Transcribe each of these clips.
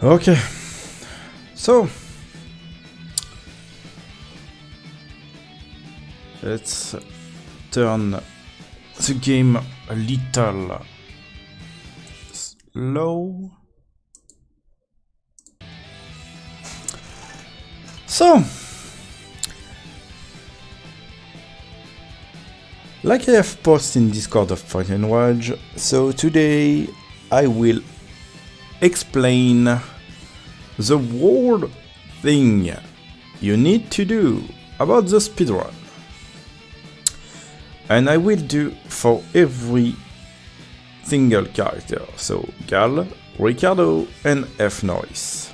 Okay, so let's turn the game a little slow. So, like I have posted in Discord of Fight and Rage, so today I will explain the whole thing you need to do about the speedrun. And I will do for every single character, so Gal, Ricardo and F. Norris.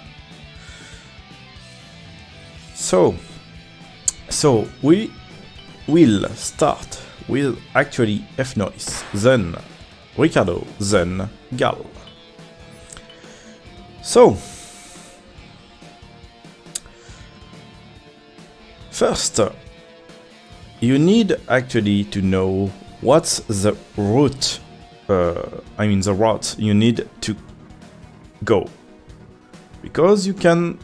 So we will start with actually F. Norris, then Ricardo, then Gal. So, first, you need actually to know what's the route, the route you need to go. Because you can,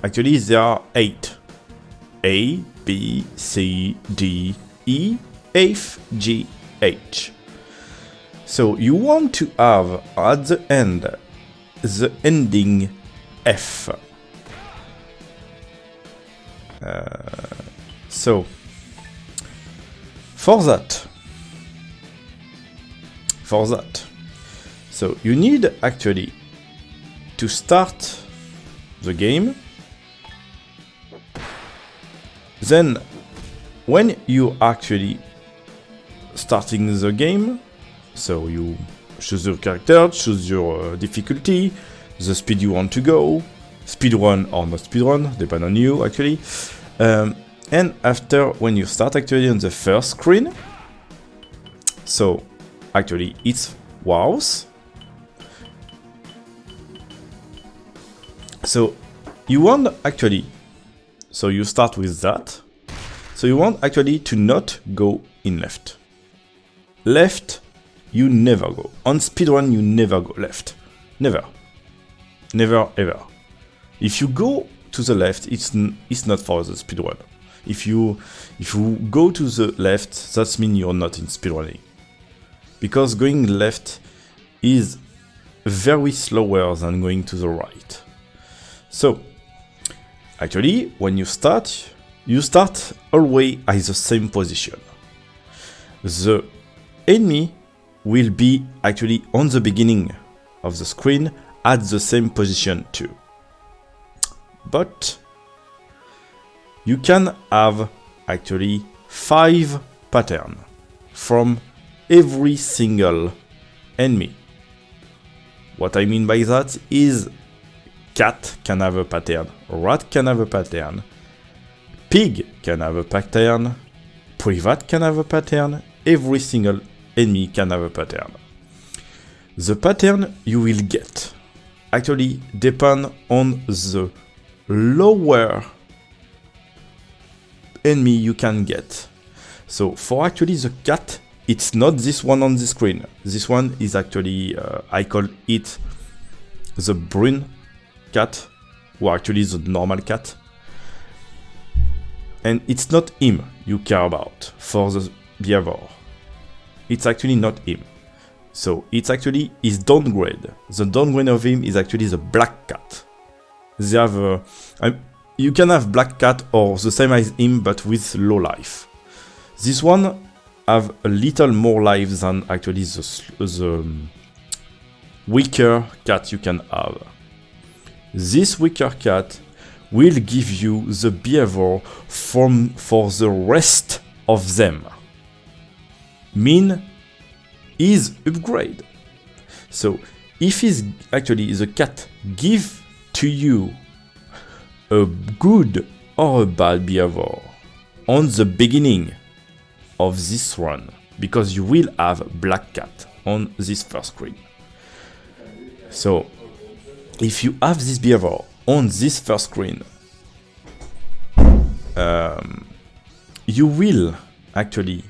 actually there are 8. A, B, C, D, E, F, G, H. So you want to have at the end the ending F. So for that, so you need actually to start the game. Then when you actually starting the game, so you choose your character, choose your difficulty, the speed you want to go, speedrun or not speedrun, depend on you actually. And after, when you start actually on the first screen, so actually it's wows. So you want actually, so you start with that. So you want actually to not go in left. Left, you never go. On speedrun, you never go left. Never. Never ever. If you go to the left, it's not for the speedrun. If you go to the left, that means you're not in speedrunning. Because going left is very slower than going to the right. So, actually, when you start always at the same position. The enemy will be actually on the beginning of the screen at the same position too. But you can have actually 5 patterns from every single enemy. What I mean by that is cat can have a pattern, rat can have a pattern, pig can have a pattern, privat can have a pattern, every single enemy can have a pattern. The pattern you will get actually depend on the lower enemy you can get. So for actually the cat, it's not this one on the screen. This one is actually, I call it the brune cat, or actually the normal cat. And it's not him you care about for the behavior. It's actually not him. So it's actually his downgrade. The downgrade of him is actually the black cat. They have you can have black cat or the same as him but with low life. This one have a little more life than actually the weaker cat you can have. This weaker cat will give you the behavior for the rest of them. Mean is upgrade. So if is actually the cat give to you a good or a bad behavior on the beginning of this run, because you will have black cat on this first screen. So if you have this behavior on this first screen, you will actually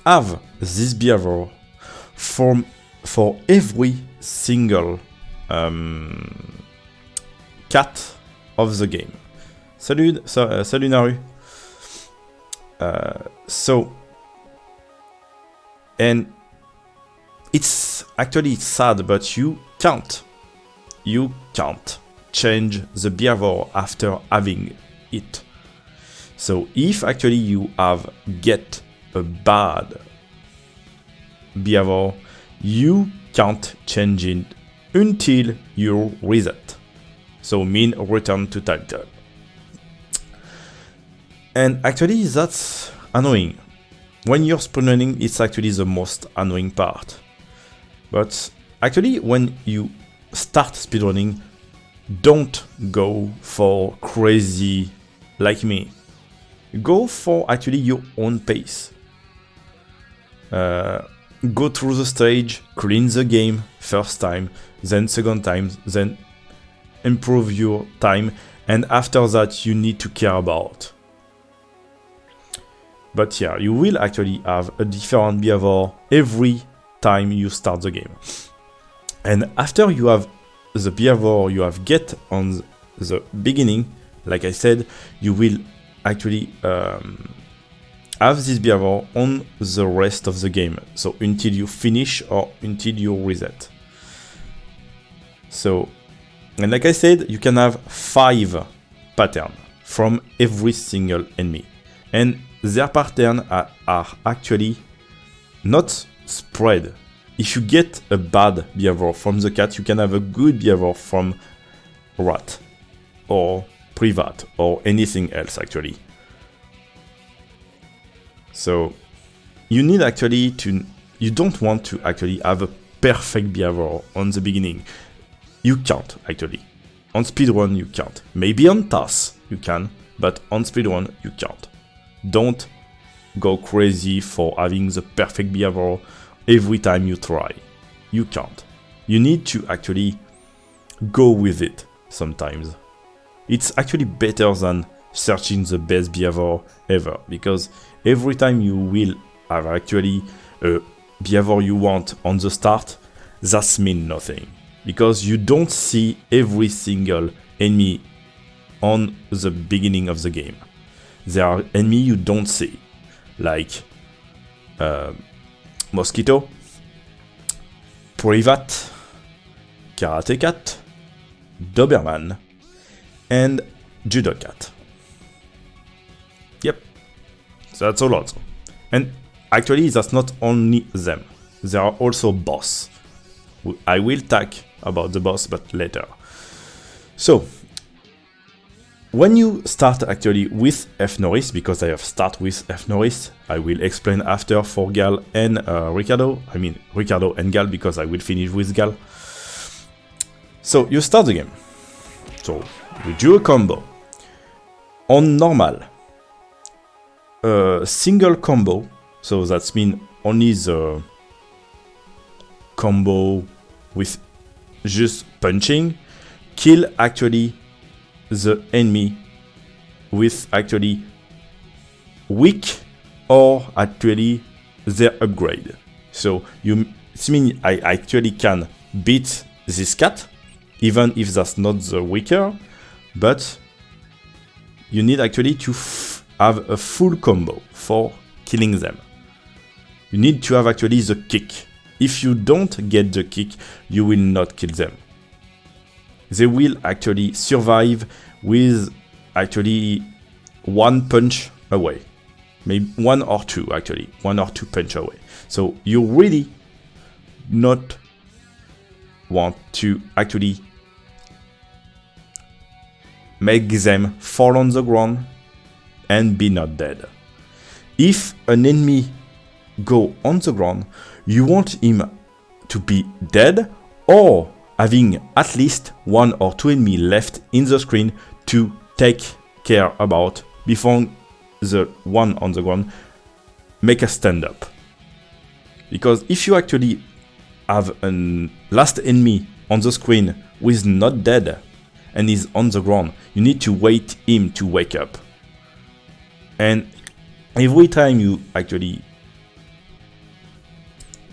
have this behavior for every single cat of the game. Salut, salut Naru. And it's actually sad, but you can't change the behavior after having it. So if actually you get a bad behavior, you can't change it until you reset. So mean return to title. And actually that's annoying. When you're speedrunning, it's actually the most annoying part. But actually when you start speedrunning, don't go for crazy like me. Go for actually your own pace. Go through the stage, clean the game first time, then second time, then improve your time, and after that you need to care about. But yeah, you will actually have a different behavior every time you start the game. And after you have the behavior you have get on the beginning, like I said, you will actually have this behavior on the rest of the game. So until you finish or until you reset. So, and like I said, you can have 5 patterns from every single enemy. And their patterns are actually not spread. If you get a bad behavior from the cat, you can have a good behavior from rat or privat or anything else actually. So you need actually you don't want to actually have a perfect behavior on the beginning. You can't actually. On speedrun you can't. Maybe on TAS you can, but on speedrun you can't. Don't go crazy for having the perfect behavior every time you try. You can't. You need to actually go with it sometimes. It's actually better than searching the best behavior ever, because every time you will have actually a behavior you want on the start, that means nothing, because you don't see every single enemy on the beginning of the game. There are enemies you don't see, like Mosquito, Privat, Karate Cat, Doberman, and Judo Cat. Yep, that's a lot. And actually, that's not only them. There are also boss. I will talk about the boss, but later. So, when you start actually with F. Norris, because I have started with F. Norris, I will explain after for Gal and Ricardo. I mean Ricardo and Gal, because I will finish with Gal. So you start the game. So you do a combo. On normal, single combo, so that means only the combo with just punching, kill actually the enemy with actually weak or actually their upgrade. So it means I actually can beat this cat, even if that's not the weaker, but you need actually to have a full combo for killing them. You need to have actually the kick. If you don't get the kick, you will not kill them. They will actually survive with actually one punch away. Maybe 1 or 2 actually. 1 or 2 punch away. So you really not want to actually make them fall on the ground and be not dead. If an enemy go on the ground, you want him to be dead or having at least 1 or 2 enemies left in the screen to take care about before the one on the ground make a stand up. Because if you actually have a last enemy on the screen who is not dead and is on the ground, you need to wait him to wake up. And every time you actually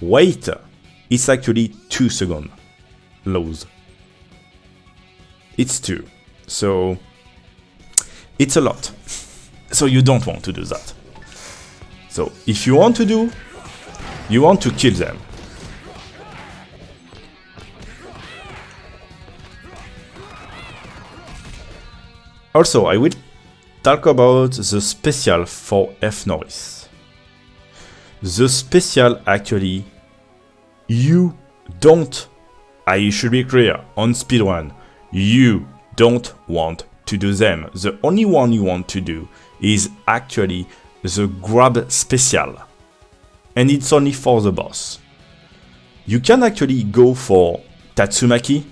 wait, it's actually 2 seconds. lose. It's 2. So it's a lot. So you don't want to do that. So if you want to do, you want to kill them. Also, I will talk about the special for F Norris. The special actually, you don't, I should be clear, on speedrun, you don't want to do them. The only one you want to do is actually the grab special. And it's only for the boss. You can actually go for Tatsumaki,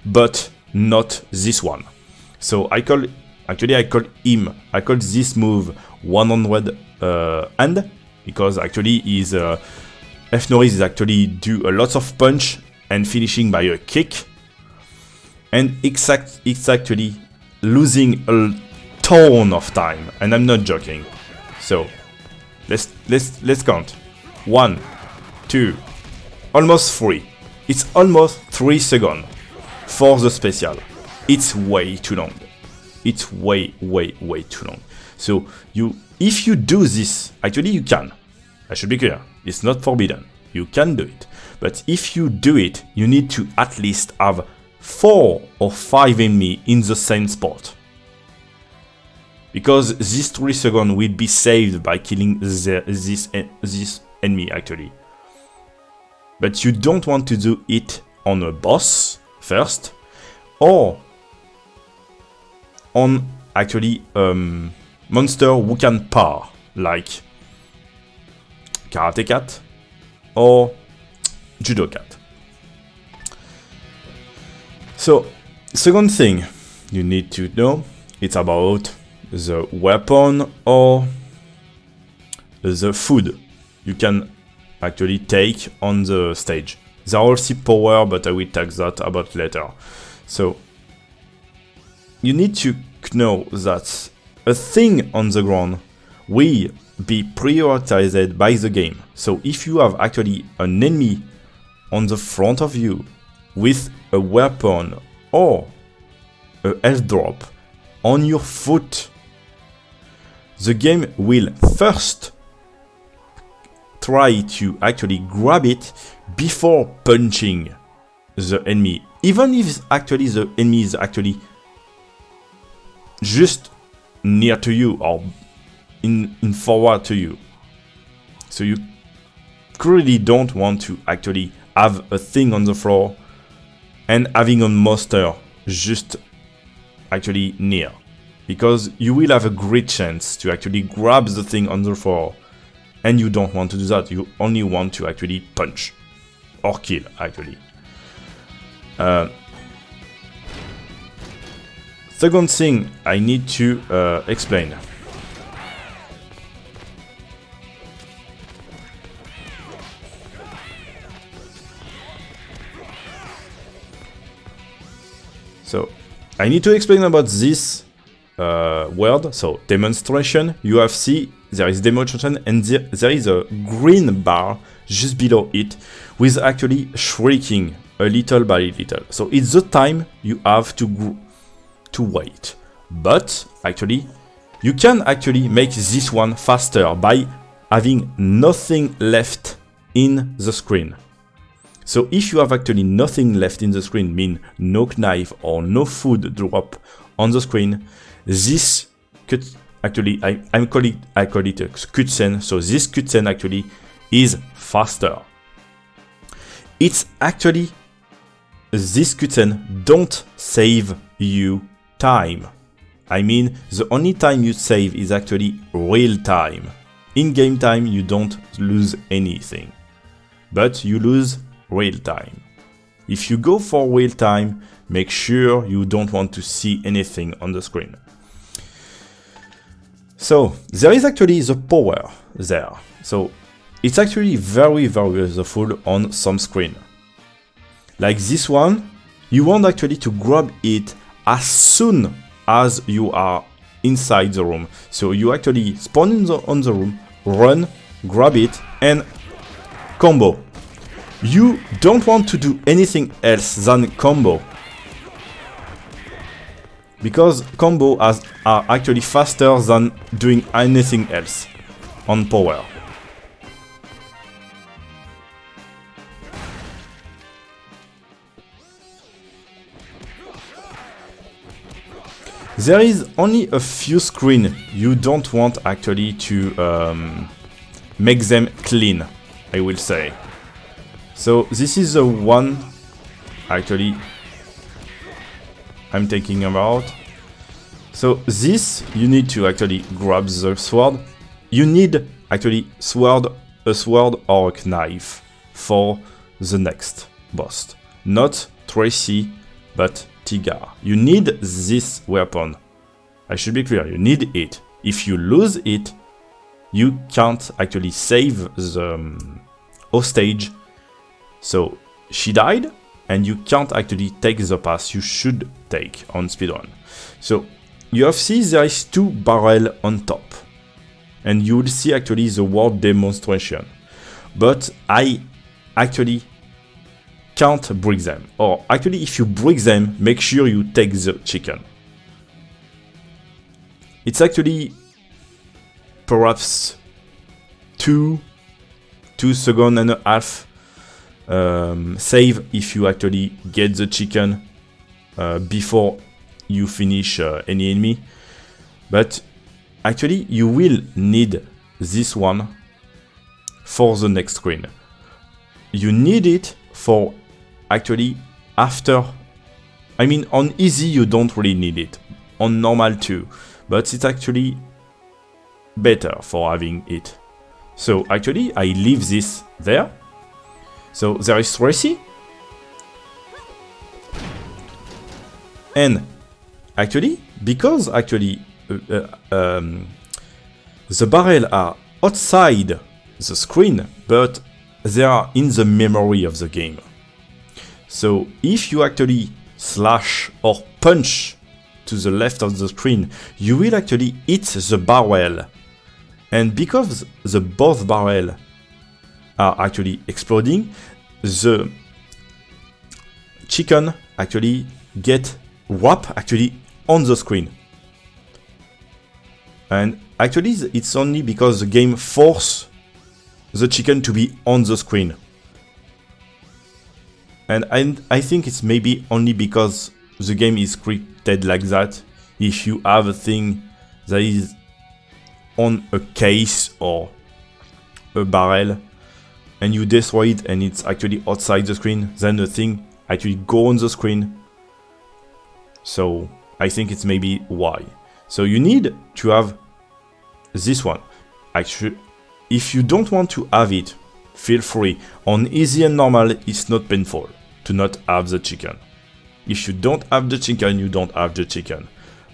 but not this one. So I call this move 100 hand, because actually F Norris is actually do a lot of punch and finishing by a kick. And it's actually losing a ton of time, and I'm not joking. So let's count. 1, 2, almost 3. It's almost 3 seconds for the special. It's way too long. It's way too long. So if you do this, actually you can. I should be clear. It's not forbidden. You can do it. But if you do it, you need to at least have 4 or 5 enemies in the same spot. Because this 3 seconds will be saved by killing this enemy actually. But you don't want to do it on a boss first, or on actually monster who can par, like Karate Cat or Judo Cat. So, second thing you need to know, it's about the weapon or the food you can actually take on the stage. There are also power, but I will talk that about later. So, you need to know that a thing on the ground will be prioritized by the game. So if you have actually an enemy on the front of you with a weapon or a health drop on your foot, the game will first try to actually grab it before punching the enemy, even if actually the enemy is actually just near to you or in forward to you. So you clearly don't want to actually have a thing on the floor and having a monster just actually near, because you will have a great chance to actually grab the thing on the floor, and you don't want to do that. You only want to actually punch or kill actually. Second thing I need to explain. So I need to explain about this word. So demonstration, you have see there is demonstration, and there is a green bar just below it with actually shrinking a little by little. So it's the time you have to wait. But actually, you can actually make this one faster by having nothing left in the screen. So if you have actually nothing left in the screen, mean no knife or no food drop on the screen, this cut actually I call it a cutscene. So this cutscene actually is faster. It's actually this cutscene don't save you time. I mean, the only time you save is actually real time. In game time, you don't lose anything, but you lose real time. If you go for real time, make sure you don't want to see anything on the screen. So there is actually the power there. So it's actually very useful on some screen. Like this one, you want actually to grab it as soon as you are inside the room. So you actually spawn on the room, run, grab it, and combo. You don't want to do anything else than combo, because combo are actually faster than doing anything else on power. There is only a few screens you don't want actually to make them clean, I will say. So this is the one actually I'm thinking about. So this, you need to actually grab the sword. You need actually a sword or a knife for the next boss. Not Tracy, but Tigar. You need this weapon. I should be clear, you need it. If you lose it, you can't actually save the hostage. So she died, and you can't actually take the path you should take on speedrun. So you have seen there is 2 barrels on top, and you will see actually the word demonstration. But I actually can't break them, or actually if you break them, make sure you take the chicken. It's actually perhaps 2 seconds and a half save if you actually get the chicken before you finish any enemy. But actually you will need this one for the next screen. You need it for actually after, I mean on easy you don't really need it, on normal too, but it's actually better for having it. So actually I leave this there. So there is Tracy, and actually because actually the barrels are outside the screen, but they are in the memory of the game. So if you actually slash or punch to the left of the screen, you will actually hit the barrel. And because the both barrels are actually exploding, the chicken actually get wrapped actually on the screen. And actually it's only because the game forces the chicken to be on the screen. And I think it's maybe only because the game is scripted like that. If you have a thing that is on a case or a barrel and you destroy it and it's actually outside the screen, then the thing actually go on the screen. So I think it's maybe why. So you need to have this one. Actually, if you don't want to have it, feel free. On easy and normal, it's not painful to not have the chicken. If you don't have the chicken, you don't have the chicken.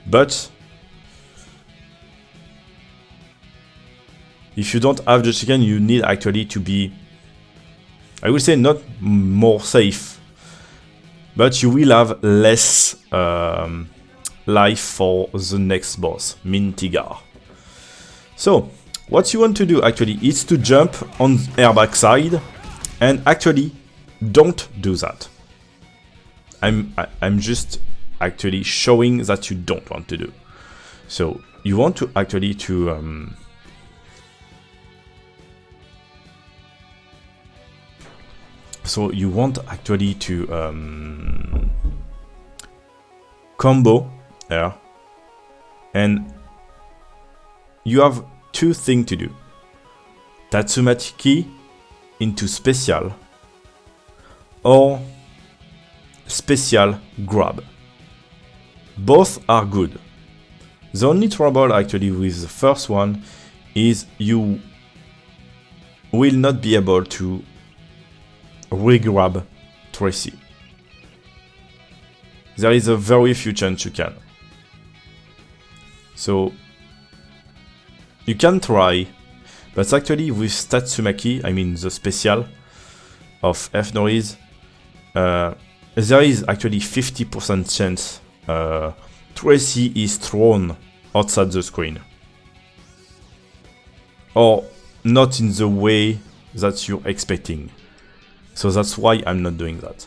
But if you don't have the chicken, you need actually to be, I would say, not more safe, but you will have less life for the next boss, Mintigar. So what you want to do actually is to jump on airbag side, and actually don't do that. I'm just actually showing that you don't want to do. So you want to actually to so you want actually to combo here, and you have 2 things to do. Tatsumaki into special or special grab. Both are good. The only trouble actually with the first one is you will not be able to re-grab Tracy. There is a very few chance you can. So you can try, but actually with Tatsumaki, I mean the special of F noise, there is actually 50% chance Tracy is thrown outside the screen, or not in the way that you're expecting. So that's why I'm not doing that.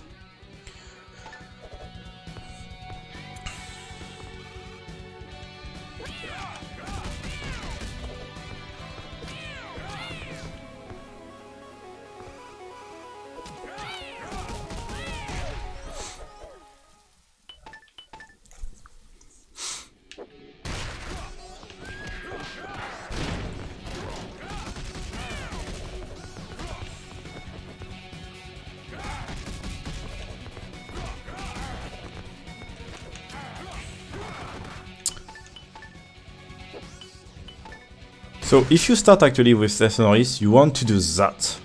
So if you start actually with Mercenaries, you want to do that.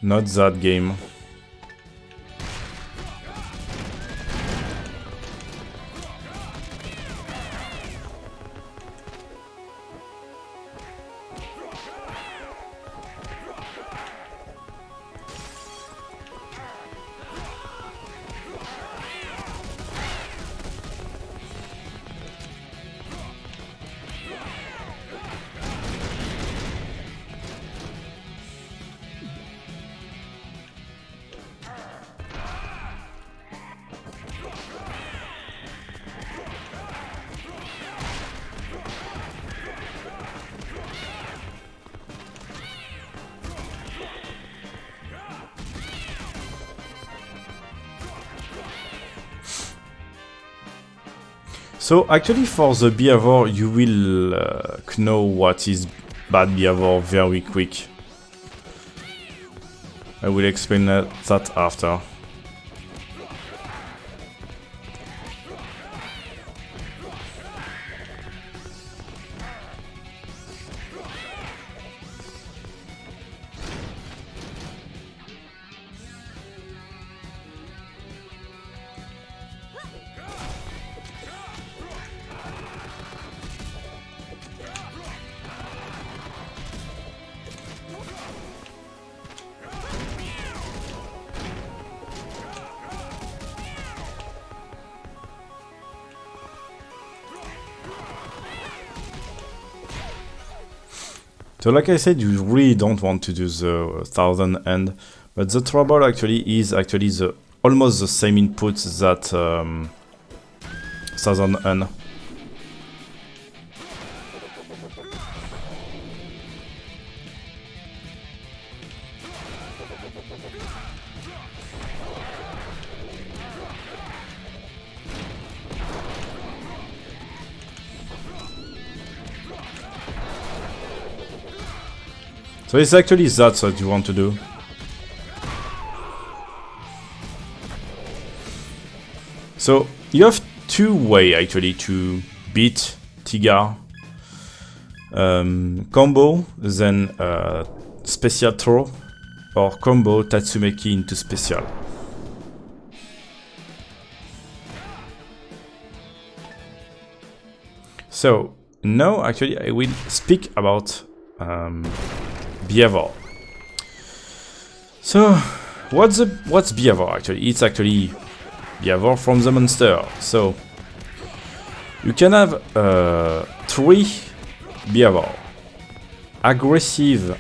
Not that game. So actually for the behavior you will know what is bad behavior very quick. I will explain that after. So like I said, you really don't want to do the 1000 end, but the trouble actually is the almost the same input that 1000 end. So it's actually that you want to do. So you have two ways actually to beat Tiga. Combo, then special throw, or combo Tatsumeki into special. So now actually I will speak about behavior. So what's behavior actually? It's actually behavior from the monster. So you can have 3 behavior. Aggressive,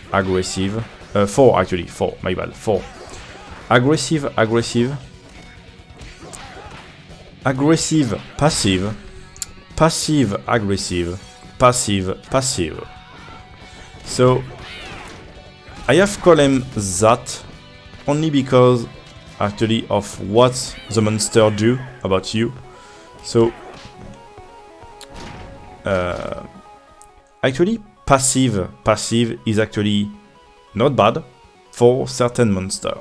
4 actually, 4, my bad, 4. Aggressive, passive, aggressive, passive. So I have called them that only because actually of what the monster do about you. So actually passive is actually not bad for certain monster.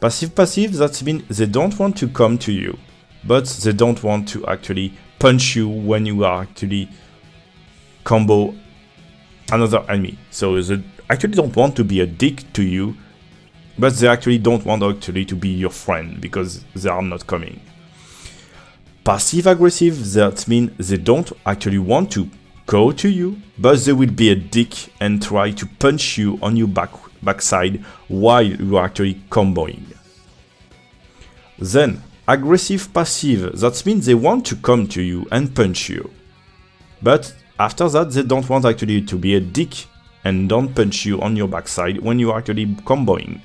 Passive, that means they don't want to come to you, but they don't want to actually punch you when you are actually combo another enemy. So they actually don't want to be a dick to you, but they actually don't want actually to be your friend because they are not coming. Passive aggressive, that means they don't actually want to go to you, but they will be a dick and try to punch you on your backside while you are actually comboing. Then aggressive passive, that means they want to come to you and punch you, but after that they don't want actually to be a dick and don't punch you on your backside when you are actually comboing.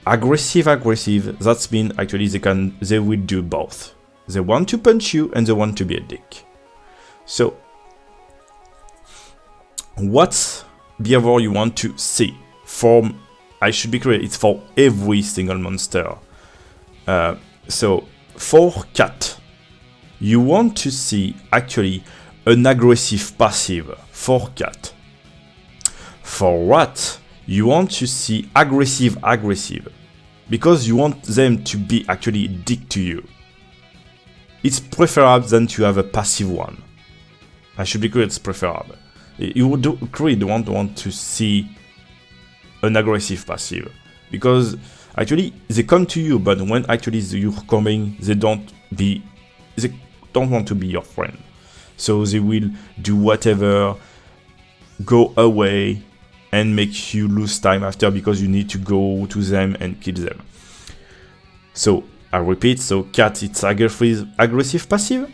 Aggressive, that means actually they will do both. They want to punch you and they want to be a dick. So, what behavior you want to see from, I should be clear, it's for every single monster. So, for cat, you want to see actually an aggressive passive for cat. For rat, you want to see aggressive, because you want them to be actually dick to you. It's preferable than to have a passive one. I should be clear, it's preferable. You would don't want to see an aggressive passive, because actually they come to you, but when actually you're coming, they don't want to be your friend. So they will do whatever, go away, and make you lose time after because you need to go to them and kill them. So I repeat, so cat it's aggressive passive,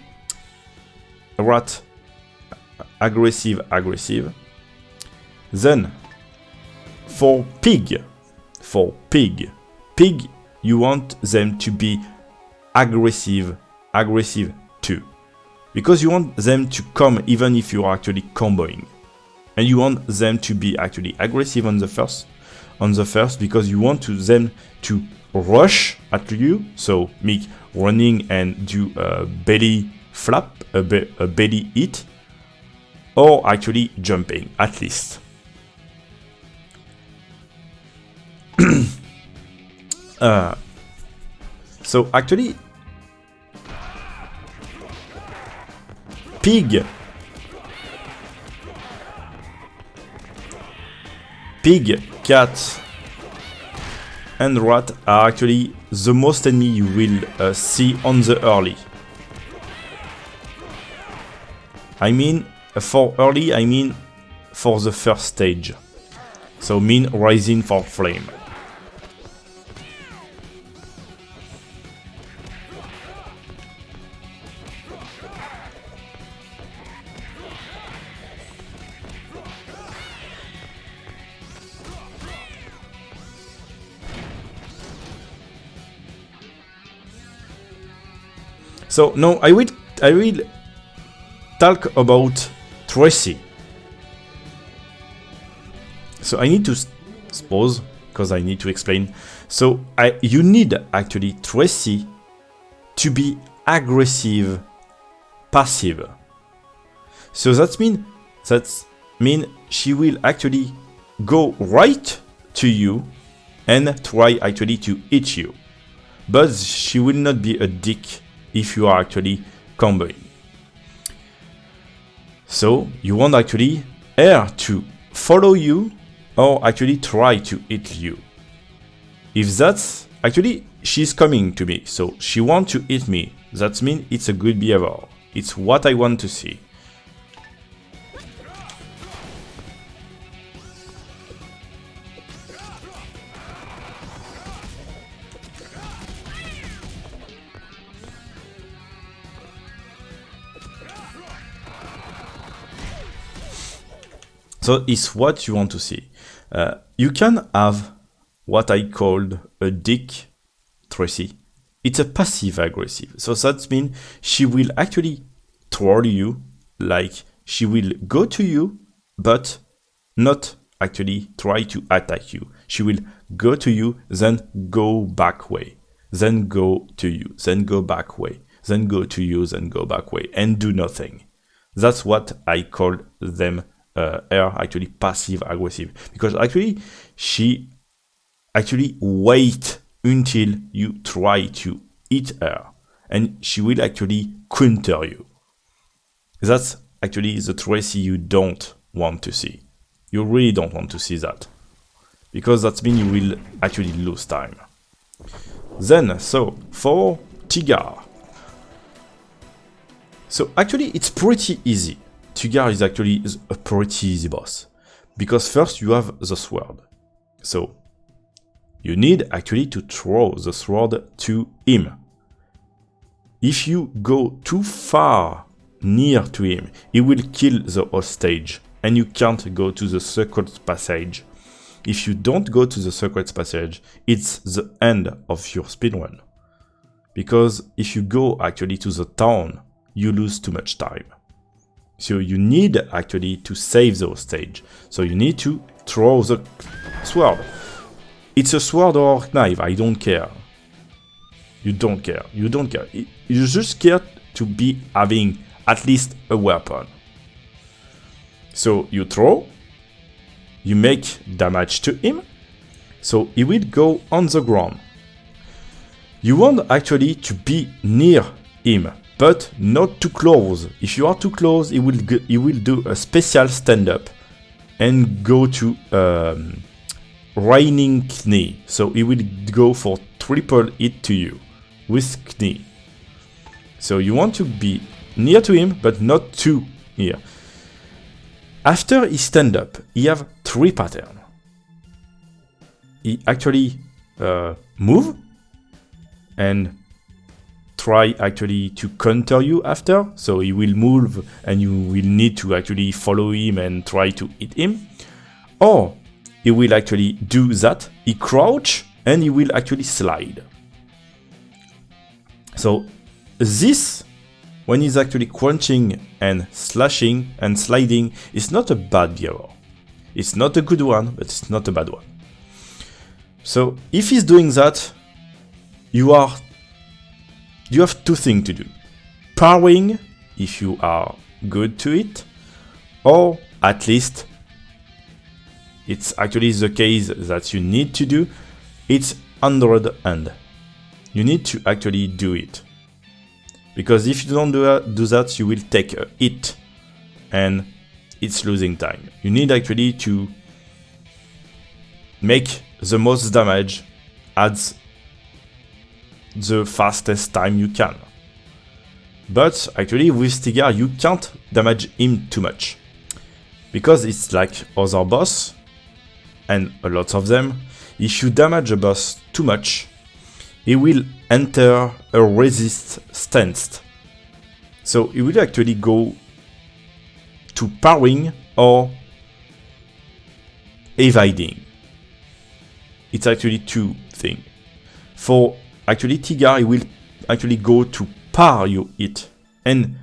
rat aggressive. Then for pig you want them to be aggressive too, because you want them to come even if you are actually comboing, and you want them to be actually aggressive on the first because you want them to rush at you, so make running and do a belly flap, a belly hit, or actually jumping at least. So actually pig, cat, and rat are actually the most enemy you will see on the early. I mean, for early, I mean for the first stage. So mean rising for flame. So now I will talk about Tracy. So I need to pause because I need to explain. So you need actually Tracy to be aggressive passive. So that mean she will actually go right to you and try actually to hit you, but she will not be a dick if you are actually comboing. So you want actually her to follow you or actually try to hit you. If that's actually she's coming to me, so she wants to hit me, that means it's a good behavior. It's what I want to see. So it's what you want to see. You can have what I called a dick Tracy. It's a passive aggressive. So that means she will actually troll you, like she will go to you, but not actually try to attack you. She will go to you, then go back way, then go to you, then go back way, then go to you, then go back way, and do nothing. That's what I call them. Are actually passive aggressive, because actually she actually wait until you try to hit her and she will actually counter you. That's actually the Tracy you don't want to see. You really don't want to see that, because that means you will actually lose time. Then, so for Tigar, so actually it's pretty easy. Tigar is actually a pretty easy boss, because first you have the sword. So you need actually to throw the sword to him. If you go too far near to him, he will kill the hostage and you can't go to the secret passage. If you don't go to the secret passage, it's the end of your speedrun. Because if you go actually to the town, you lose too much time. So you need actually to save those stage. So you need to throw the sword. It's a sword or knife, I don't care. You don't care, you don't care. You just care to be having at least a weapon. So you throw, you make damage to him, so he will go on the ground. You want actually to be near him, but not too close. If you are too close, he will do a special stand-up and go to raining knee. So he will go for triple hit to you with knee. So you want to be near to him, but not too near. After he stand up, he have 3 patterns. He actually move and try actually to counter you after. So he will move and you will need to actually follow him and try to hit him. Or he will actually do that. He crouch and he will actually slide. So this, when he's actually crunching and slashing and sliding, is not a bad behavior. It's not a good one, but it's not a bad one. So if he's doing that, you have 2 things to do. Parrying, if you are good to it, or at least it's actually the case that you need to do, it's 100 hand. You need to actually do it. Because if you don't do that, you will take a hit and it's losing time. You need actually to make the most damage at the fastest time you can. But actually with Stigar you can't damage him too much. Because it's like other boss, and a lot of them, if you damage a boss too much, he will enter a resist stance. So he will actually go to parrying or evading. It's actually 2 things. For actually Tigar, he will actually go to par your hit. And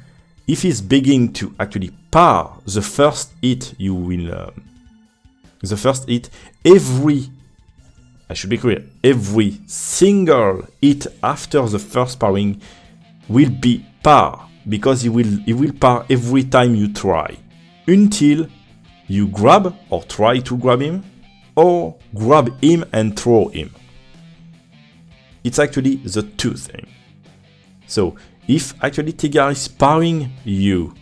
if he's begging to actually par the first hit, you will... the first hit, I should be clear, every single hit after the first parrying will be par, because he will par every time you try, until you grab or try to grab him, or grab him and throw him. It's actually the 2 things. So if actually Tigar is parrying you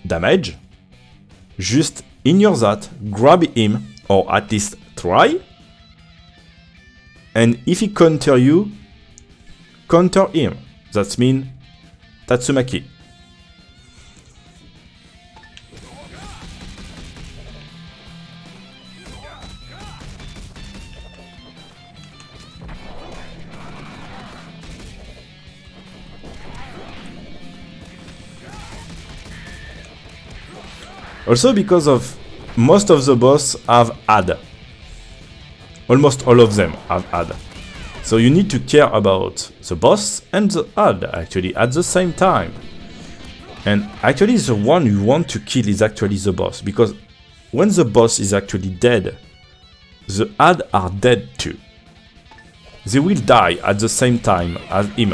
damage, just ignore that, grab him, or at least try. And if he counter you, counter him. That means Tatsumaki. Also because of most of the boss have add. Almost all of them have add. So you need to care about the boss and the add actually at the same time. And actually the one you want to kill is actually the boss, because when the boss is actually dead, the add are dead too. They will die at the same time as him.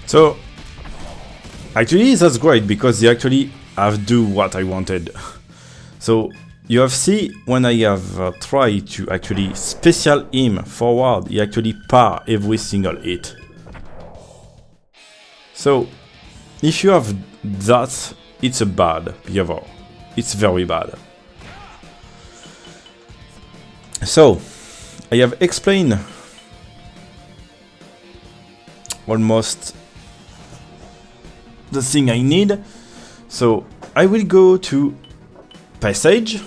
So actually that's great because they actually have do what I wanted. So you have see when I have tried to actually special him forward, he actually par every single hit. So if you have that, it's a bad behavior. It's very bad. So I have explained almost the thing I need. So I will go to passage.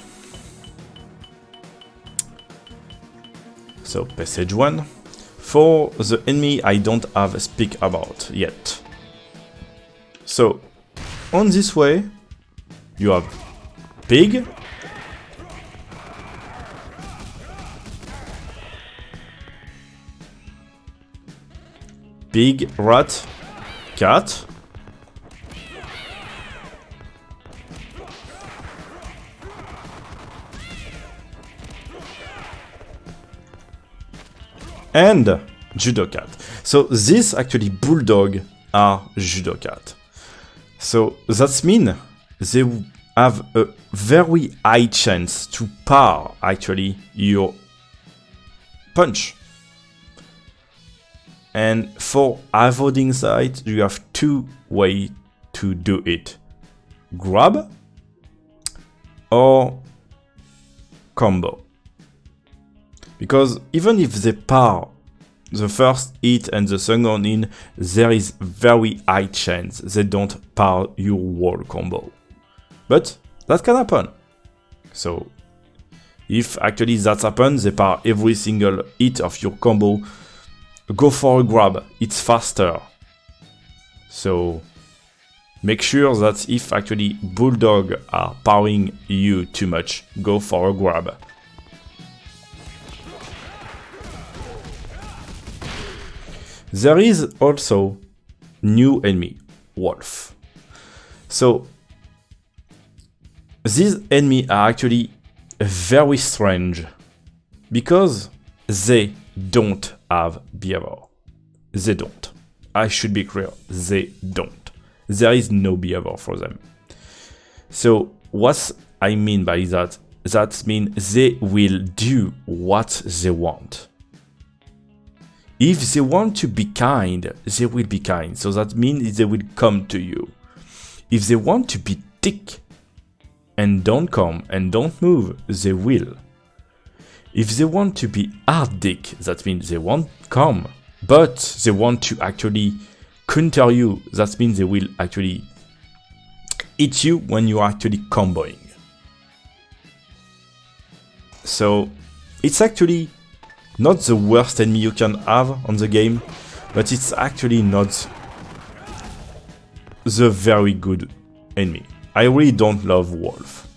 So passage 1. For the enemy I don't have speak about yet. So on this way you have pig, pig, rat, cat, and judo cat. So this actually bulldog are judo cat. So that means they have a very high chance to par actually your punch. And for avoiding that, you have two ways to do it. Grab or combo. Because even if they par the first hit and the second in, there is very high chance they don't par your whole combo. But that can happen. So if actually that happens, they par every single hit of your combo, go for a grab, it's faster. So make sure that if actually bulldog are powering you too much, go for a grab. There is also new enemy, wolf. So these enemies are actually very strange because they don't have behavior. They don't. I should be clear, they don't. There is no behavior for them. So what I mean by that, that means they will do what they want. If they want to be kind, they will be kind. So that means they will come to you. If they want to be thick and don't come and don't move, they will. If they want to be hard dick, that means they won't come, but they want to actually counter you. That means they will actually hit you when you are actually comboing. So it's actually not the worst enemy you can have on the game, but it's actually not the very good enemy. I really don't love wolf.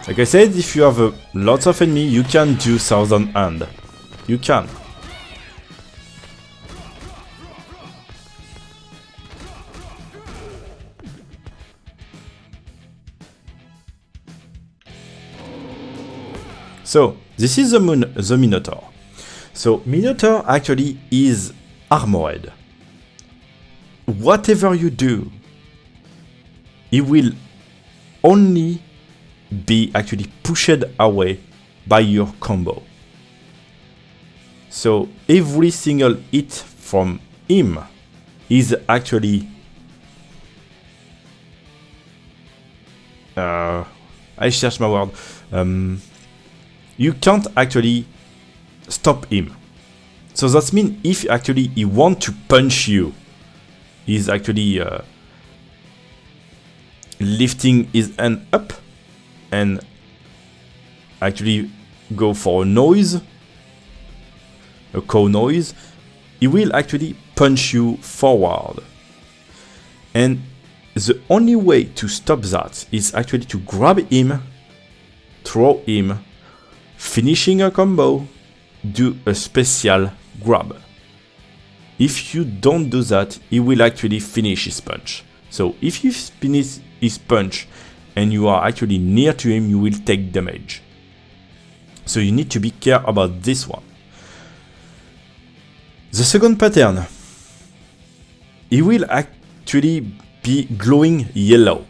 Like I said, if you have lots of enemy, you can do Thousand Hand. You can. So this is the Minotaur. So Minotaur actually is armored. Whatever you do, he will only be actually pushed away by your combo. So every single hit from him is actually I cherche my word. You can't actually stop him. So that means if actually he want to punch you, he's actually lifting his hand up and actually go for a noise, a cow noise, he will actually punch you forward. And the only way to stop that is actually to grab him, throw him, finishing a combo, do a special grab. If you don't do that, he will actually finish his punch. So if you finish his punch and you are actually near to him, you will take damage. So you need to be careful about this one. The second pattern, he will actually be glowing yellow.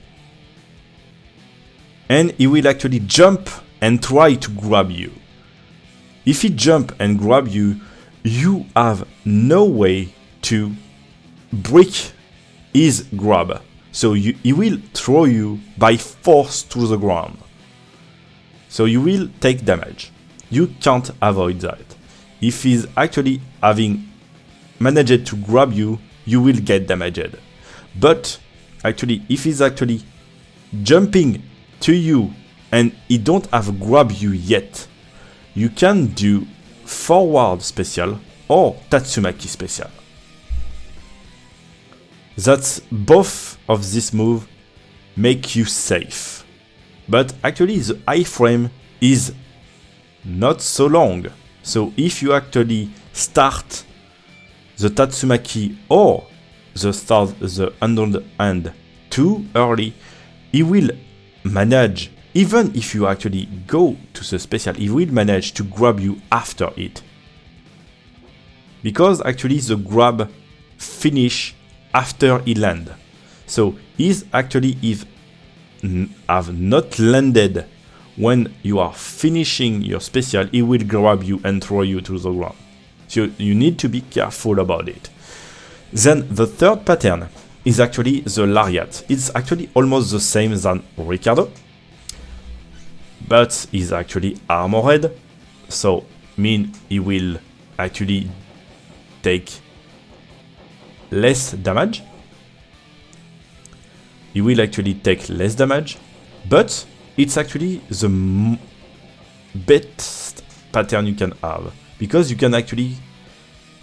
And he will actually jump and try to grab you. If he jump and grab you, you have no way to break his grab. So he will throw you by force to the ground. So you will take damage. You can't avoid that. If he's actually having managed to grab you, you will get damaged. But actually, if he's actually jumping to you and he don't have grab you yet, you can do forward special or Tatsumaki special. That's both of these moves make you safe. But actually the iframe is not so long. So if you actually start the Tatsumaki or the underhand too early, he will manage, even if you actually go to the special, he will manage to grab you after it. Because actually the grab finish after he land. So he's actually, if have not landed when you are finishing your special, he will grab you and throw you to the ground. So you need to be careful about it. Then the third pattern is actually the lariat. It's actually almost the same as Ricardo, but he's actually armored, so mean he will actually take less damage. He will actually take less damage, but it's actually the best pattern you can have, because you can actually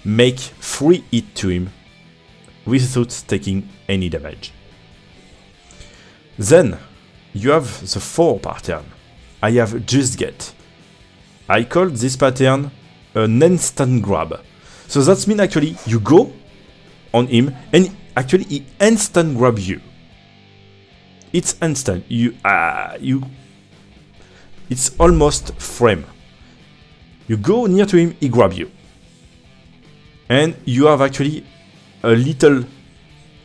make free hit to him without taking any damage. Then you have the fourth pattern. I have just get. I call this pattern an instant grab. So that means actually you go on him and actually he instant grab you. It's instant. It's almost frame. You go near to him, he grab you. And you have actually a little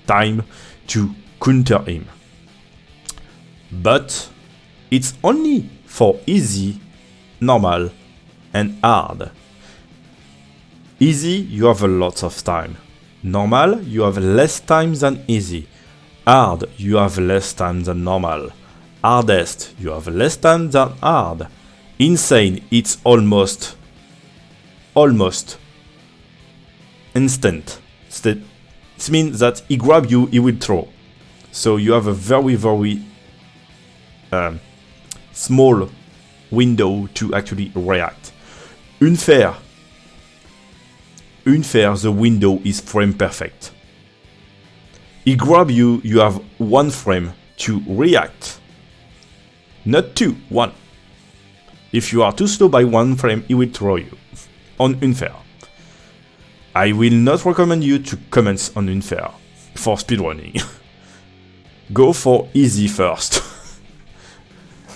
time to counter him. But it's only for easy, normal, and hard. Easy, you have a lot of time. Normal, you have less time than easy. Hard, you have less time than normal. Hardest, you have less time than hard. Insane, it's almost instant. It means that he grab you, he will throw. So you have a very, very small window to actually react. Unfair, the window is frame perfect. He grab you, you have one frame to react. Not two, one. If you are too slow by one frame, he will throw you. On unfair. I will not recommend you to comment on unfair for speedrunning. Go for easy first.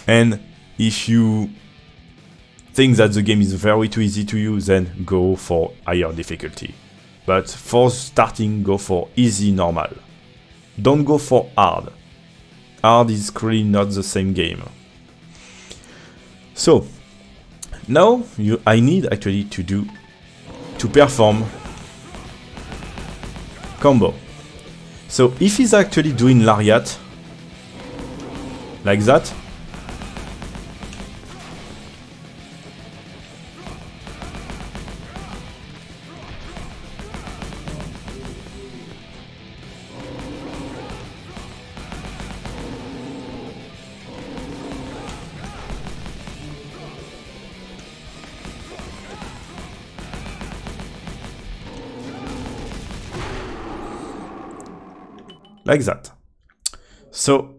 And if you think that the game is very too easy to you, then go for higher difficulty. But for starting, go for easy, normal. Don't go for hard. Hard is clearly not the same game. So now I need actually to perform combo. So if he's actually doing lariat like that, like that. So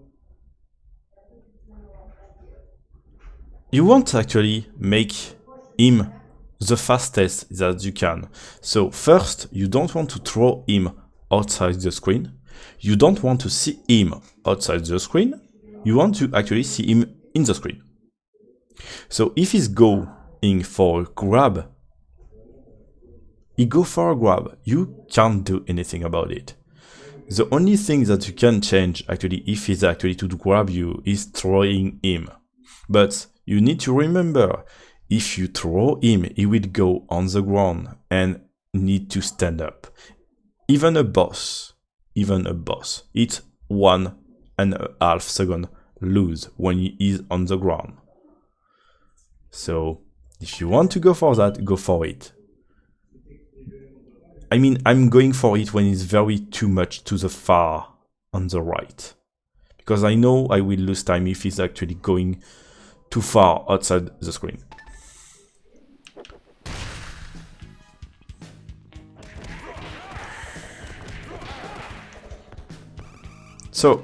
you want to actually make him the fastest that you can. So first, you don't want to throw him outside the screen. You don't want to see him outside the screen. You want to actually see him in the screen. So if he's going for a grab, he go for a grab. You can't do anything about it. The only thing that you can change actually if he's actually to grab you is throwing him. But you need to remember, if you throw him, he will go on the ground and need to stand up. Even a boss, it's 1.5 seconds lose when he is on the ground. So if you want to go for that, go for it. I mean, I'm going for it when it's very too much to the far on the right. Because I know I will lose time if it's actually going too far outside the screen. So,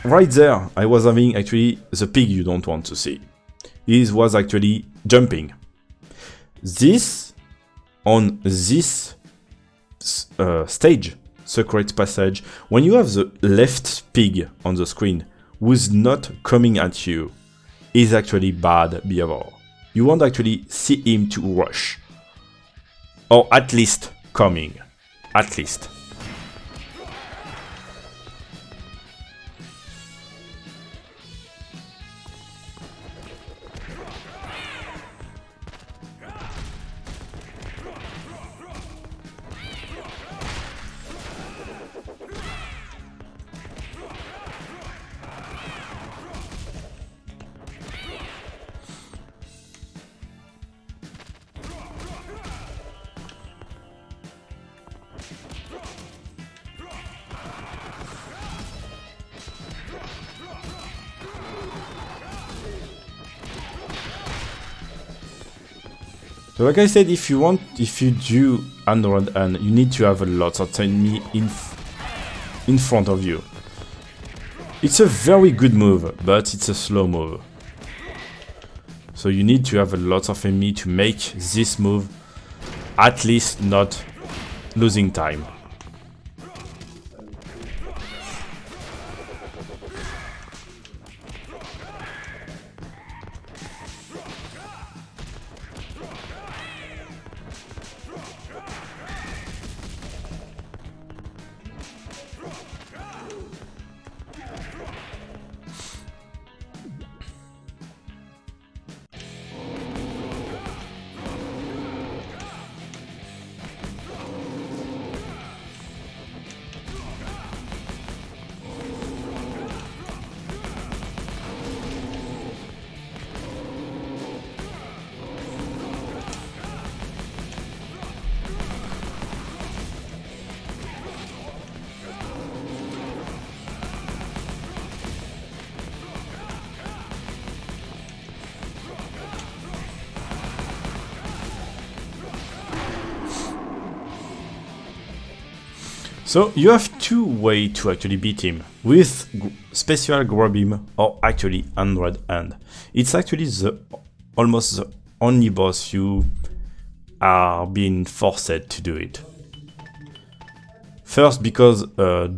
right there, I was having actually the pig you don't want to see. He was actually jumping. This, on this stage, secret passage, when you have the left pig on the screen who's not coming at you, is actually bad behavior. You won't actually see him to rush. Or at least coming. At least. So like I said, if you do Android and you need to have a lot of enemy in front of you. It's a very good move, but it's a slow move. So you need to have a lot of enemy to make this move at least not losing time. So you have two ways to actually beat him, with special grab him or actually Android hand. It's actually almost the only boss you are being forced to do it. First, because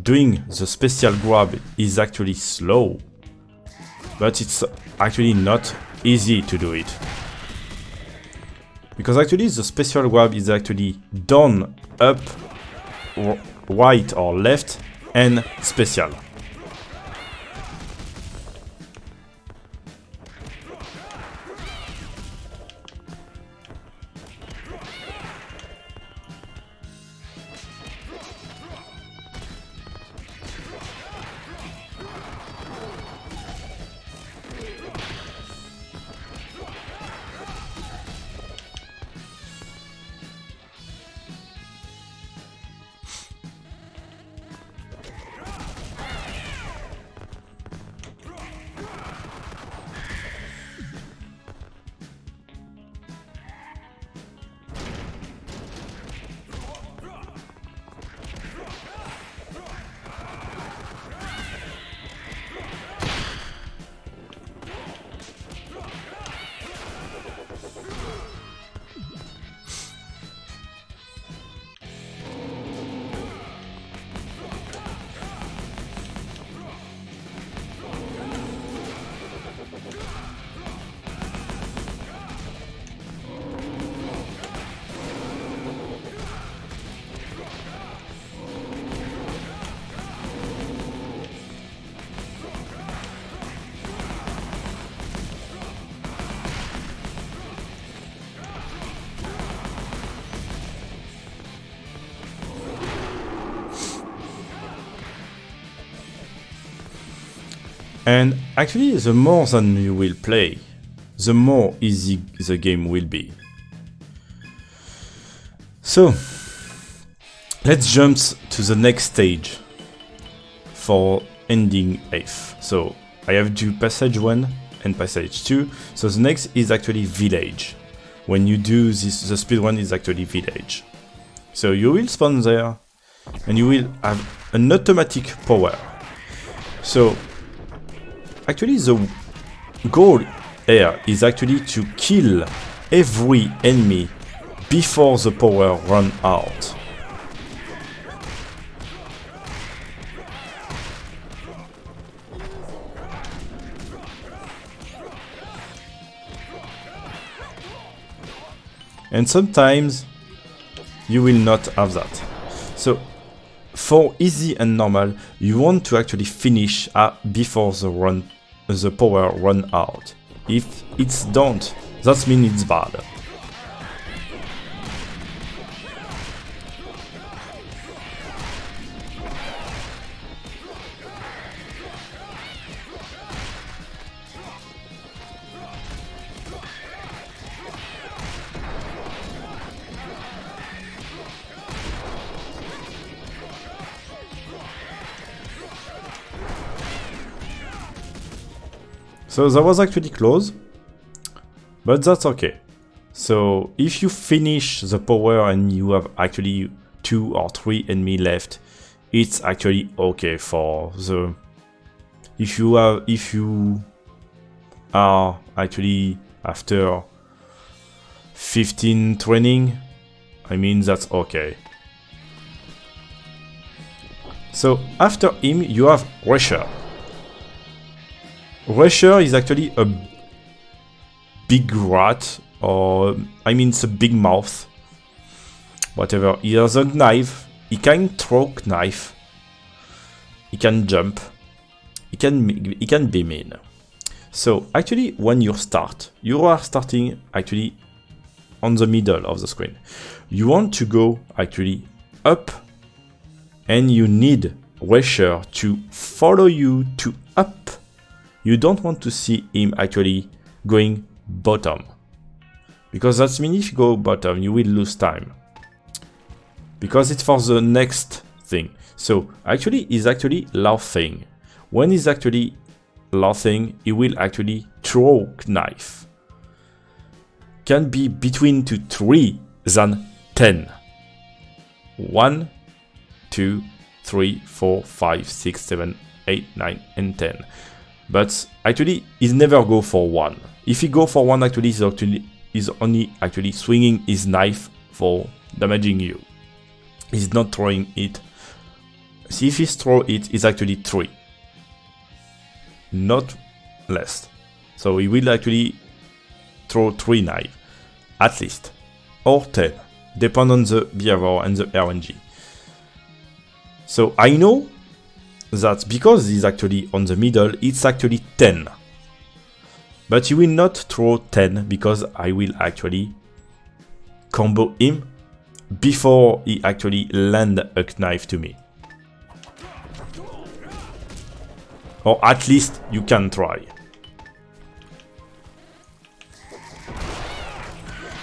doing the special grab is actually slow, but it's actually not easy to do it. Because actually the special grab is actually down, up, right or left, and special. And actually, the more than you will play, the more easy the game will be. So, let's jump to the next stage for ending 8th. So, I have do passage 1 and passage 2. So the next is actually village. When you do this, the speedrun is actually village. So you will spawn there, and you will have an automatic power. So actually the goal here is actually to kill every enemy before the power run out. And sometimes you will not have that. So for easy and normal, you want to actually finish before the power run out. If it's don't, that means it's bad. So that was actually close, but that's okay. So if you finish the power and you have actually 2 or 3 enemy left, it's actually okay for the... If you are actually after 15 training, I mean that's okay. So after him you have Rusher. Rusher is actually a big rat, or I mean it's a big mouth. Whatever. He has a knife. He can throw knife. He can jump. He can be mean. So actually, when you are starting actually on the middle of the screen. You want to go actually up, and you need Rusher to follow you to up. You don't want to see him actually going bottom, because that means if you go bottom, you will lose time, because it's for the next thing. So actually, he's actually laughing. When he's actually laughing, he will actually throw knife. Can be between 3 than 10. 1, 2, 3, 4, 5, 6, 7, 8, 9, and 10. But actually, he's never go for 1. If he go for 1, actually, he's only actually swinging his knife for damaging you. He's not throwing it. See, if he throw it, it's actually 3. Not less. So he will actually throw 3 knives, at least. Or 10, depending on the behavior and the RNG. So I know that because he's actually on the middle, it's actually 10. But he will not throw 10, because I will actually combo him before he actually land a knife to me. Or at least you can try.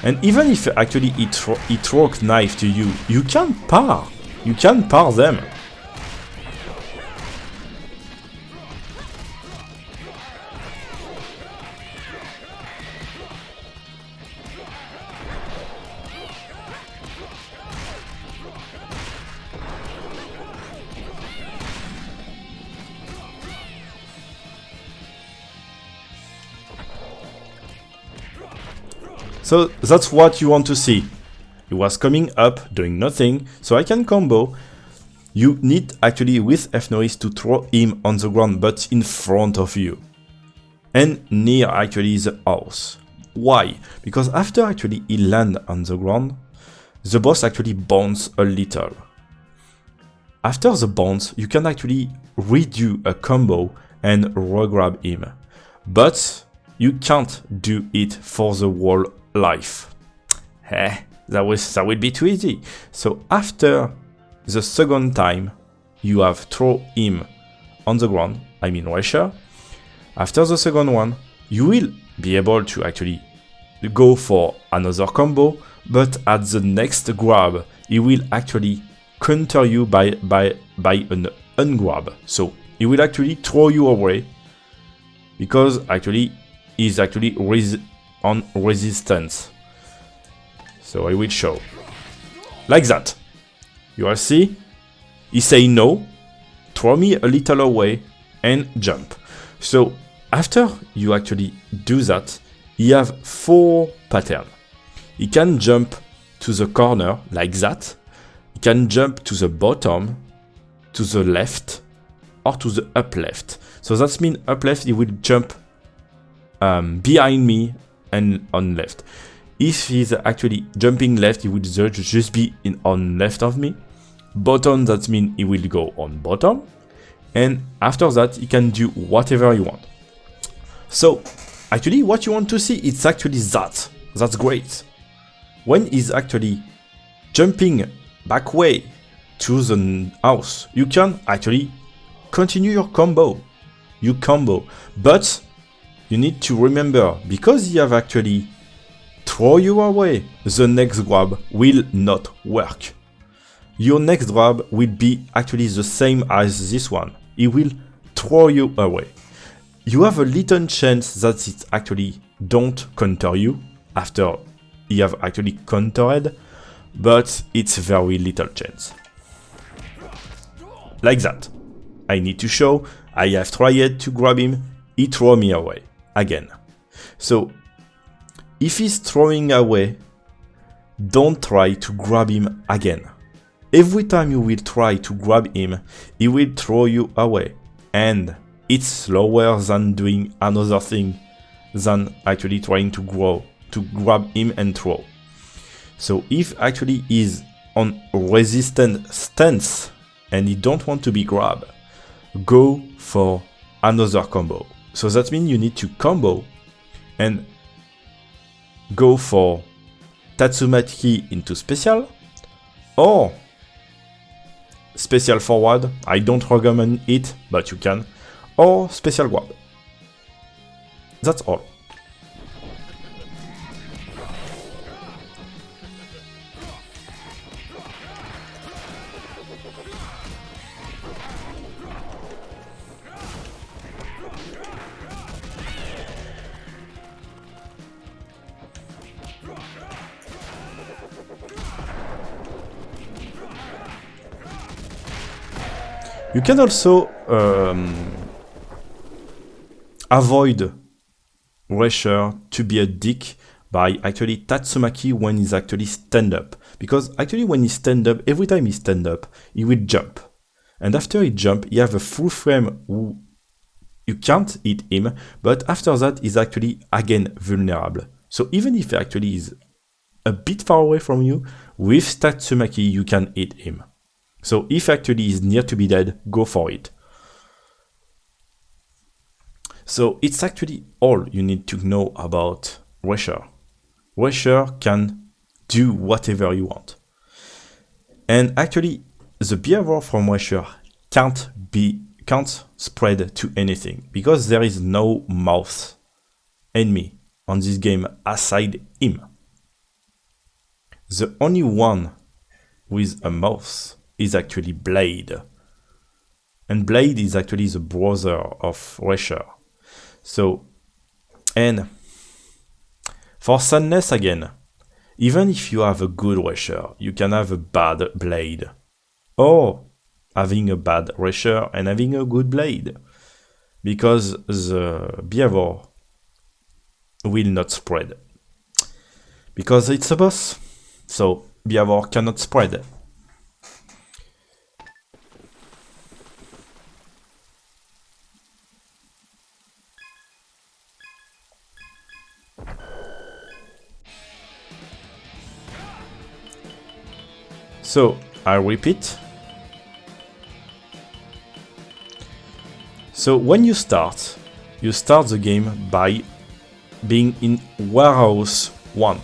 And even if actually he throw knife to you, you can par. You can par them. So that's what you want to see. He was coming up, doing nothing, so I can combo. You need actually with F-Noise to throw him on the ground, but in front of you. And near actually the house. Why? Because after actually he land on the ground, the boss actually bounce a little. After the bounce, you can actually redo a combo and re-grab him. But you can't do it for the whole life. That will be too easy. So after the second time you have throw him on the ground, I mean Rusher, After the second one, you will be able to actually go for another combo, but at the next grab, he will actually counter you by an ungrab. So he will actually throw you away because actually he's actually on resistance. So I will show like that. You will see he say no, throw me a little away and jump. So after you actually do that, you have 4 patterns. He can jump to the corner like that. He can jump to the bottom, to the left, or to the up left. So that means up left, he will jump behind me and on left. If he's actually jumping left, he will just be on left of me. Bottom, that means he will go on bottom. And after that, he can do whatever you want. So actually, what you want to see, it's actually that. That's great. When he's actually jumping back way to the house, you can actually continue your combo. You combo. But you need to remember, because he have actually throw you away, the next grab will not work. Your next grab will be actually the same as this one. It will throw you away. You have a little chance that it actually don't counter you after you have actually countered, but it's very little chance. Like that. I need to show, I have tried to grab him, he threw me away again. So if he's throwing away, don't try to grab him again. Every time you will try to grab him, he will throw you away. And it's slower than doing another thing than actually trying to grab him and throw. So if actually he's on resistant stance and he don't want to be grabbed, go for another combo. So that means you need to combo and go for Tatsumaki into special or special forward. I don't recommend it, but you can, or special grab. That's all. You can also avoid Resher to be a dick by actually Tatsumaki when he's actually stand up. Because actually when he stand up, every time he stand up, he will jump. And after he jump, he have a full frame who you can't hit him, but after that he's actually again vulnerable. So even if he actually is a bit far away from you, with Tatsumaki you can hit him. So if actually he's near to be dead, go for it. So it's actually all you need to know about Resher. Resher can do whatever you want. And actually the behavior from Resher can't spread to anything because there is no mouth enemy on this game aside him. The only one with a mouth is actually Blade. And Blade is actually the brother of Resher. So, and for Sadness again, even if you have a good Resher, you can have a bad Blade. Or having a bad Resher and having a good Blade. Because the behavior will not spread. Because it's a boss. So, behavior cannot spread. So, I repeat. So, when you start the game by being in Warehouse 1.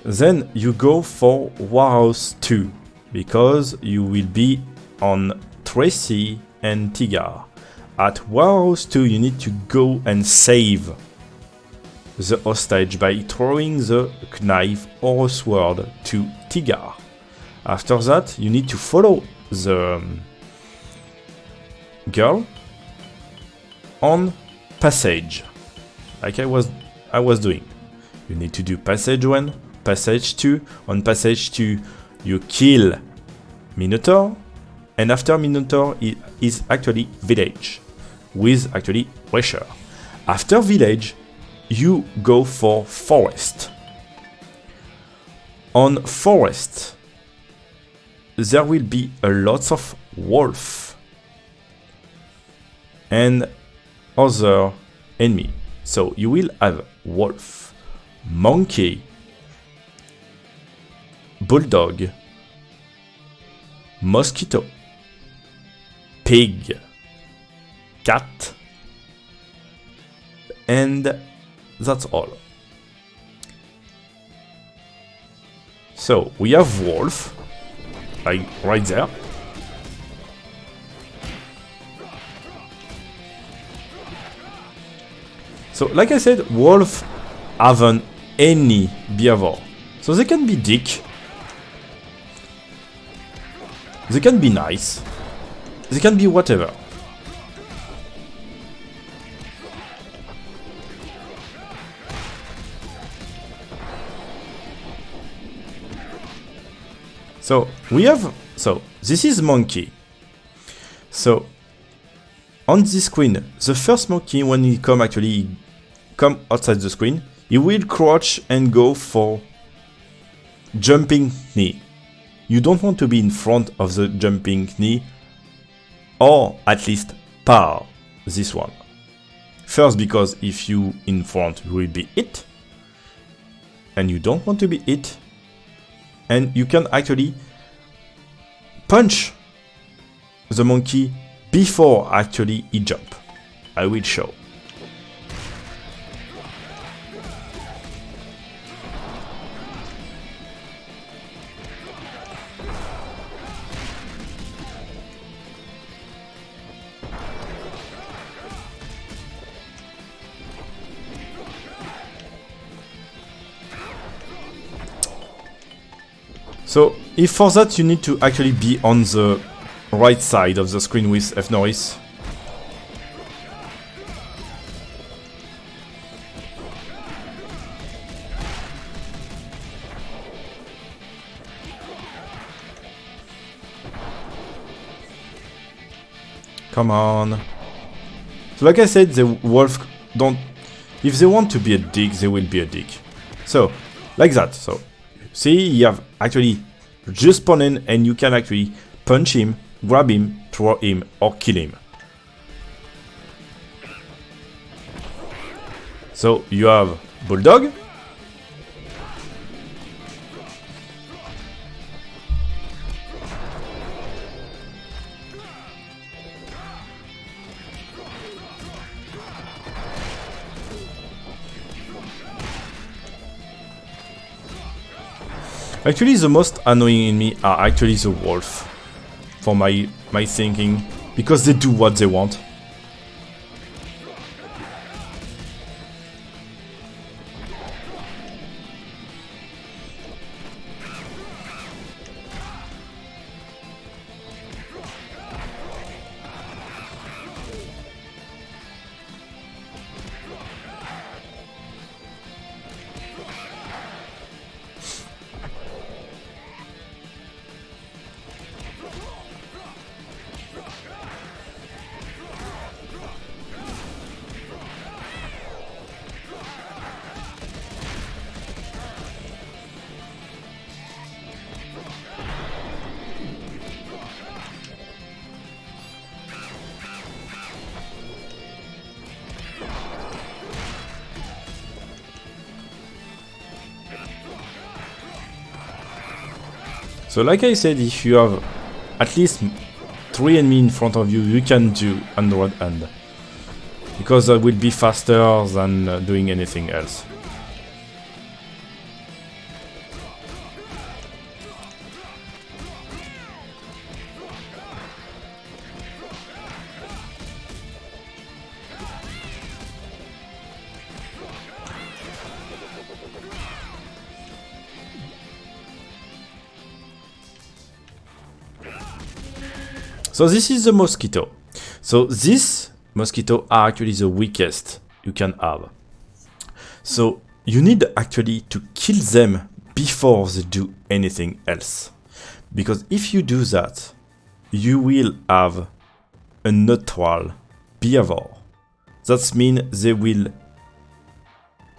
Then you go for Warehouse 2, because you will be on Tracy and Tigar. At Warehouse 2, you need to go and save the hostage by throwing the knife or a sword to Tigar. After that, you need to follow the girl on passage, like I was doing. You need to do passage 1, passage 2. On passage 2, you kill Minotaur, and after Minotaur is actually village, with actually pressure. After village, you go for forest. On forest, there will be a lot of wolf and other enemy. So you will have wolf, monkey, bulldog, mosquito, pig, cat, and that's all. So we have wolf, like right there. So like I said, wolf haven't any behavior. So they can be dick, they can be nice, they can be whatever. So we have, so this is monkey. So on this screen, the first monkey, when he come outside the screen, he will crouch and go for jumping knee. You don't want to be in front of the jumping knee, or at least par this one. First, because if you in front, you will be hit, and you don't want to be hit. And you can actually punch the monkey before actually he jump. I will show. So, if for that you need to actually be on the right side of the screen with F Norris. Come on. So like I said, the wolf don't... If they want to be a dick, they will be a dick. So, like that. So, see, you have actually just spawned in and you can actually punch him, grab him, throw him, or kill him. So you have bulldog, actually the most annoying enemy are actually the wolf, for my thinking, because they do what they want. So like I said, if you have at least 3 enemies in front of you, you can do underhand hand, because that will be faster than doing anything else. So this is the mosquito. So these mosquito are actually the weakest you can have. So you need actually to kill them before they do anything else. Because if you do that, you will have a neutral behavior. That means they will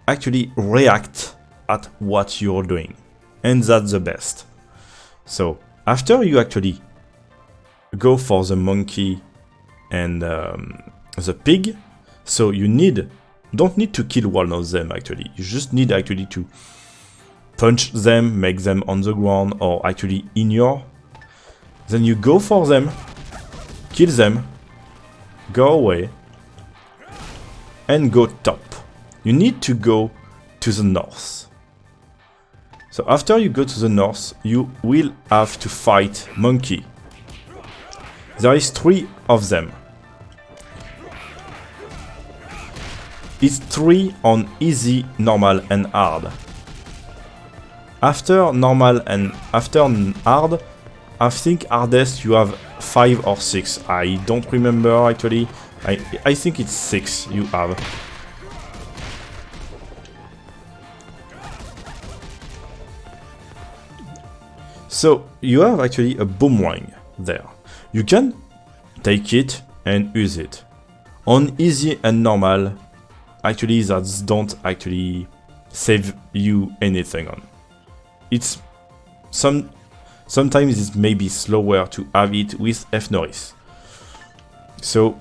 actually react at what you're doing. And that's the best. So after you actually go for the monkey and the pig, so you don't need to kill one of them actually. You just need actually to punch them, make them on the ground or actually in your. Then you go for them, kill them, go away, and go top. You need to go to the north. So after you go to the north, you will have to fight monkey. There is 3 of them. It's 3 on easy, normal and hard. After normal and after hard, I think hardest you have 5 or 6. I don't remember actually. I think it's 6 you have. So you have actually a boomerang there. You can take it and use it. On easy and normal, actually that don't actually save you anything on. It's sometimes it's maybe slower to have it with F noise. So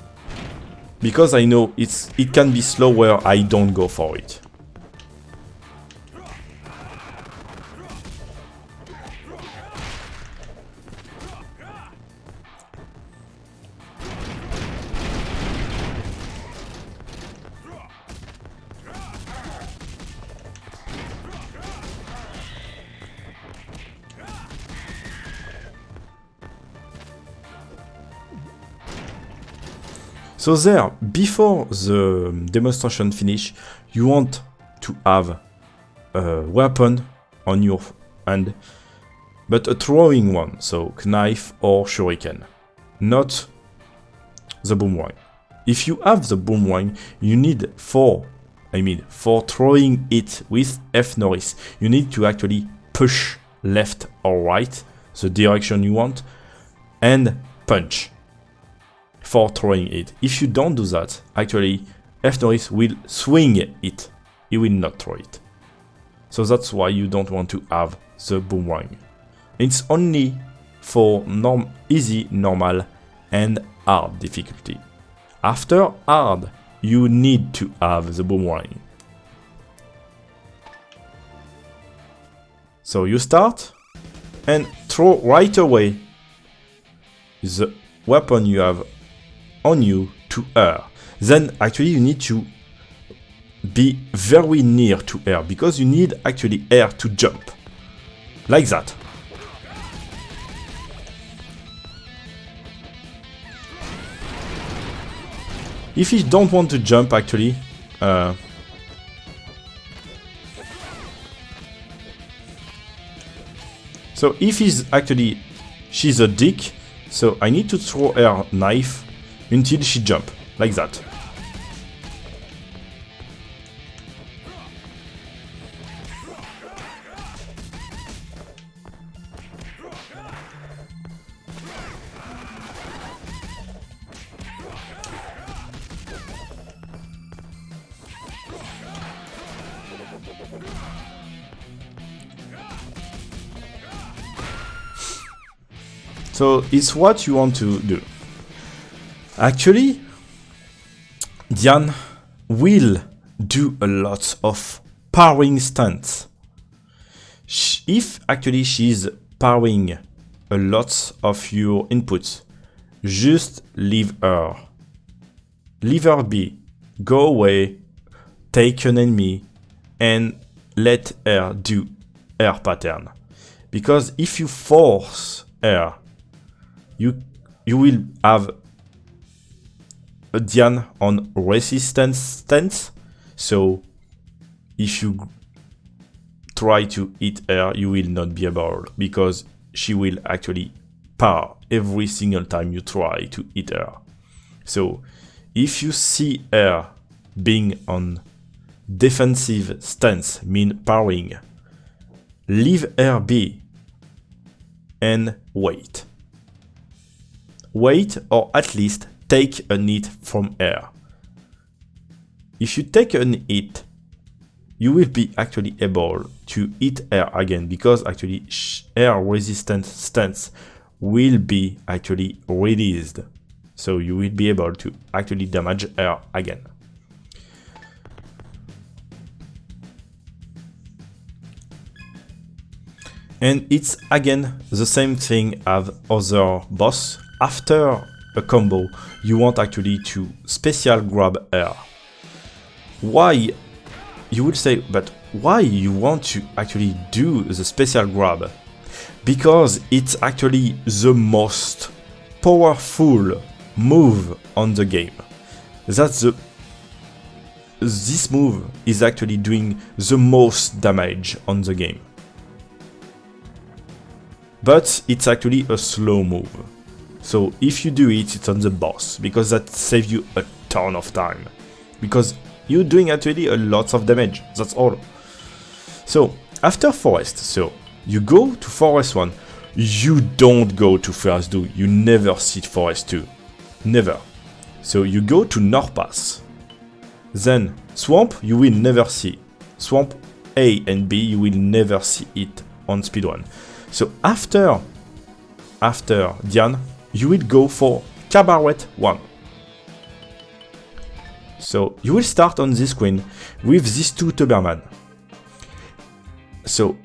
because I know it can be slower, I don't go for it. So there, before the demonstration finish, you want to have a weapon on your hand, but a throwing one, so knife or shuriken, not the boomerang. If you have the boomerang, you need for throwing it with F noise, you need to actually push left or right, the direction you want, and punch for throwing it. If you don't do that, actually F noise will swing it. He will not throw it. So that's why you don't want to have the boomerang. It's only for easy, normal and hard difficulty. After hard, you need to have the boomerang. So you start and throw right away the weapon you have on you to her. Then actually you need to be very near to her because you need actually her to jump. Like that. If you don't want to jump actually, so if she's a dick, so I need to throw her knife until she jump, like that. So it's what you want to do. Actually, Diane will do a lot of powering stunts. If actually she's powering a lot of your inputs, just leave her. Leave her be. Go away, take an enemy, and let her do her pattern. Because if you force her, you will have a Diane on resistance stance. So if you try to hit her, you will not be able because she will actually par every single time you try to hit her. So if you see her being on defensive stance, mean parrying, leave her be and wait. Wait, or at least take a hit from her. If you take an hit, you will be actually able to hit her again, because actually her resistance stance will be actually released. So you will be able to actually damage her again. And it's again the same thing as other boss. After a combo, you want actually to special grab her. Why? You would say, but why you want to actually do the special grab? Because it's actually the most powerful move on the game. This move is actually doing the most damage on the game. But it's actually a slow move. So if you do it, it's on the boss, because that saves you a ton of time. Because you're doing actually a lot of damage, that's all. So after Forest, so you go to Forest 1, you don't go to Forest 2, you never see Forest 2, never. So you go to North Pass, then Swamp you will never see, Swamp A and B you will never see it on speedrun. So after Diane, you will go for Cabaret 1. So you will start on this screen with these two Doberman. So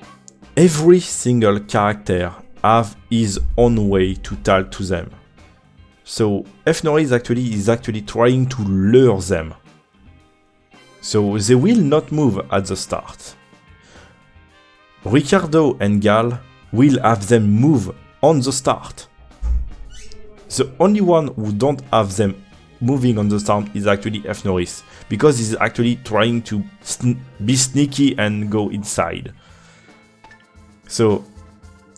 every single character have his own way to talk to them. So Fnori is actually trying to lure them. So they will not move at the start. Ricardo and Gal will have them move on the start. The only one who don't have them moving on the start is actually Fnoris, because he's actually trying to be sneaky and go inside. So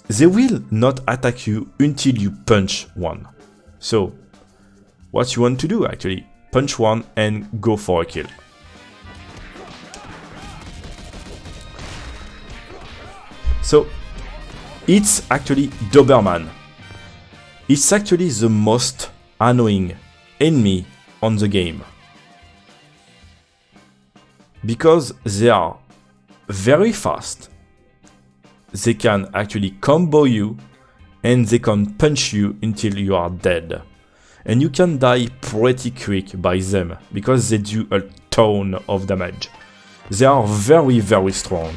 they will not attack you until you punch one. So what you want to do actually, punch one and go for a kill. So it's actually Doberman. It's actually the most annoying enemy on the game, because they are very fast, they can actually combo you, and they can punch you until you are dead. And you can die pretty quick by them, because they do a ton of damage. They are very, very strong.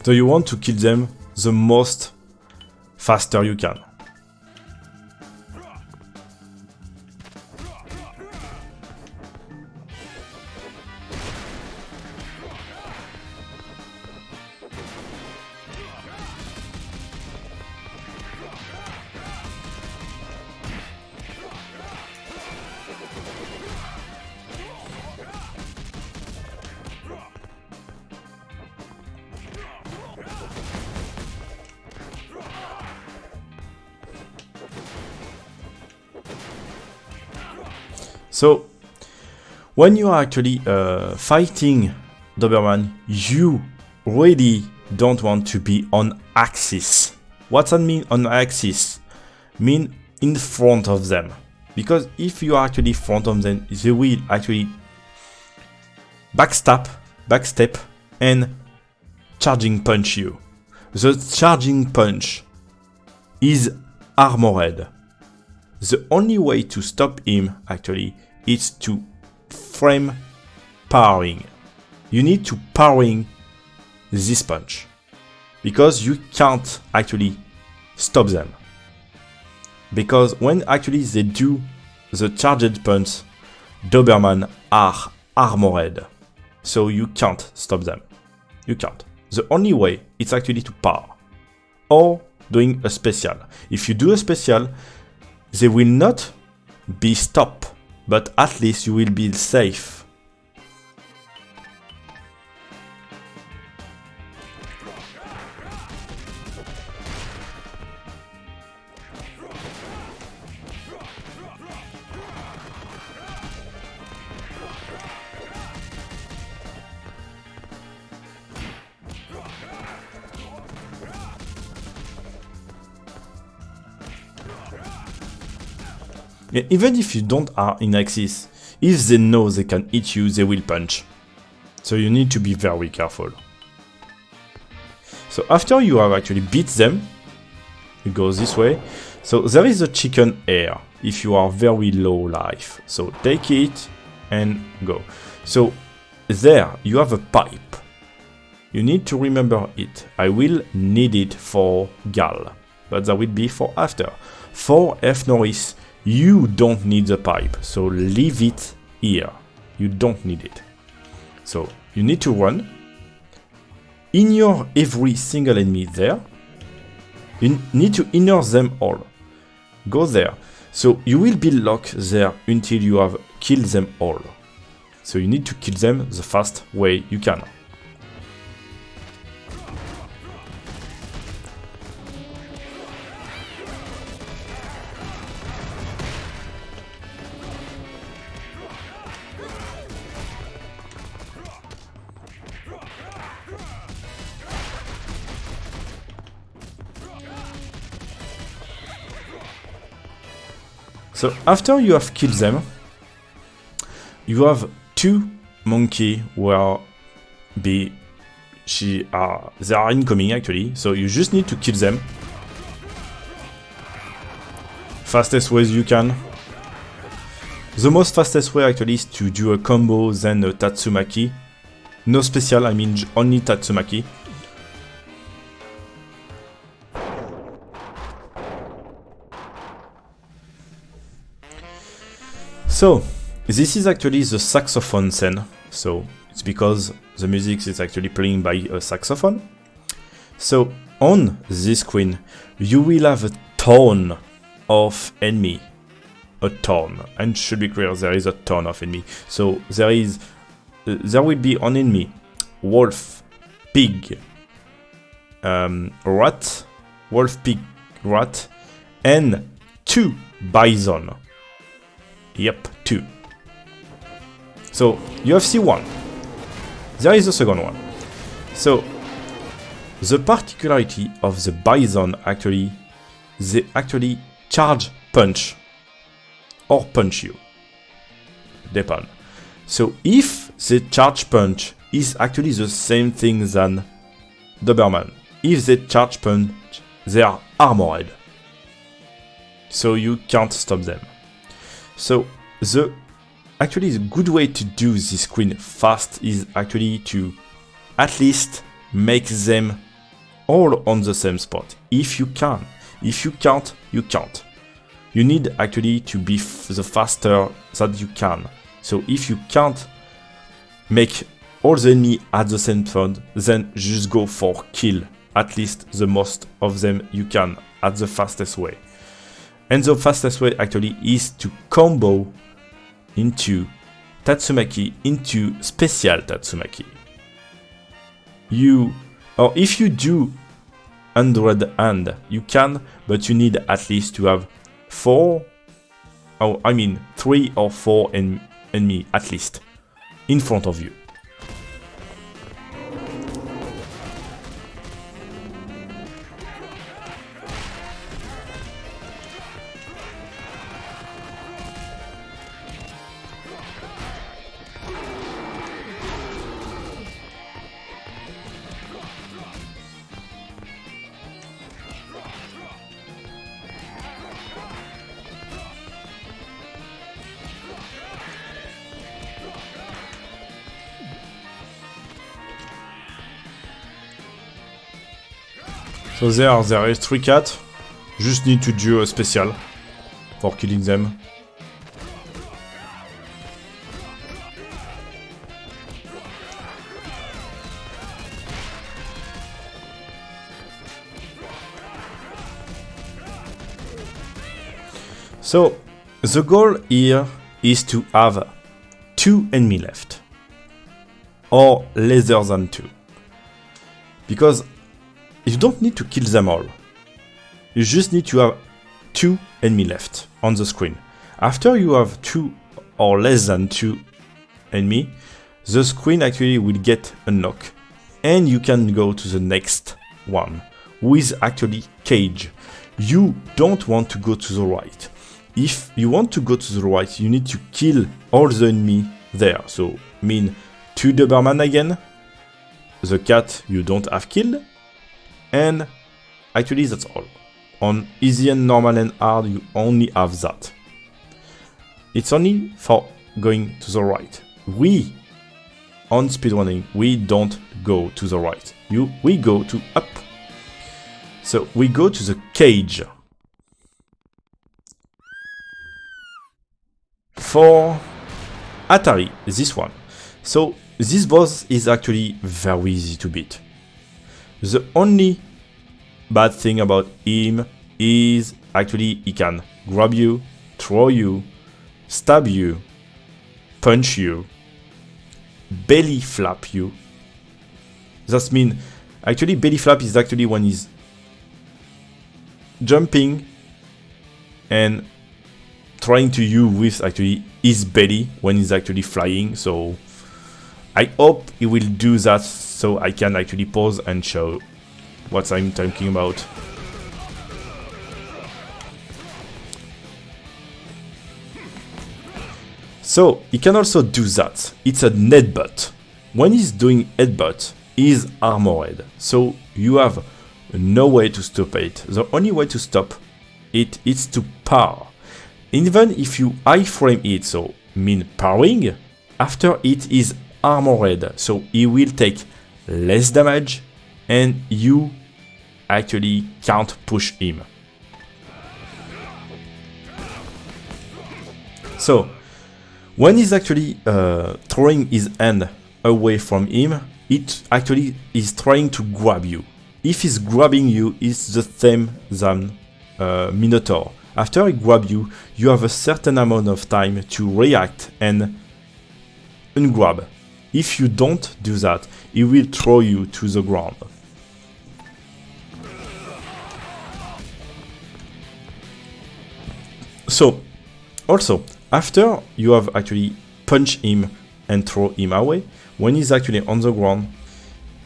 So you want to kill them the most faster you can. So when you are actually fighting Doberman, you really don't want to be on axis. What that mean on axis? Mean in front of them. Because if you are actually in front of them, they will actually backstep and charging punch you. The charging punch is armored. The only way to stop him actually is to frame parrying. You need to parrying this punch, because you can't actually stop them. Because when actually they do the charged punch, Doberman are armored, so you can't stop them. You can't. The only way is actually to par, or doing a special. If you do a special, they will not be stopped, but at least you will be safe. Even if you don't are in axis, if they know they can hit you, they will punch. So you need to be very careful. So after you have actually beat them, you go this way. So there is a chicken air if you are very low life. So take it and go. So there you have a pipe. You need to remember it. I will need it for Gal, but that will be for after. For F. Norris, you don't need the pipe, so leave it here. You don't need it. So you need to run. In your every single enemy there, you need to inner them all. Go there. So you will be locked there until you have killed them all. So you need to kill them the fast way you can. So after you have killed them, you have two monkey where they are incoming actually. So you just need to kill them fastest ways you can. The most fastest way actually is to do a combo then a Tatsumaki. No special, I mean only Tatsumaki. So, this is actually the saxophone scene. So, it's because the music is actually playing by a saxophone. So, on this screen, you will have a ton of enemy. A ton. And should be clear, there is a ton of enemy. So, there will be an enemy. Wolf, pig, rat, wolf, pig, rat, and 2 bison. Yep, 2. So you have C1. There is a second one. So the particularity of the bison actually, they actually charge punch or punch you. Depend. So if the charge punch is actually the same thing than Doberman, if they charge punch, they are armored. So you can't stop them. So the good way to do this screen fast is actually to at least make them all on the same spot. If you can. If you can't, you can't. You need actually to be the faster that you can. So if you can't make all the enemy at the same spot, then just go for kill at least the most of them you can at the fastest way. And the fastest way actually is to combo into Tatsumaki into special Tatsumaki. Or if you do 100 hand, you can, but you need at least to have 3 or 4 enemy at least in front of you. So there is 3 cats. Just need to do a special for killing them. So the goal here is to have 2 enemies left, or lesser than 2, because you don't need to kill them all. You just need to have 2 enemies left on the screen. After you have 2 or less than 2 enemies, the screen actually will get a knock, and you can go to the next one, who is actually cage. You don't want to go to the right. If you want to go to the right, you need to kill all the enemies there. So, mean 2 Doberman again, the cat you don't have killed, and actually that's all. On easy and normal and hard, you only have that. It's only for going to the right. We, on speedrunning, we don't go to the right. We go to up. So we go to the cage. For Atari, this one. So this boss is actually very easy to beat. The only bad thing about him is actually he can grab you, throw you, stab you, punch you, belly flap you. That means actually belly flap is actually when he's jumping and trying to use with actually his belly when he's actually flying. So I hope he will do that so I can actually pause and show what I'm talking about. So he can also do that. It's a headbutt. When he's doing headbutt, he's armored. So you have no way to stop it. The only way to stop it is to power. Even if you iframe it, so mean powering, after it is armored. So he will take less damage and you actually can't push him. So when he's actually throwing his hand away from him, it actually is trying to grab you. If he's grabbing you, it's the same than Minotaur. After he grabs you, you have a certain amount of time to react and ungrab. If you don't do that, he will throw you to the ground. So, also, after you have actually punched him and throw him away, when he's actually on the ground,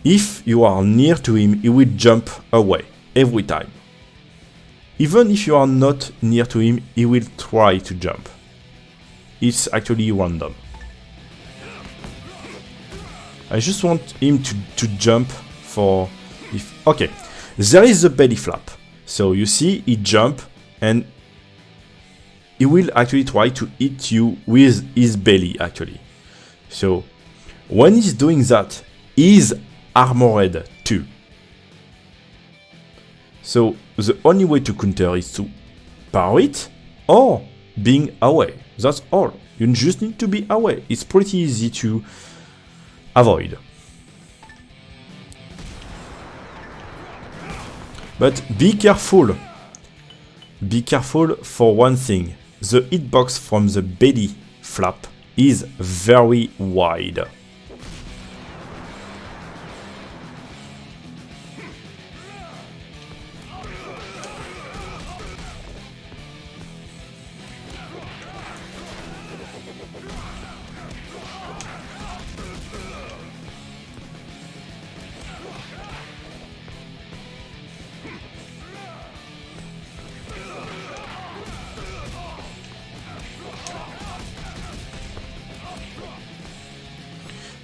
if you are near to him, he will jump away every time. Even if you are not near to him, he will try to jump. It's actually random. I just want him to jump for... Okay, there is the belly flap. So you see, he jump and he will actually try to hit you with his belly actually. So when he's doing that, he's armored too. So the only way to counter is to power it or being away. That's all. You just need to be away. It's pretty easy to avoid. But be careful. Be careful for one thing. The hitbox from the belly flap is very wide.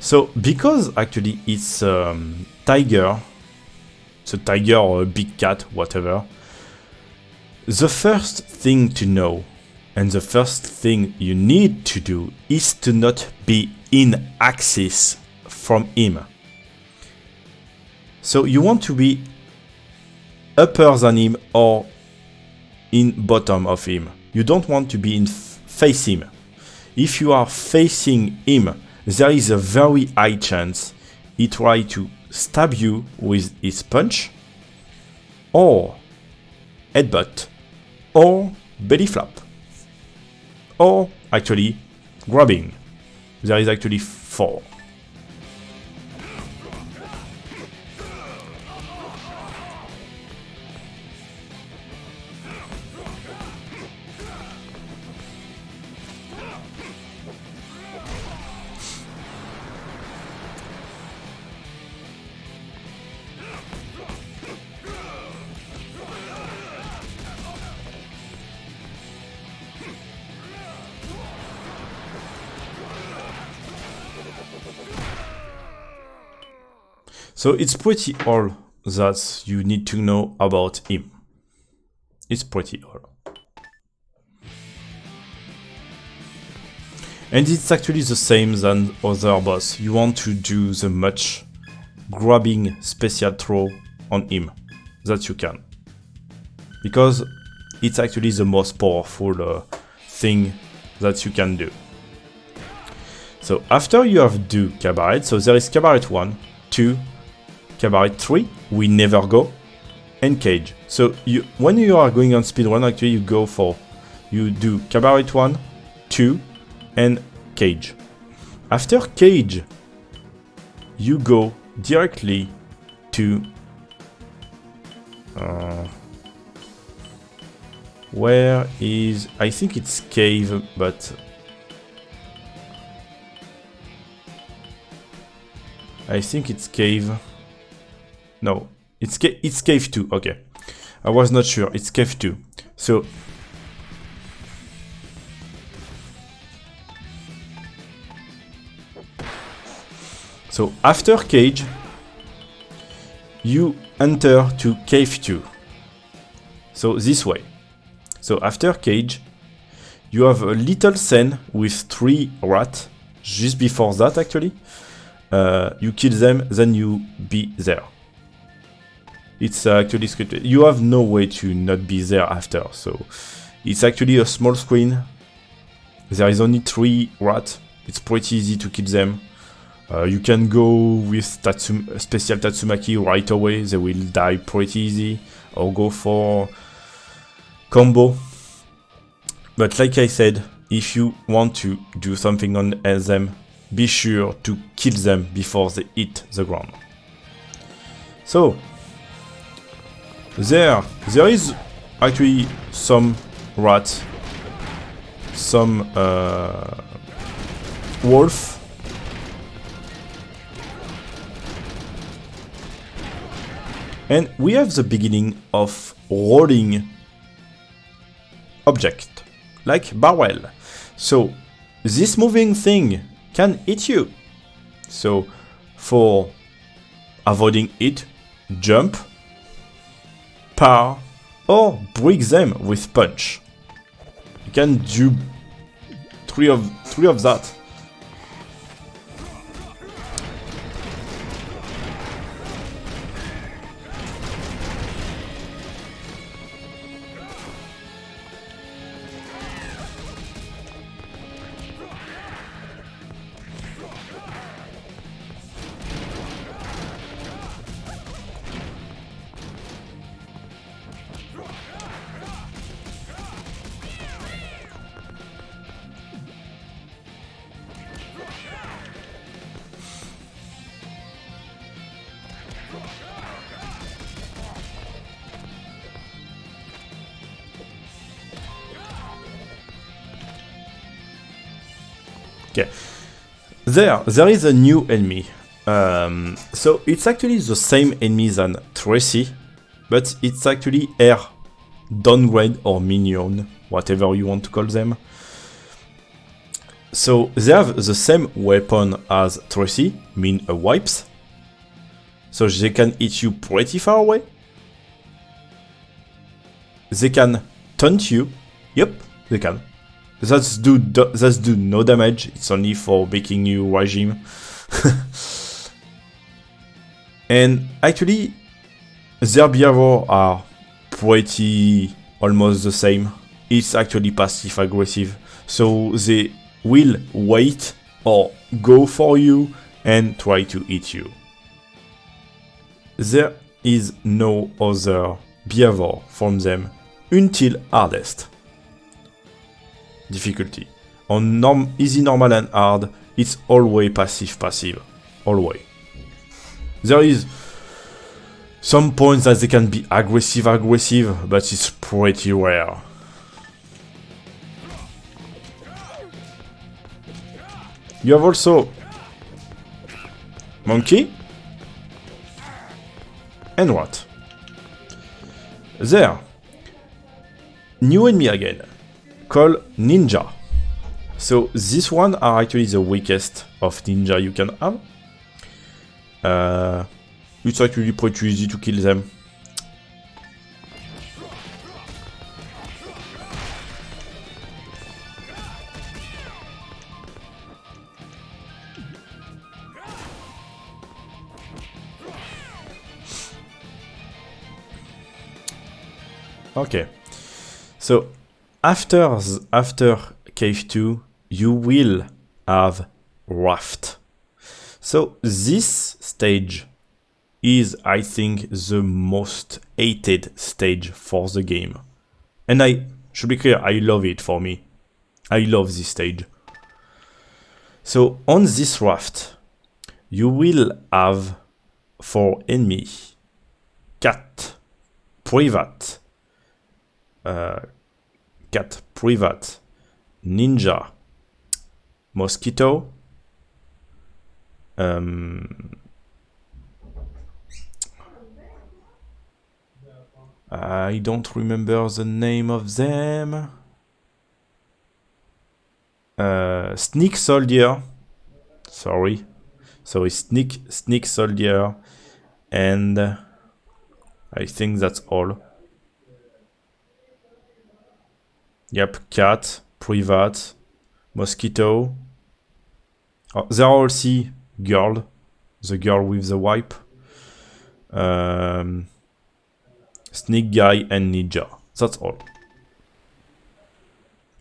So, because actually it's tiger, it's a tiger or a big cat, whatever, the first thing to know and the first thing you need to do is to not be in axis from him. So you want to be upper than him or in bottom of him. You don't want to be in face him. If you are facing him, there is a very high chance he tries to stab you with his punch, or headbutt, or belly flap. or actually grabbing. There is actually 4. So it's pretty all that you need to know about him. It's pretty all. And it's actually the same than other boss. You want to do the much grabbing special throw on him that you can. Because it's actually the most powerful thing that you can do. So after you have do cabaret, so there is cabaret 1, 2, cabaret 3, we never go, and cage. So when you are going on speedrun, actually you do cabaret 1, 2, and cage. After cage, you go directly to where is, I think it's cave, but I think it's cave. No, it's cave 2, okay. I was not sure, it's cave 2. So after cage, you enter to cave 2. So this way. So after cage, you have a little scene with 3 rats. Just before that, actually. You kill them, then you be there. It's actually scripted. You have no way to not be there after, so it's actually a small screen. There is only 3 rats. It's pretty easy to kill them. You can go with special Tatsumaki right away. They will die pretty easy, or go for combo. But like I said, if you want to do something on them, be sure to kill them before they hit the ground. So there is actually some rats, some wolf, and we have the beginning of rolling object, like barrel. So this moving thing can hit you. So for avoiding it, jump, power, or break them with punch. You can do three of that. Okay, there is a new enemy. So it's actually the same enemy than Tracy, but it's actually air downgrade or minion, whatever you want to call them. So they have the same weapon as Tracy, mean wipes. So they can hit you pretty far away. They can taunt you. Yep, they can. That's do no damage. It's only for making you regime. And actually, their behavior are pretty almost the same. It's actually passive aggressive. So they will wait or go for you and try to hit you. There is no other behavior from them until hardest. difficulty. On easy, normal and hard, it's always passive. Always. There is some points that they can be aggressive, but it's pretty rare. You have also monkey and rat. There, new enemy again, called ninja. So this one are actually the weakest of ninja you can have. It's actually pretty easy to kill them. Okay, so after Cave 2, you will have Raft. So this stage is, I think, the most hated stage for the game. And I should be clear, I love it for me. I love this stage. So on this raft, you will have 4 enemies. Cat, Privat, Ninja, Mosquito, I don't remember the name of them. Sneak Soldier. Sorry, Sneak Soldier, and I think that's all. Yep, Cat, Privat, Mosquito. Oh, there are also girl, the girl with the wipe. Sneak Guy and Ninja. That's all.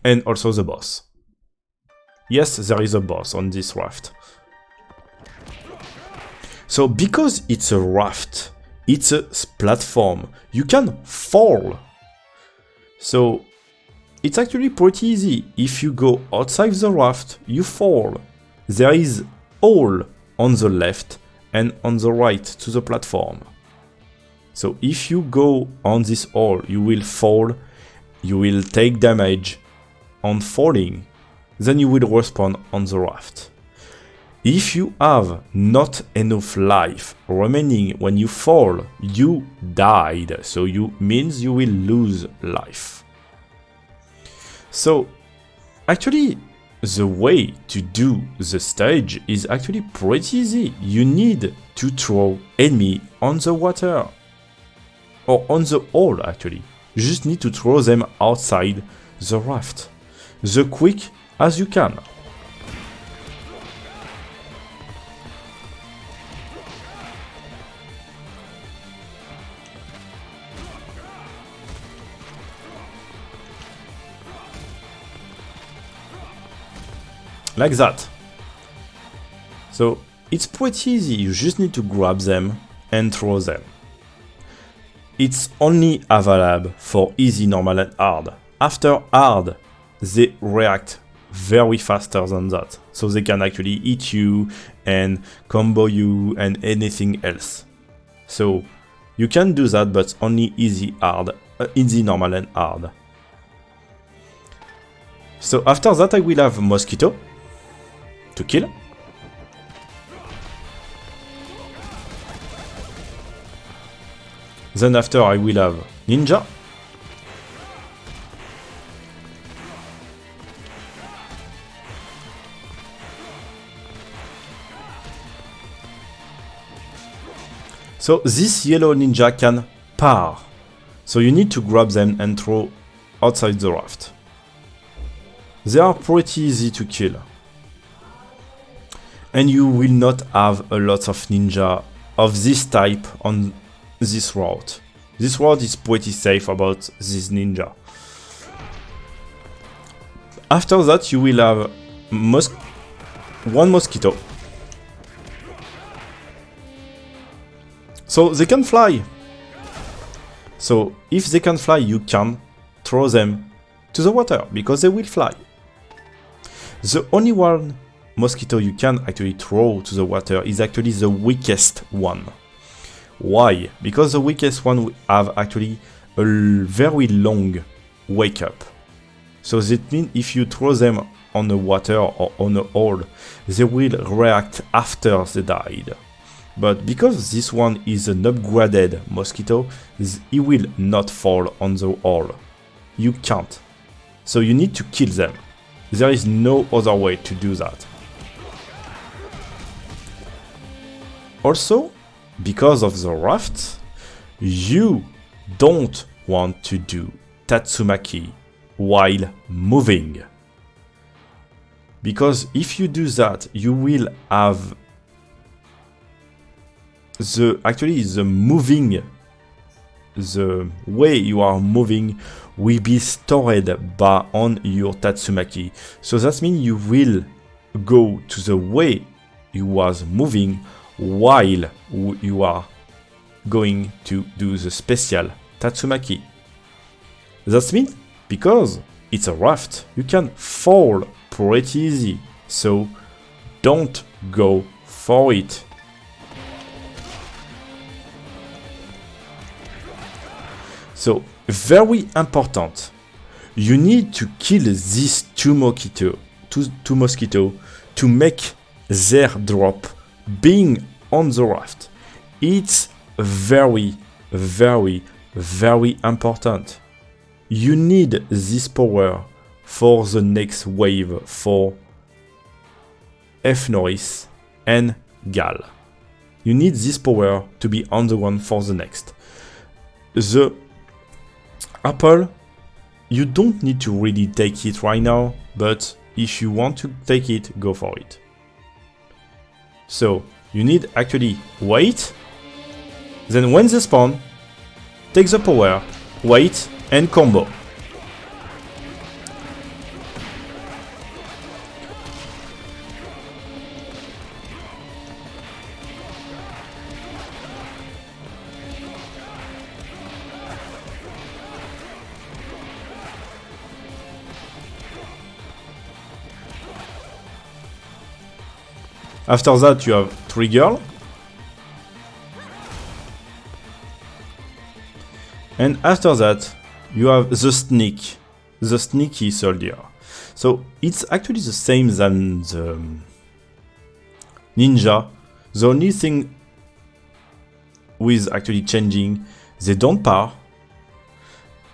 And also the boss. Yes, there is a boss on this raft. So because it's a raft, it's a platform, you can fall. So it's actually pretty easy. If you go outside the raft, you fall. There is hole on the left and on the right to the platform. So if you go on this hole, you will fall, you will take damage on falling, then you will respawn on the raft. If you have not enough life remaining when you fall, you died, so means you will lose life. So actually, the way to do the stage is actually pretty easy. You need to throw enemy on the water. Or on the hole, actually. You just need to throw them outside the raft. The quick as you can. Like that. So it's pretty easy, you just need to grab them and throw them. It's only available for easy, normal and hard. After hard, they react very faster than that. So they can actually eat you and combo you and anything else. So you can do that, but only easy, normal and hard. So after that I will have Mosquito to kill. Then after I will have Ninja. So this yellow ninja can par. So you need to grab them and throw outside the raft. They are pretty easy to kill. And you will not have a lot of ninja of this type on this route. This route is pretty safe about this ninja. After that you will have one mosquito. So they can fly. So if they can fly, you can throw them to the water because they will fly. The only one mosquito you can actually throw to the water is actually the weakest one. Why? Because the weakest one will have actually a very long wake up. So that means if you throw them on the water or on a hole, they will react after they died. But because this one is an upgraded mosquito, he will not fall on the hole. You can't. So you need to kill them. There is no other way to do that. Also, because of the raft, you don't want to do Tatsumaki while moving. Because if you do that, you will have the way you are moving will be stored on your Tatsumaki. So that means you will go to the way you was moving while you are going to do the special Tatsumaki. That means because it's a raft, you can fall pretty easy. So don't go for it. So very important, you need to kill these two mosquito to make their drop being on the raft. It's very, very, very important. You need this power for the next wave for F. Norris and Gal. You need this power to be on the one for the next. The Apple, you don't need to really take it right now, but if you want to take it, go for it. So you need actually wait, then when they spawn, take the power, wait, and combo. After that, you have trigger. And after that, you have the sneaky soldier. So it's actually the same than the ninja. The only thing with actually changing, they don't par.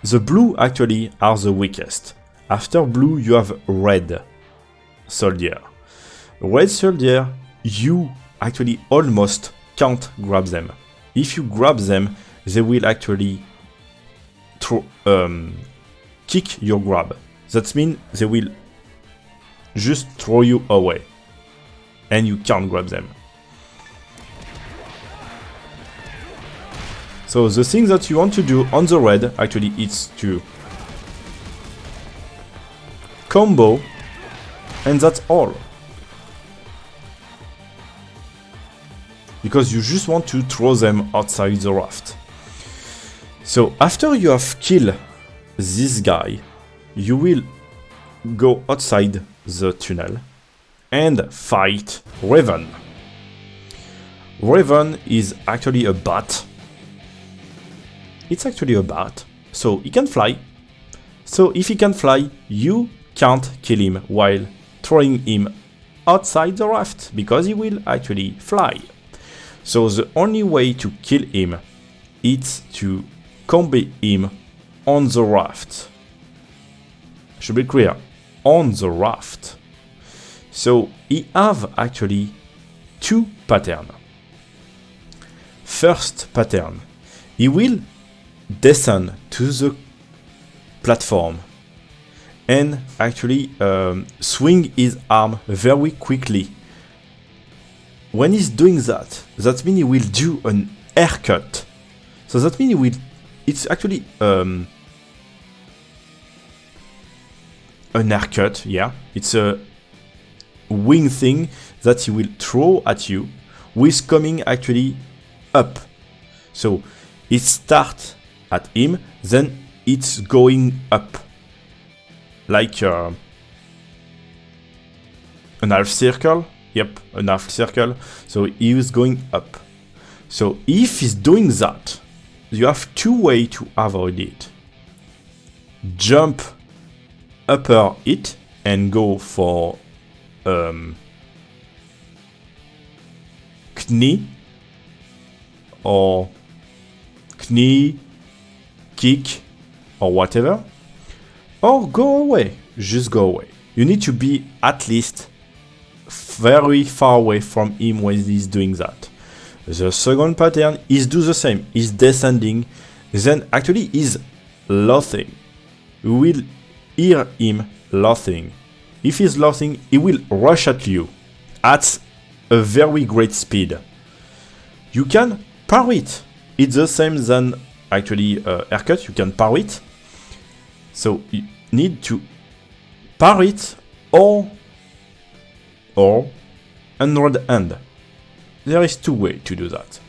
The blue actually are the weakest. After blue, you have red soldier. Red soldier, you actually almost can't grab them. If you grab them, they will actually kick your grab. That means they will just throw you away and you can't grab them. So the thing that you want to do on the red actually is to combo, and that's all. Because you just want to throw them outside the raft. So after you have killed this guy, you will go outside the tunnel and fight Raven. Raven is actually a bat. It's actually a bat, so he can fly. So if he can fly, you can't kill him while throwing him outside the raft, because he will actually fly. So the only way to kill him is to combo him on the raft. Should be clear, on the raft. So he have actually two patterns. First pattern, he will descend to the platform and actually swing his arm very quickly. When he's doing that, that means he will do an haircut. So that means he will, it's actually an haircut, yeah. It's a wing thing that he will throw at you with coming actually up. So it starts at him, then it's going up. Like an half circle. Yep, an half circle. So he is going up. So if he's doing that, you have two ways to avoid it. Jump upper it and go for knee or knee, kick or whatever. Or go away. Just go away. You need to be at least very far away from him when he's doing that. The second pattern is do the same. He's descending. Then actually he's laughing. You will hear him laughing. If he's laughing, he will rush at you at a very great speed. You can parry it. It's the same than actually haircut. You can parry it. So you need to parry it or under hand. There is two ways to do that.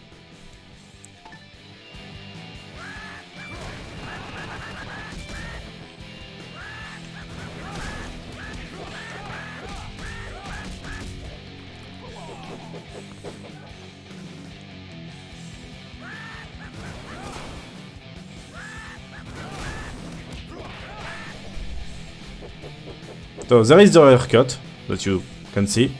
So there is the haircut that you can see.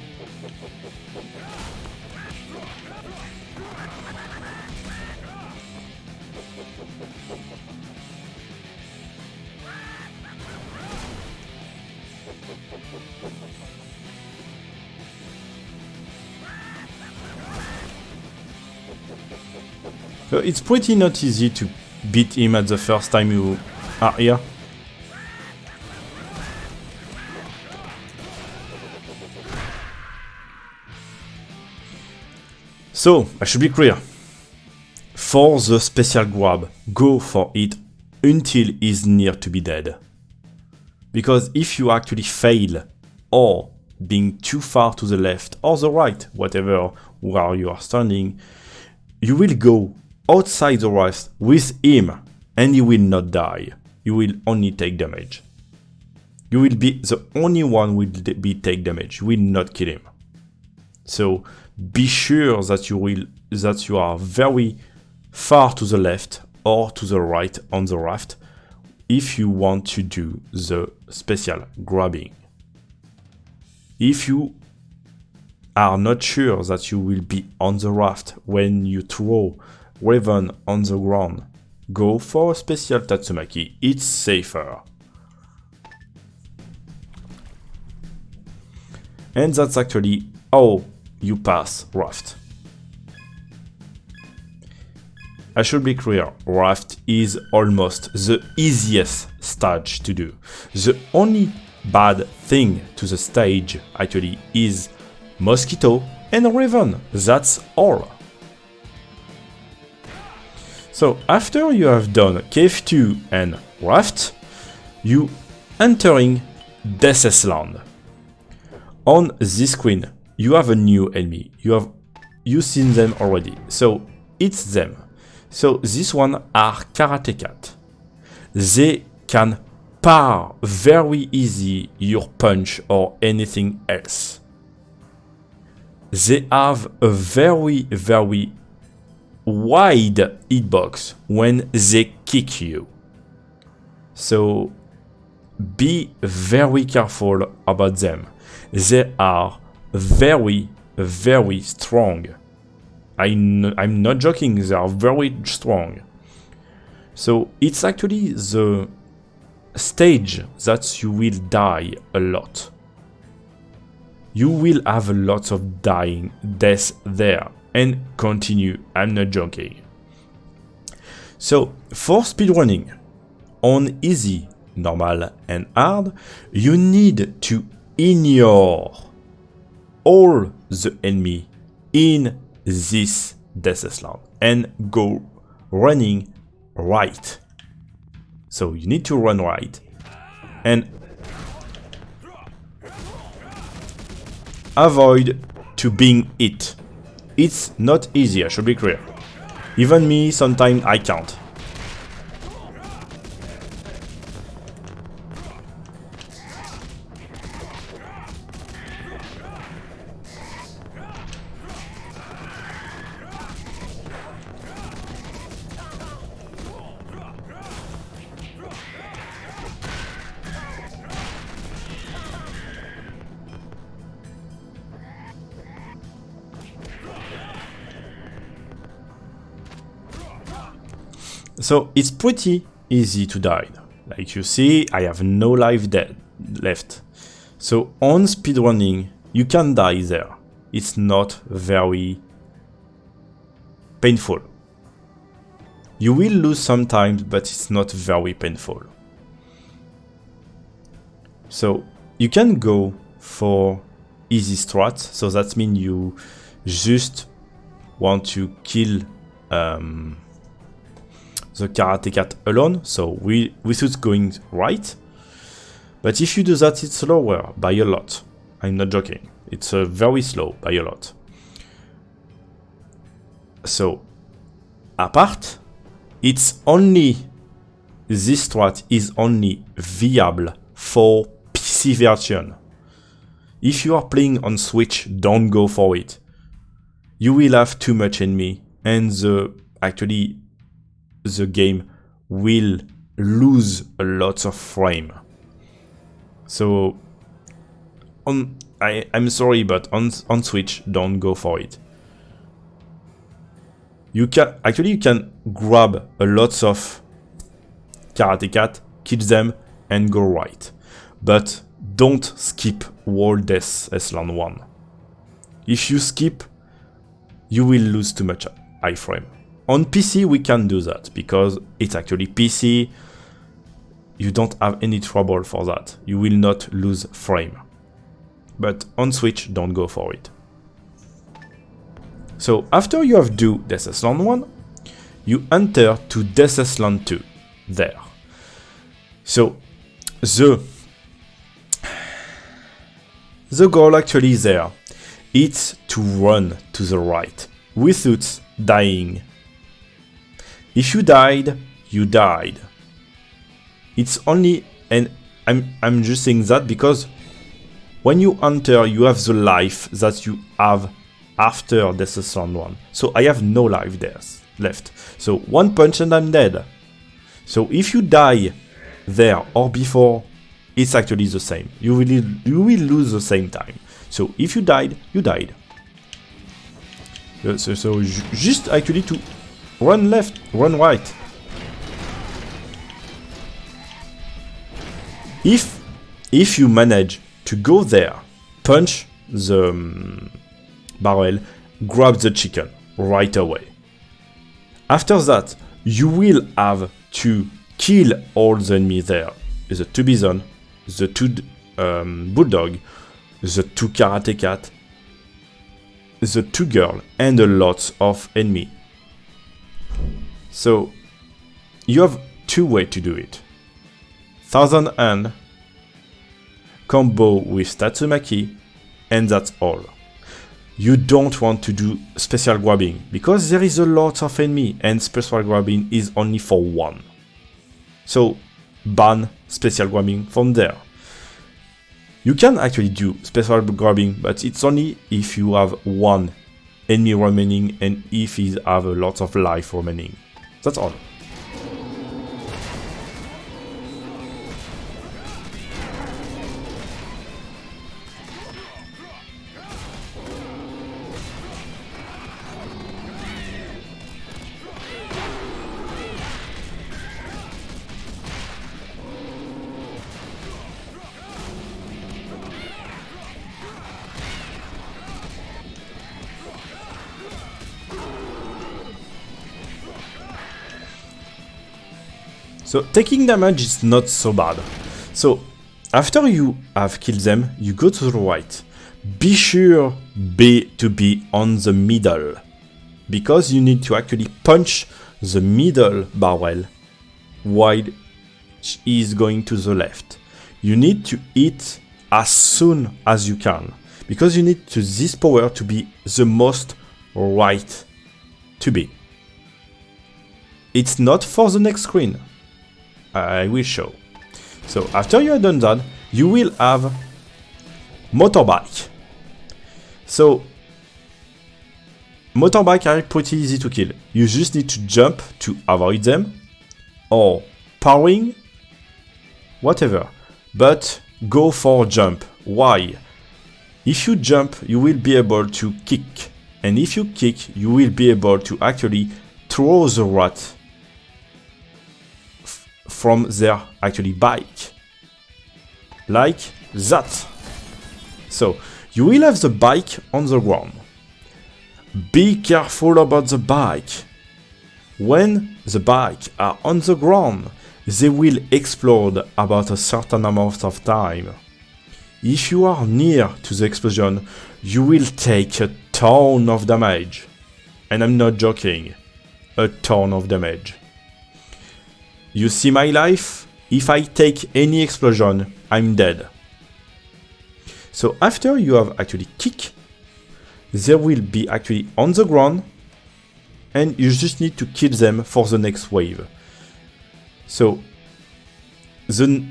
So it's pretty not easy to beat him at the first time you are here. So, I should be clear. For the special grab, go for it until he's near to be dead. Because if you actually fail, or being too far to the left or the right, whatever where you are standing, you will go outside the raft with him and he will not die. You will only take damage. You will be the only one will be take damage. You will not kill him. So be sure that you are very far to the left or to the right on the raft if you want to do the special grabbing. If you are not sure that you will be on the raft when you throw Raven on the ground, go for a special Tatsumaki. It's safer. And that's actually how you pass raft. I should be clear, raft is almost the easiest stage to do. The only bad thing to the stage actually is Mosquito and Raven. That's all. So after you have done Cave 2 and Raft, you entering Death's Land. On this screen, you have a new enemy. You seen them already. So it's them. So this one are Karate Cat. They can par very easy your punch or anything else. They have a very wide hitbox when they kick you. So be very careful about them. They are very strong. I'm not joking, they are very strong. So it's actually the stage that you will die a lot. You will have a lot of death there. And continue, I'm not joking. So for speedrunning, on easy, normal and hard, you need to ignore all the enemy in this Death's Land and go running right. So you need to run right and avoid to being hit. It's not easy, I should be clear. Even me, sometimes I can't. So it's pretty easy to die. Like you see, I have no life left. So on speedrunning, you can die there. It's not very painful. You will lose sometimes, but it's not very painful. So you can go for easy strats. So that means you just want to kill the Karate Cat alone. So without going right. But if you do that, it's slower by a lot. I'm not joking. It's very slow by a lot. So apart, it's only this strat is only viable for PC version. If you are playing on Switch, don't go for it. You will have too much enemy, and actually the game will lose a lot of frame. So I'm sorry, but on Switch, don't go for it. You can grab a lot of Karate Cat, kill them, and go right. But don't skip World Death Island 1. If you skip, you will lose too much iframe. On PC, we can do that because it's actually PC. You don't have any trouble for that. You will not lose frame. But on Switch, don't go for it. So after you have do Death Island 1, you enter to Death Island 2 there. So the goal actually there, it's to run to the right without dying. If you died, you died. It's only, and I'm just saying that because when you enter, you have the life that you have after Death Island 1. So I have no life there left. So one punch and I'm dead. So if you die there or before, it's actually the same. You will lose the same time. So if you died, you died. So just actually to run left, run right. If you manage to go there, punch the barrel, grab the chicken right away. After that, you will have to kill all the enemies there. The 2 bison, the 2 bulldog, the 2 Karate Cat, the 2 girl, and a lot of enemy. So you have 2 ways to do it. Thousand Hand, combo with Tatsumaki, and that's all. You don't want to do special grabbing because there is a lot of enemy and special grabbing is only for 1. So ban special grabbing from there. You can actually do special grabbing, but it's only if you have 1 enemy remaining and if you have a lot of life remaining. That's all. So taking damage is not so bad. So after you have killed them, you go to the right. Be sure to be on the middle, because you need to actually punch the middle barrel while he is going to the left. You need to hit as soon as you can, because you need to this power to be the most right to be. It's not for the next screen. I will show. So after you have done that, you will have motorbike. So motorbike are pretty easy to kill. You just need to jump to avoid them, or powering, whatever. But go for jump. Why? If you jump, you will be able to kick. And if you kick, you will be able to actually throw the rat from their actually bike. Like that. So, you will have the bike on the ground. Be careful about the bike. When the bike are on the ground, they will explode about a certain amount of time. If you are near to the explosion, you will take a ton of damage. And I'm not joking. A ton of damage. You see my life? If I take any explosion, I'm dead. So after you have actually kicked, they will be actually on the ground and you just need to kill them for the next wave. So the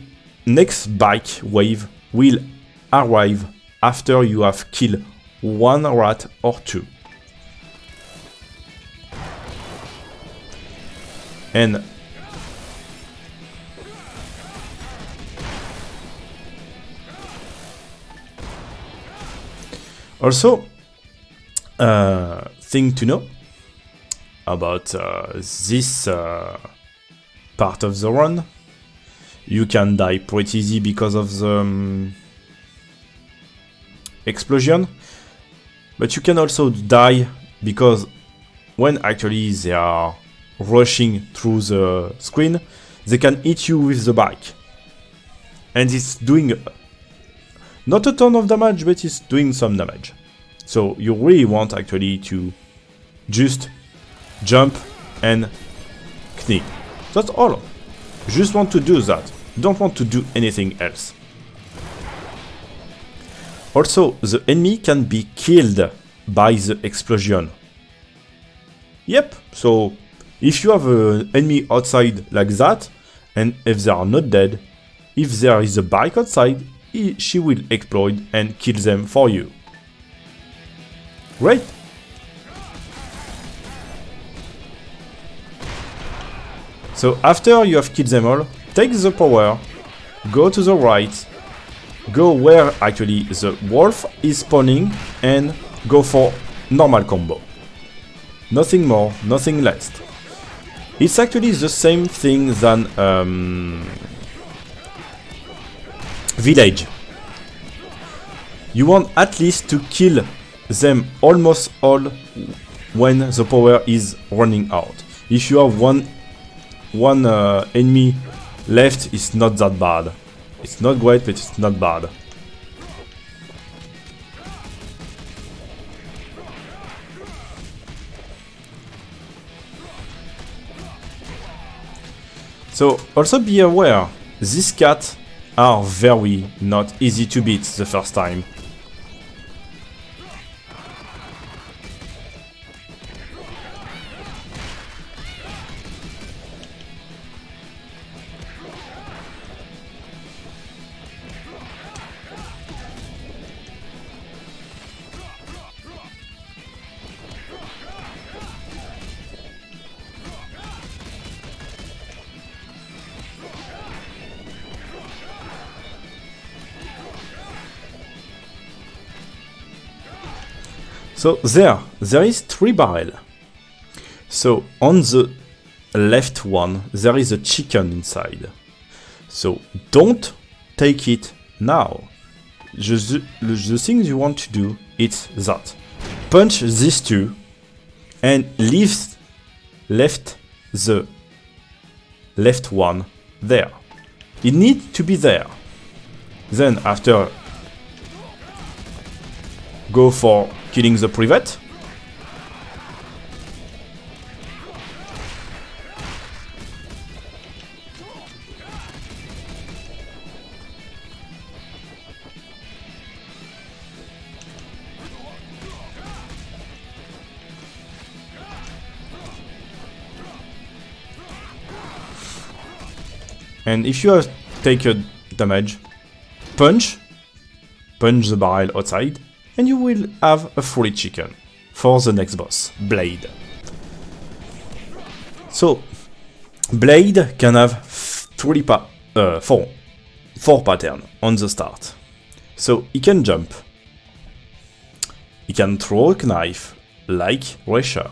next bike wave will arrive after you have killed one rat or two. And also, thing to know about this part of the run, you can die pretty easy because of the explosion, but you can also die because when actually they are rushing through the screen, they can hit you with the bike. And it's doing not a ton of damage, but it's doing some damage. So you really want actually to just jump and knick. That's all. You just want to do that. You don't want to do anything else. Also, the enemy can be killed by the explosion. Yep, so if you have an enemy outside like that, and if they are not dead, if there is a bike outside, she will explode and kill them for you. Great! So after you have killed them all, take the power, go to the right, go where actually the wolf is spawning, and go for normal combo. Nothing more, nothing less. It's actually the same thing than village. You want at least to kill them almost all when the power is running out. If you have one enemy left, it's not that bad. It's not great, but it's not bad. So also be aware, these cats are very not easy to beat the first time. So there is 3 barrels. So on the left one, there is a chicken inside. So don't take it now. The thing you want to do is that. Punch these two and left the left one there. It needs to be there. Then after, go for killing the privet. And if you have taken damage, punch the barrel outside, and you will have a free chicken for the next boss, Blade. So, Blade can have 4 patterns on the start. So, he can jump. He can throw a knife, like Rasher.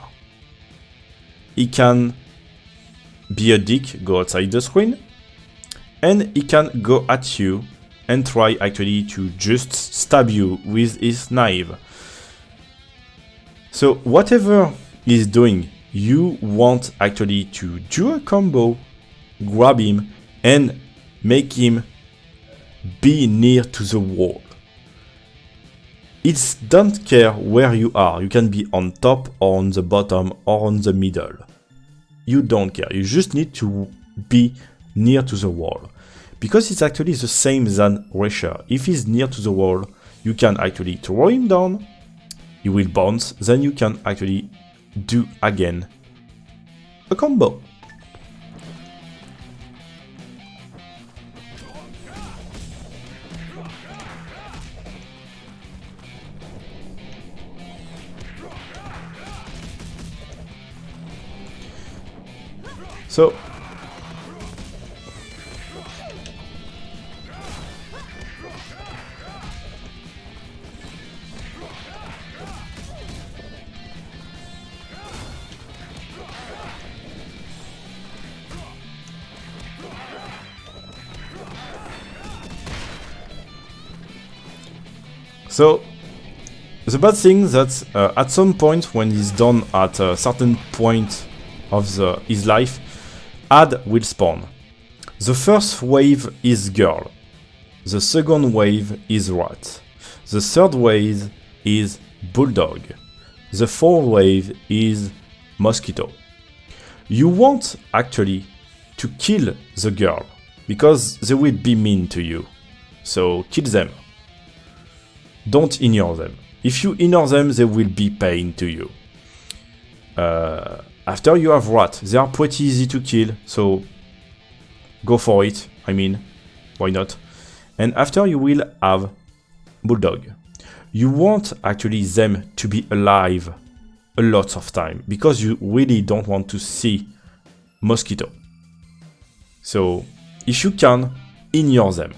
He can be a dick, go outside the screen. and he can go at you and try actually to just stab you with his knife. So whatever he's doing, you want actually to do a combo, grab him, and make him be near to the wall. It don't care where you are. You can be on top or on the bottom or on the middle. You don't care. You just need to be near to the wall. Because it's actually the same than Rasher. If he's near to the wall, you can actually throw him down, he will bounce, then you can actually do again a combo. So the bad thing that at some point when he's done at a certain point of his life, Ad will spawn. The first wave is girl. The second wave is rat. The third wave is bulldog. The fourth wave is mosquito. You want actually to kill the girl because they will be mean to you. So kill them. Don't ignore them. If you ignore them, they will be pain to you. After you have rat, they are pretty easy to kill, so go for it. I mean, why not? And after you will have bulldog. You want actually them to be alive a lot of time because you really don't want to see mosquito. So if you can, ignore them.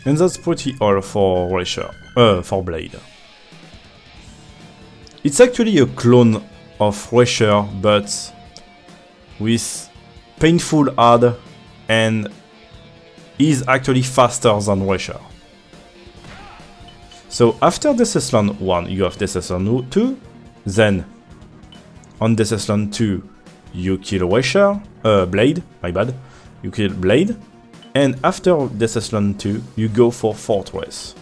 And that's pretty all for Rasher, for Blade. It's actually a clone of Rasher, but with painful ad, and is actually faster than Rasher. So after Death 1, you have Death 2, then on Death 2, you kill Rasher, Blade, my bad, you kill Blade. And after Death 2, you go for Fortress.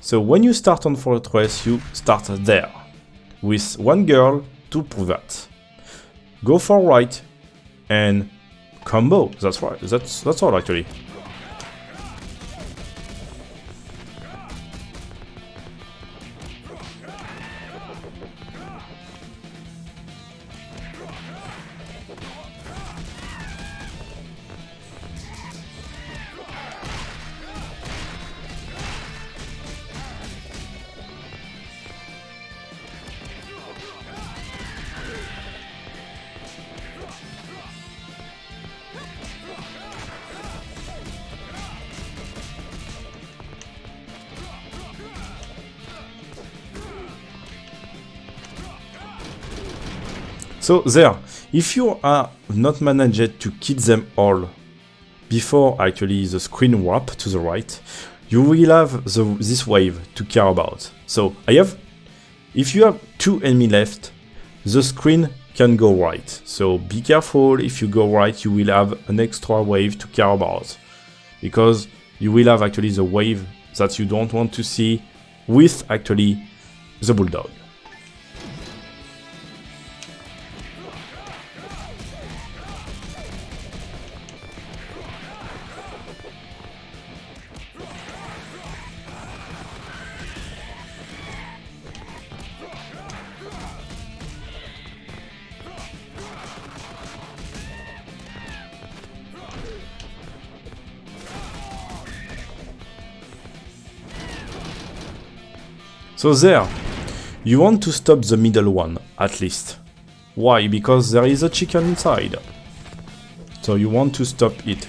So when you start on Fortress, you start there, with one girl to prove that. Go for right, and combo, that's right, that's all actually. So there, if you are not managed to kill them all before actually the screen warp to the right, you will have this wave to care about. So if you have 2 enemies left, the screen can go right. So be careful, if you go right, you will have an extra wave to care about. Because you will have actually the wave that you don't want to see with actually the bulldog. So there, you want to stop the middle one, at least. Why? Because there is a chicken inside. So you want to stop it.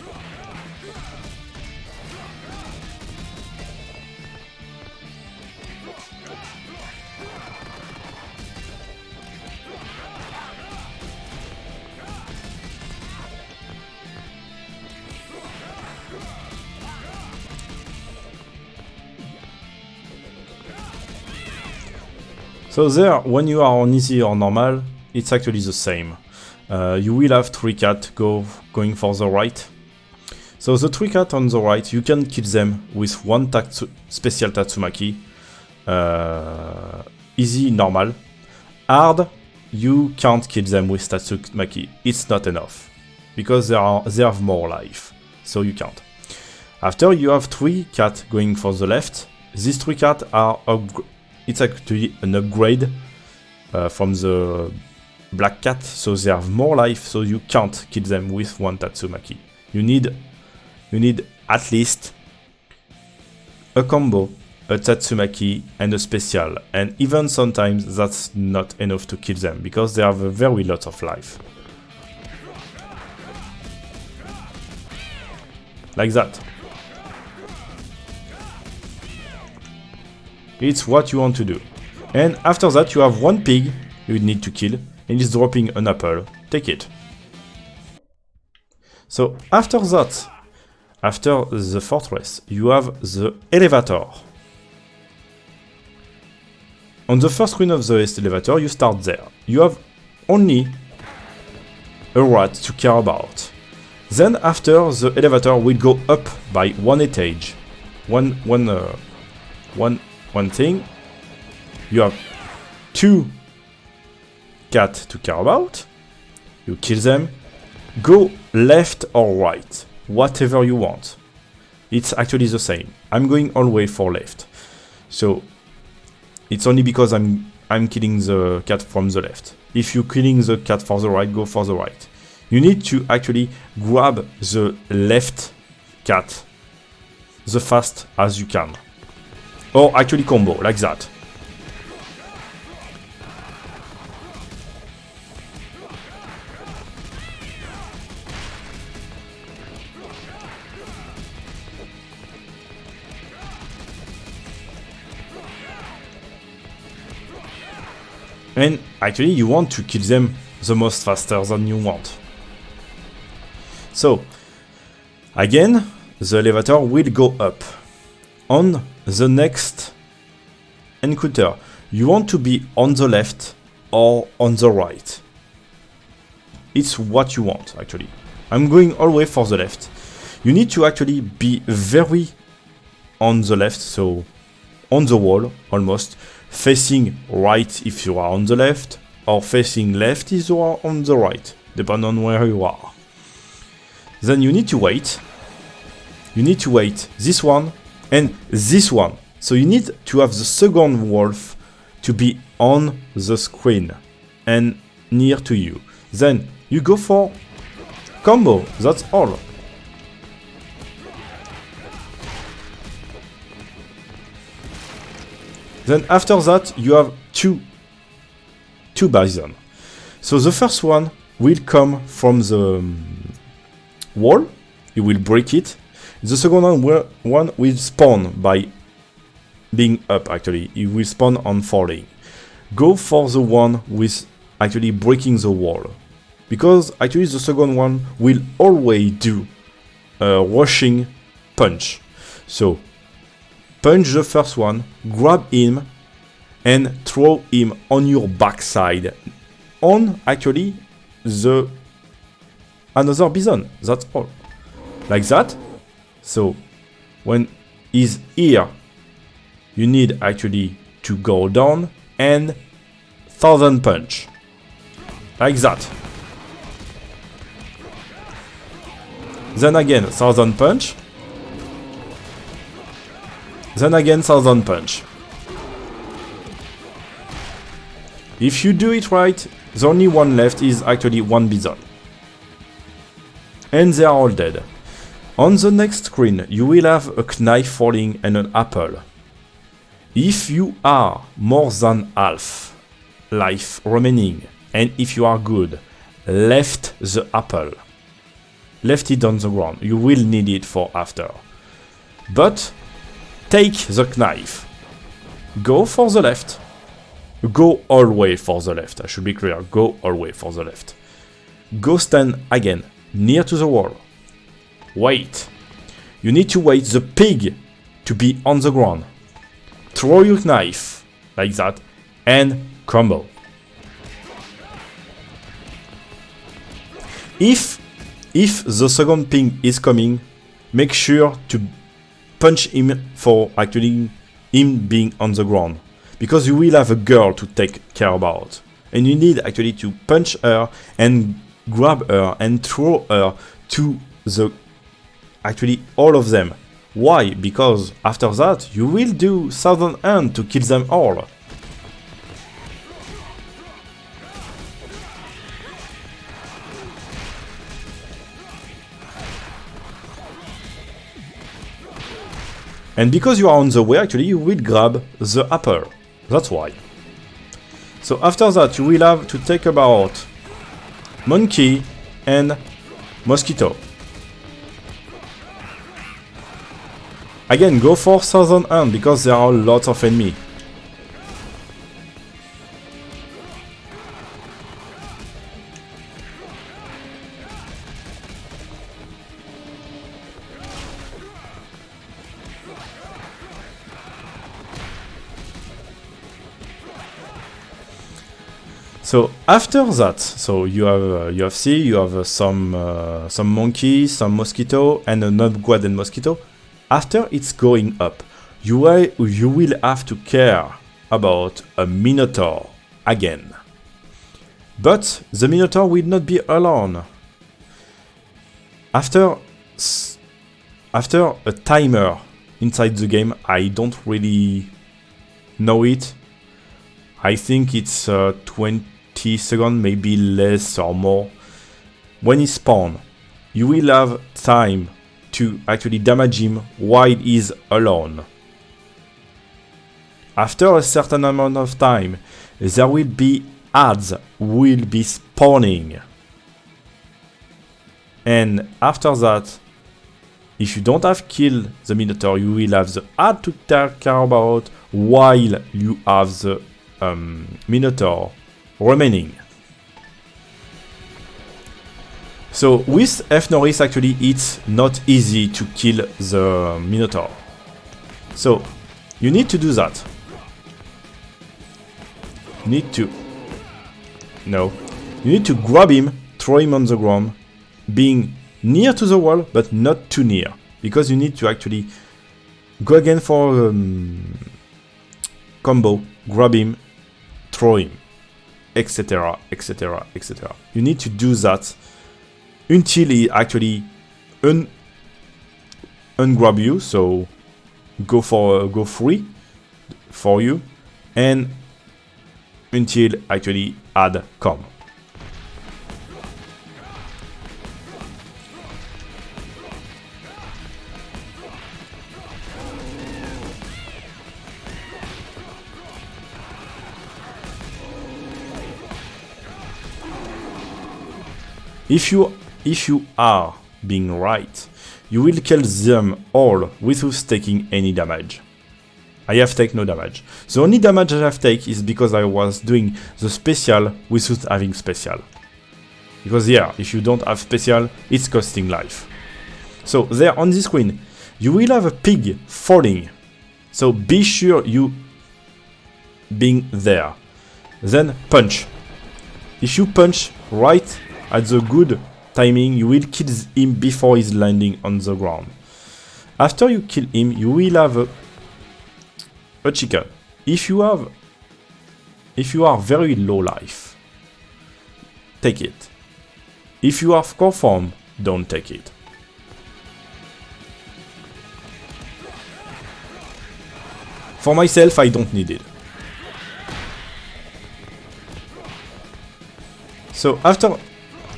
So there, when you are on easy or normal, it's actually the same. You will have 3 cats going for the right. So the 3 cats on the right, you can kill them with one special Tatsumaki. Easy, normal. Hard, you can't kill them with Tatsumaki. It's not enough. Because they have more life. So you can't. After you have 3 cats going for the left, these 3 cats are it's actually an upgrade from the black cat, so they have more life, so you can't kill them with one Tatsumaki. You need at least a combo, a Tatsumaki, and a special, and even sometimes that's not enough to kill them, because they have a very lot of life. Like that. It's what you want to do. And after that you have one pig you need to kill, and it's dropping an apple. Take it. So after that, after the fortress, you have the elevator. On the first screen of the elevator, you start there. You have only a rat to care about. Then after, the elevator will go up by one etage. One thing, you have 2 cats to care about, you kill them, go left or right, whatever you want. It's actually the same. I'm going all the way for left. So it's only because I'm killing the cat from the left. If you're killing the cat for the right, go for the right. You need to actually grab the left cat the fast as you can. Or actually combo, like that. And actually you want to kill them the most faster than you want. So, again, the elevator will go up. On the next encounter, you want to be on the left or on the right. It's what you want, actually. I'm going all the way for the left. You need to actually be very on the left, so on the wall, almost, facing right if you are on the left, or facing left if you are on the right, depending on where you are. Then you need to wait. You need to wait this one and this one. So you need to have the second wolf to be on the screen and near to you. Then you go for combo, that's all. Then after that you have two bison. So the first one will come from the wall, you will break it. The second one will spawn by being up, actually. It will spawn on falling. Go for the one with actually breaking the wall. Because actually the second one will always do a rushing punch. So, punch the first one, grab him, and throw him on your backside. On, actually, another bison. That's all. Like that. So, when he's here, you need actually to go down and 1000 punch. Like that. Then again 1000 punch. Then again 1000 punch. If you do it right, the only one left is actually one bison. And they are all dead. On the next screen, you will have a knife falling and an apple. If you are more than half life remaining, and if you are good, left the apple. Left it on the ground. You will need it for after. But take the knife. Go for the left. Go all the way for the left. I should be clear. Go all the way for the left. Go stand again near to the wall. Wait. You need to wait the pig to be on the ground. Throw your knife like that and combo. If the second ping is coming, make sure to punch him for actually him being on the ground. Because you will have a girl to take care about. And you need actually to punch her and grab her and throw her to the... Actually all of them. Why? Because after that you will do Southern Hand to kill them all. And because you are on the way, actually, you will grab the apple. That's why. So after that, you will have to take about monkey and mosquito. Again, go for Southern Hand because there are lots of enemies. So after that, so you have some monkey, some mosquito, and an upgrade and mosquito. After it's going up, you will have to care about a minotaur again. But the minotaur will not be alone. After a timer inside the game, I don't really know it. I think it's 20 seconds, maybe less or more. When he spawns, you will have time to actually damage him while he's alone. After a certain amount of time, there will be ads will be spawning. And after that, if you don't have killed the minotaur, you will have the ad to take care about while you have the minotaur remaining. So with F Norris actually it's not easy to kill the minotaur. So you need to do that. You need to grab him, throw him on the ground, being near to the wall but not too near, because you need to actually go again for combo, grab him, throw him, etc, etc, etc. You need to do that until he actually ungrab you, so go free for you, and until actually ad come. If you are being right, you will kill them all without taking any damage. I have taken no damage. The only damage I have taken is because I was doing the special without having special. Because yeah, if you don't have special, it's costing life. So there on the screen, you will have a pig falling. So be sure you being there. Then punch. If you punch right at the good timing, you will kill him before he's landing on the ground. After you kill him, you will have a chicken. If you are very low life, take it. If you are core form, don't take it. For myself, I don't need it. So after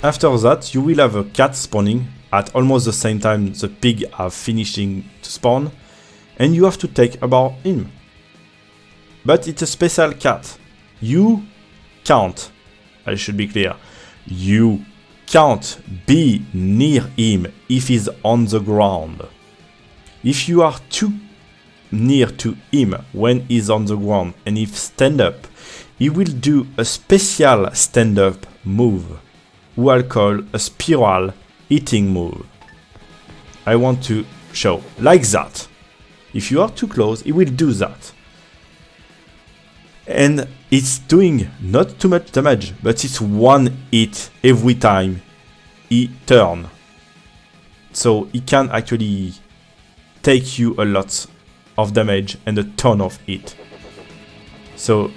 that, you will have a cat spawning at almost the same time the pig are finishing to spawn, and you have to take about him. but it's a special cat. You can't, I should be clear, you can't be near him if he's on the ground. If you are too near to him when he's on the ground and if stand up, he will do a special stand up move, who I'll call a spiral hitting move. I want to show like that. If you are too close, he will do that. And it's doing not too much damage, but it's one hit every time he turns. So he can actually take you a lot of damage and a ton of hit. So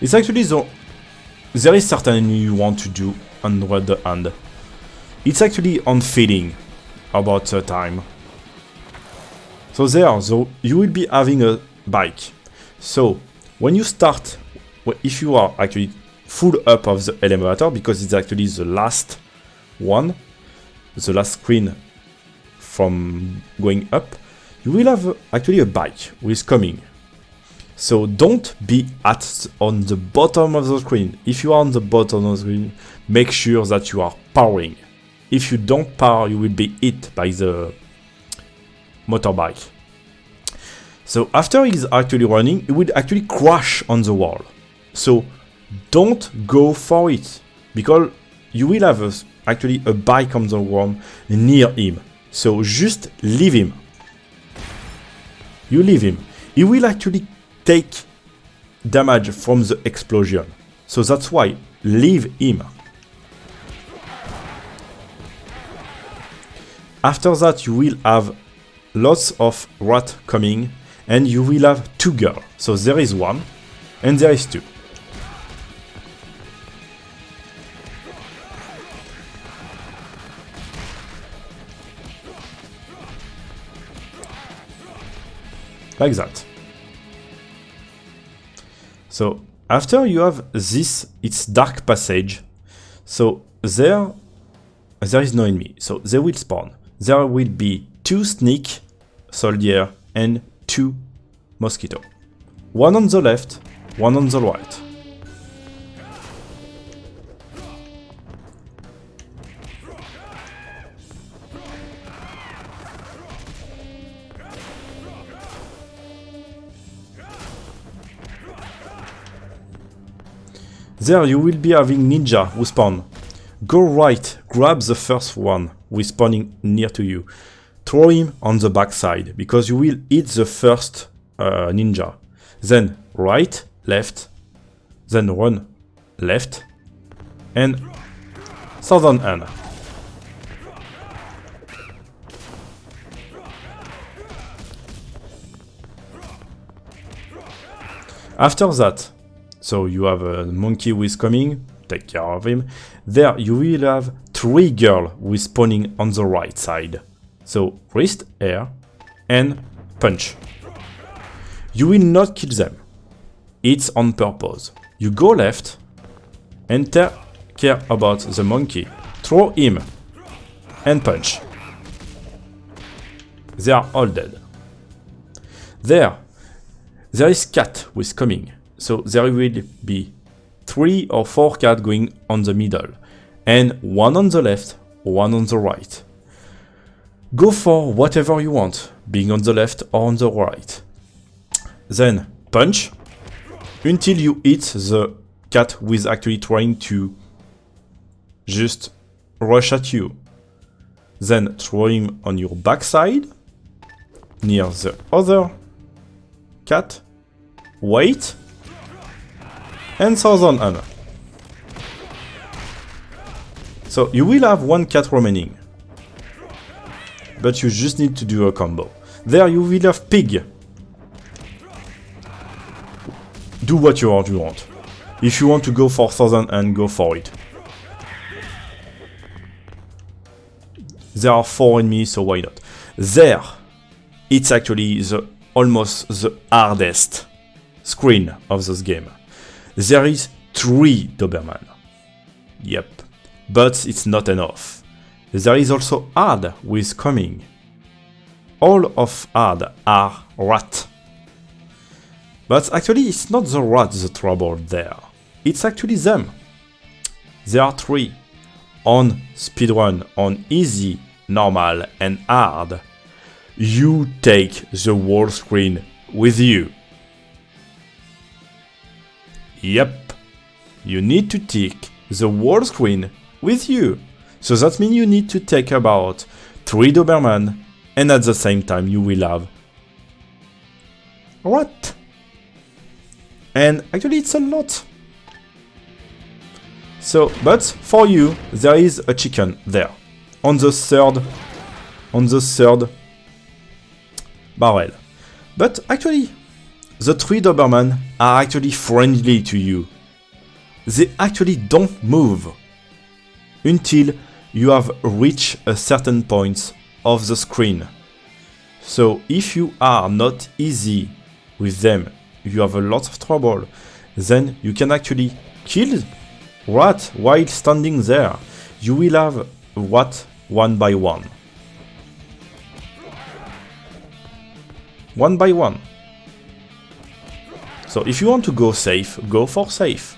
it's actually there is certainly you want to do on the other hand. It's actually on feeling about the time. So you will be having a bike. So when you start, if you are actually full up of the elevator, because it's actually the last one, the last screen from going up, you will have actually a bike who is coming. So don't be on the bottom of the screen. If you are on the bottom of the screen, make sure that you are powering. If you don't power, you will be hit by the motorbike. So after he's actually running, he will actually crash on the wall. So don't go for it, because you will have actually a bike on the ground near him. So just leave him. You leave him. He will actually take damage from the explosion. So that's why leave him. After that, you will have lots of rats coming, and you will have two girls. So there is one, and there is two. Like that. So after you have this, it's dark passage. So there is no enemy. So they will spawn. There will be two snake soldier and two mosquito. One on the left, one on the right. There you will be having ninja who spawn. Go right, grab the first one who is spawning near to you. Throw him on the backside, because you will hit the first ninja. Then right, left, then run left, and southern hand. After that, so you have a monkey who is coming, take care of him. There you will have three girls who is spawning on the right side. So wrist, air, and punch. You will not kill them. It's on purpose. You go left and take care about the monkey. Throw him and punch. They are all dead. There is cat who is coming. So there will be 3 or 4 cats going on the middle, and one on the left, one on the right. Go for whatever you want, being on the left or on the right. Then punch until you hit the cat who is actually trying to just rush at you. Then throw him on your backside, near the other cat. Wait. And southern hand. So you will have one cat remaining, but you just need to do a combo. There you will have pig. Do what you want. If you want to go for southern hand, go for it. There are 4 enemies, so why not? There it's actually almost the hardest screen of this game. There is 3 Doberman. Yep, but it's not enough. There is also hard with coming. All of hard are rat. But actually it's not the rat the trouble there. It's actually them. There are 3. On speedrun, on easy, normal and hard, you take the whole screen with you. Yep, you need to take the whole screen with you. So that means you need to take about 3 Doberman, and at the same time you will have rat. And actually it's a lot. So, but for you, there is a chicken there, on the third barrel. But actually, the 3 Doberman are actually friendly to you. They actually don't move until you have reached a certain point of the screen. So if you are not easy with them, you have a lot of trouble, then you can actually kill rat while standing there. You will have rat one by one. One by one. So if you want to go safe, go for safe.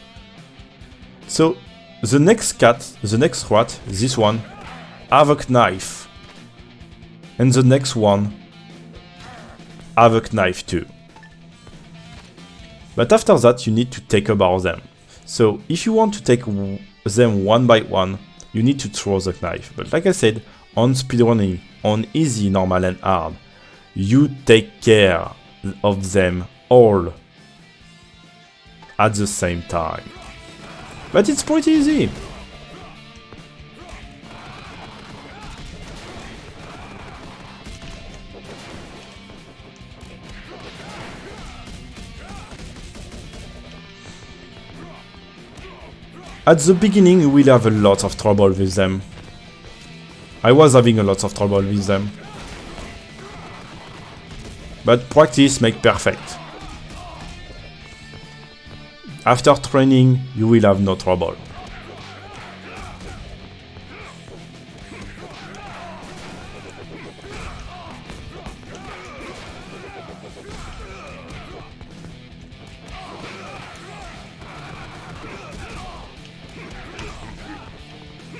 So the next cat, the next rat, this one, have a knife. And the next one have a knife too. But after that you need to take about them. So if you want to take them one by one, you need to throw the knife. But like I said, on speedrunning, on easy, normal and hard, you take care of them all at the same time. But it's pretty easy. At the beginning you will have a lot of trouble with them. I was having a lot of trouble with them. But practice makes perfect. After training, you will have no trouble.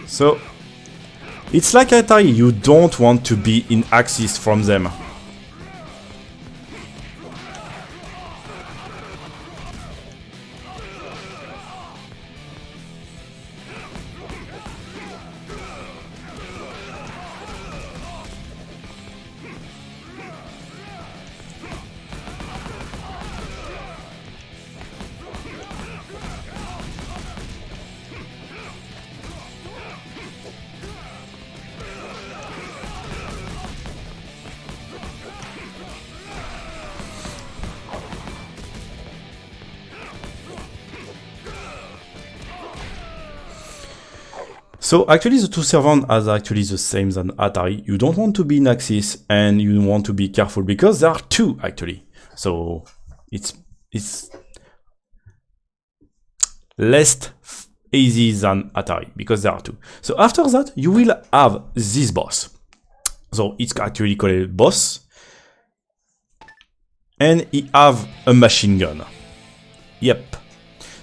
So, it's like Atari, you don't want to be in axis from them. So actually the two servants are actually the same than Atari. You don't want to be in axis and you want to be careful because there are 2 actually. So it's less easy than Atari because there are 2. So after that you will have this boss. So it's actually called boss. And he have a machine gun. Yep.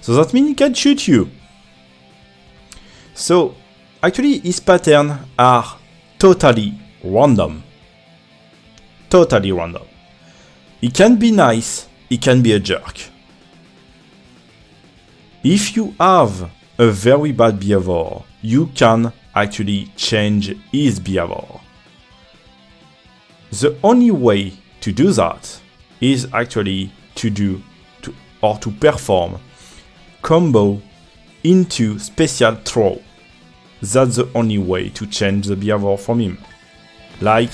So that means he can shoot you. So actually, his patterns are totally random. Totally random. He can be nice, he can be a jerk. If you have a very bad behavior, you can actually change his behavior. The only way to do that is actually to perform combo into special throw. That's the only way to change the behavior from him. Like,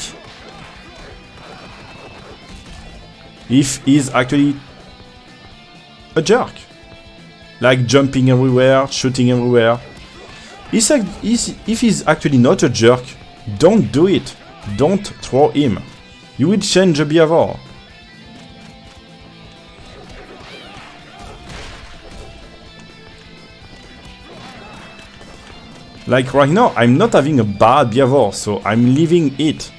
if he's actually a jerk. Like jumping everywhere, shooting everywhere. If he's actually not a jerk, don't do it. Don't throw him. You will change the behavior. Like right now, I'm not having a bad behavior, so I'm leaving it.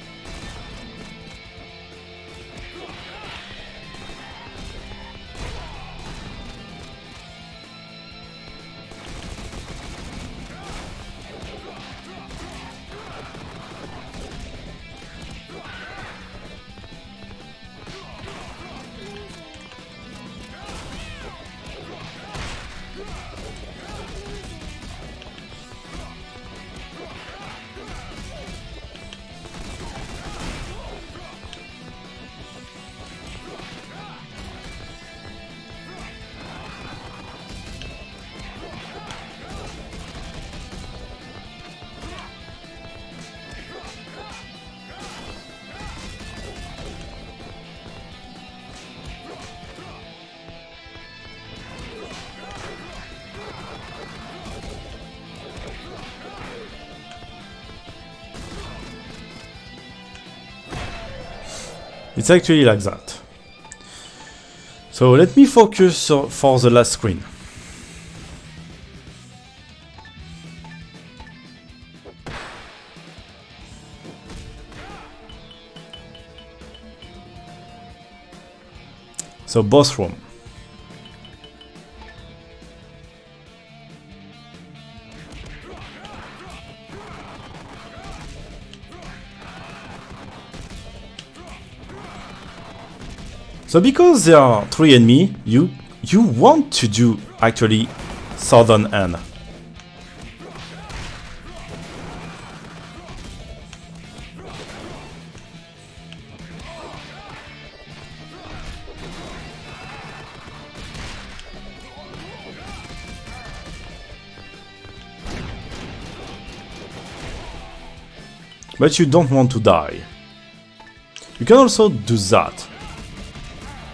It's actually like that. So let me focus for the last screen. So boss room. So because there are 3 enemies, you want to do actually southern end. But you don't want to die. You can also do that.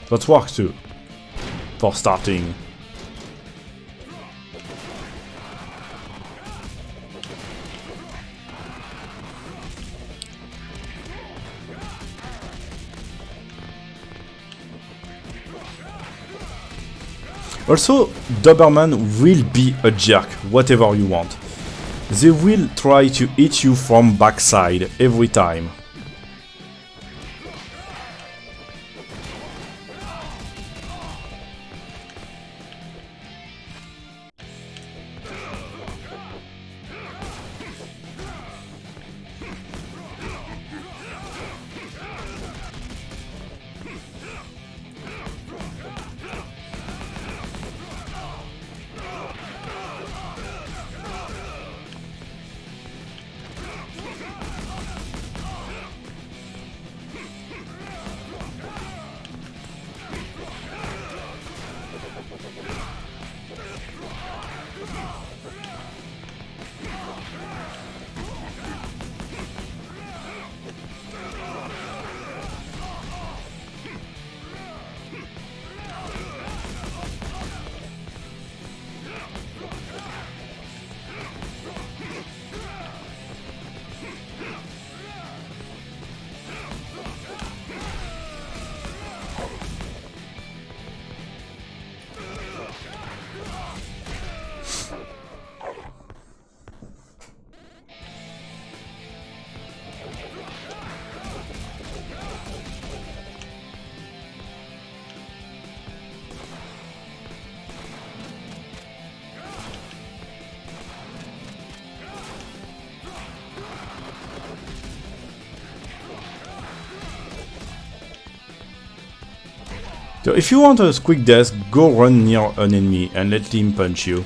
That works too, for starting. Also, Doberman will be a jerk, whatever you want. They will try to hit you from backside every time. So if you want a quick death, go run near an enemy and let him punch you.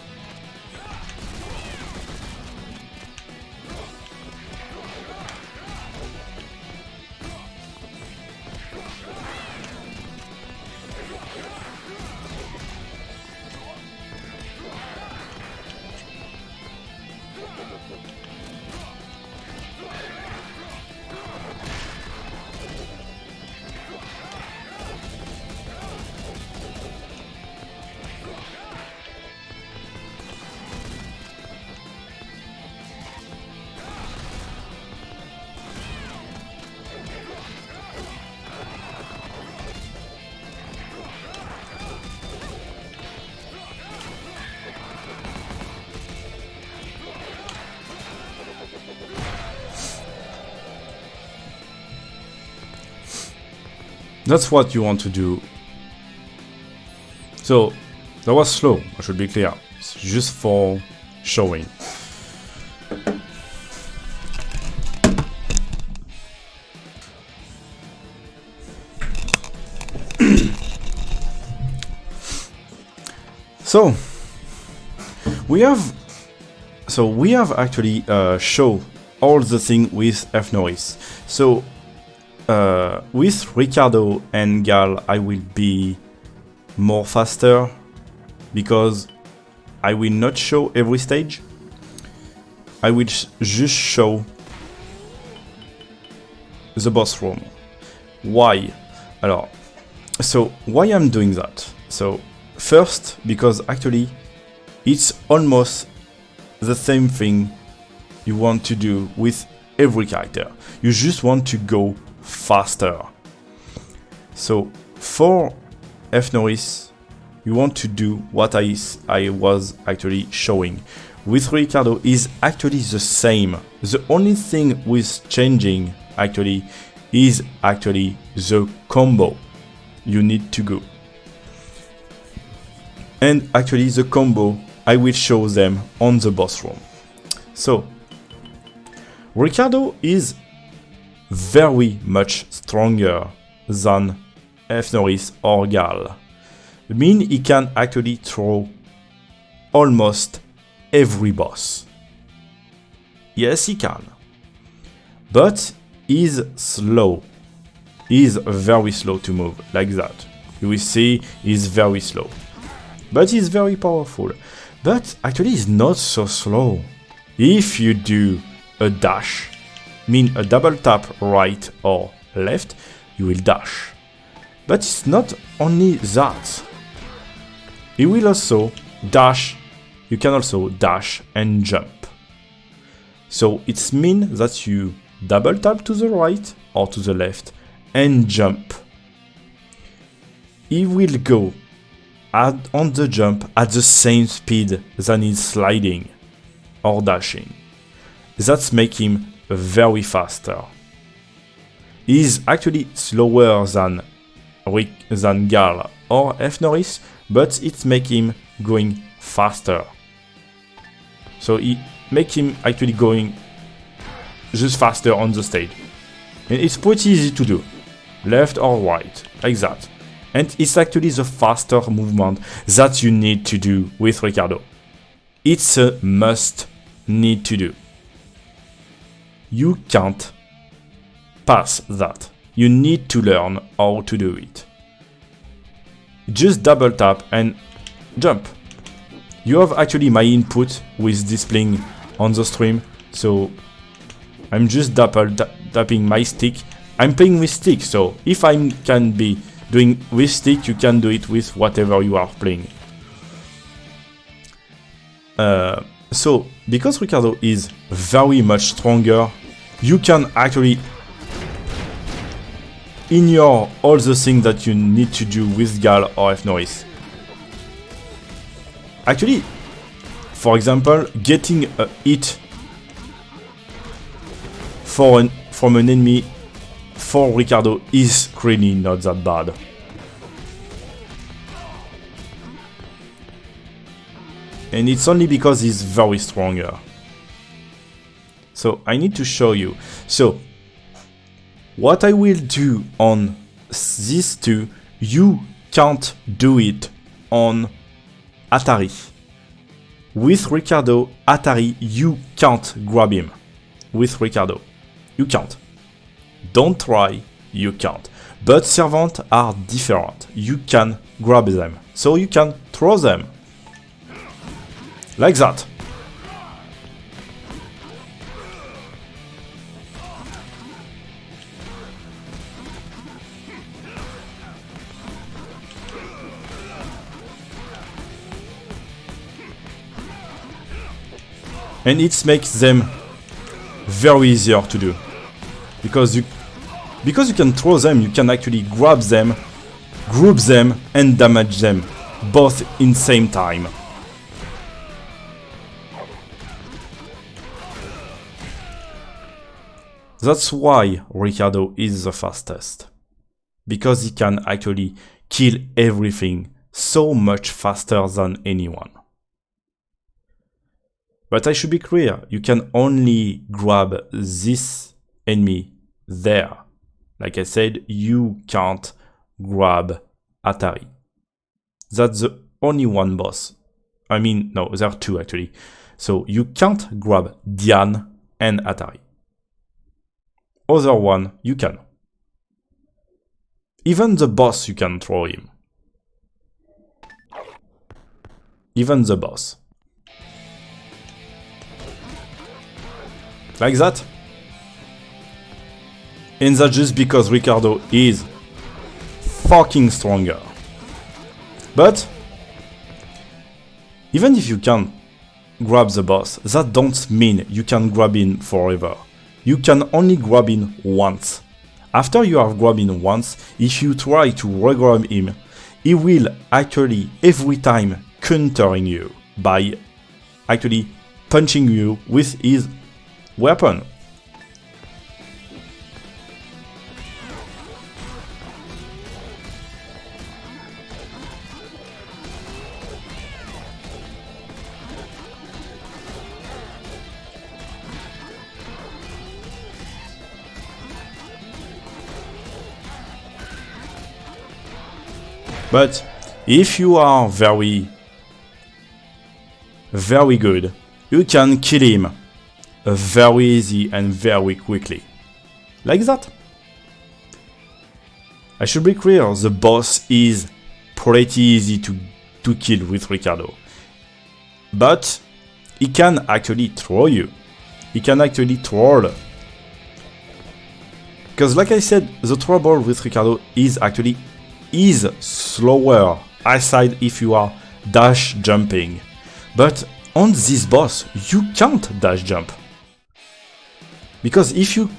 That's what you want to do. So that was slow, I should be clear. It's just for showing. So we have actually show all the thing with F Norris. So with Ricardo and Gal, I will be more faster because I will not show every stage. I will just show the boss room. Why? Alors, so why I'm doing that? So first, because actually it's almost the same thing you want to do with every character. You just want to go faster. So for F Norris, you want to do what I was actually showing. With Ricardo is actually the same. The only thing with changing actually is actually the combo you need to go. And actually the combo, I will show them on the boss room. So Ricardo is very much stronger than F Norris or Gal. I mean, he can actually throw almost every boss. Yes, he can. But he's slow. He's very slow to move, like that. You will see he's very slow. But he's very powerful. But actually he's not so slow. If you do a dash, mean a double tap right or left, you will dash. But it's not only that. He will also dash. You can also dash and jump. So it means that you double tap to the right or to the left and jump. He will go on the jump at the same speed than he's sliding or dashing. That's make him very faster. He's actually slower than Gal or F Norris, but it make him going faster. So it make him actually going just faster on the stage. And it's pretty easy to do, left or right, like that. And it's actually the faster movement that you need to do with Ricardo. It's a must need to do. You can't pass that. You need to learn how to do it. Just double tap and jump. You have actually my input with displaying on the stream, so I'm just tapping my stick. I'm playing with stick, so if I can be doing with stick, you can do it with whatever you are playing. So because Ricardo is very much stronger, you can actually ignore all the things that you need to do with Gal or F Norris. Actually, for example, getting a hit from an enemy for Ricardo is really not that bad. And it's only because he's very stronger. So I need to show you. So what I will do on these two, you can't do it on Atari. With Ricardo, Atari, you can't grab him. With Ricardo, you can't. Don't try, you can't. But servants are different. You can grab them. So you can throw them. Like that. And it makes them very easier to do. Because you can throw them, you can actually grab them, group them, and damage them, both in same time. That's why Ricardo is the fastest. because he can actually kill everything so much faster than anyone. But I should be clear, you can only grab this enemy there. Like I said, you can't grab Atari. That's the only one boss. I mean, no, there are two actually. So you can't grab Diane and Atari. Other one, you can. Even the boss, you can throw him. Even the boss. Like that. And that's just because Ricardo is fucking stronger. But even if you can grab the boss, that don't mean you can grab him forever. You can only grab him once. After you have grabbed him once, if you try to re-grab him, he will actually every time countering you by actually punching you with his weapon. But if you are very good, you can kill him very easy and very quickly. Like that. I should be clear, the boss is pretty easy to kill with Ricardo. But he can actually throw you. He can actually troll. Because like I said, the trouble with Ricardo is actually slower, aside if you are dash jumping. But on this boss, you can't dash jump. Because if you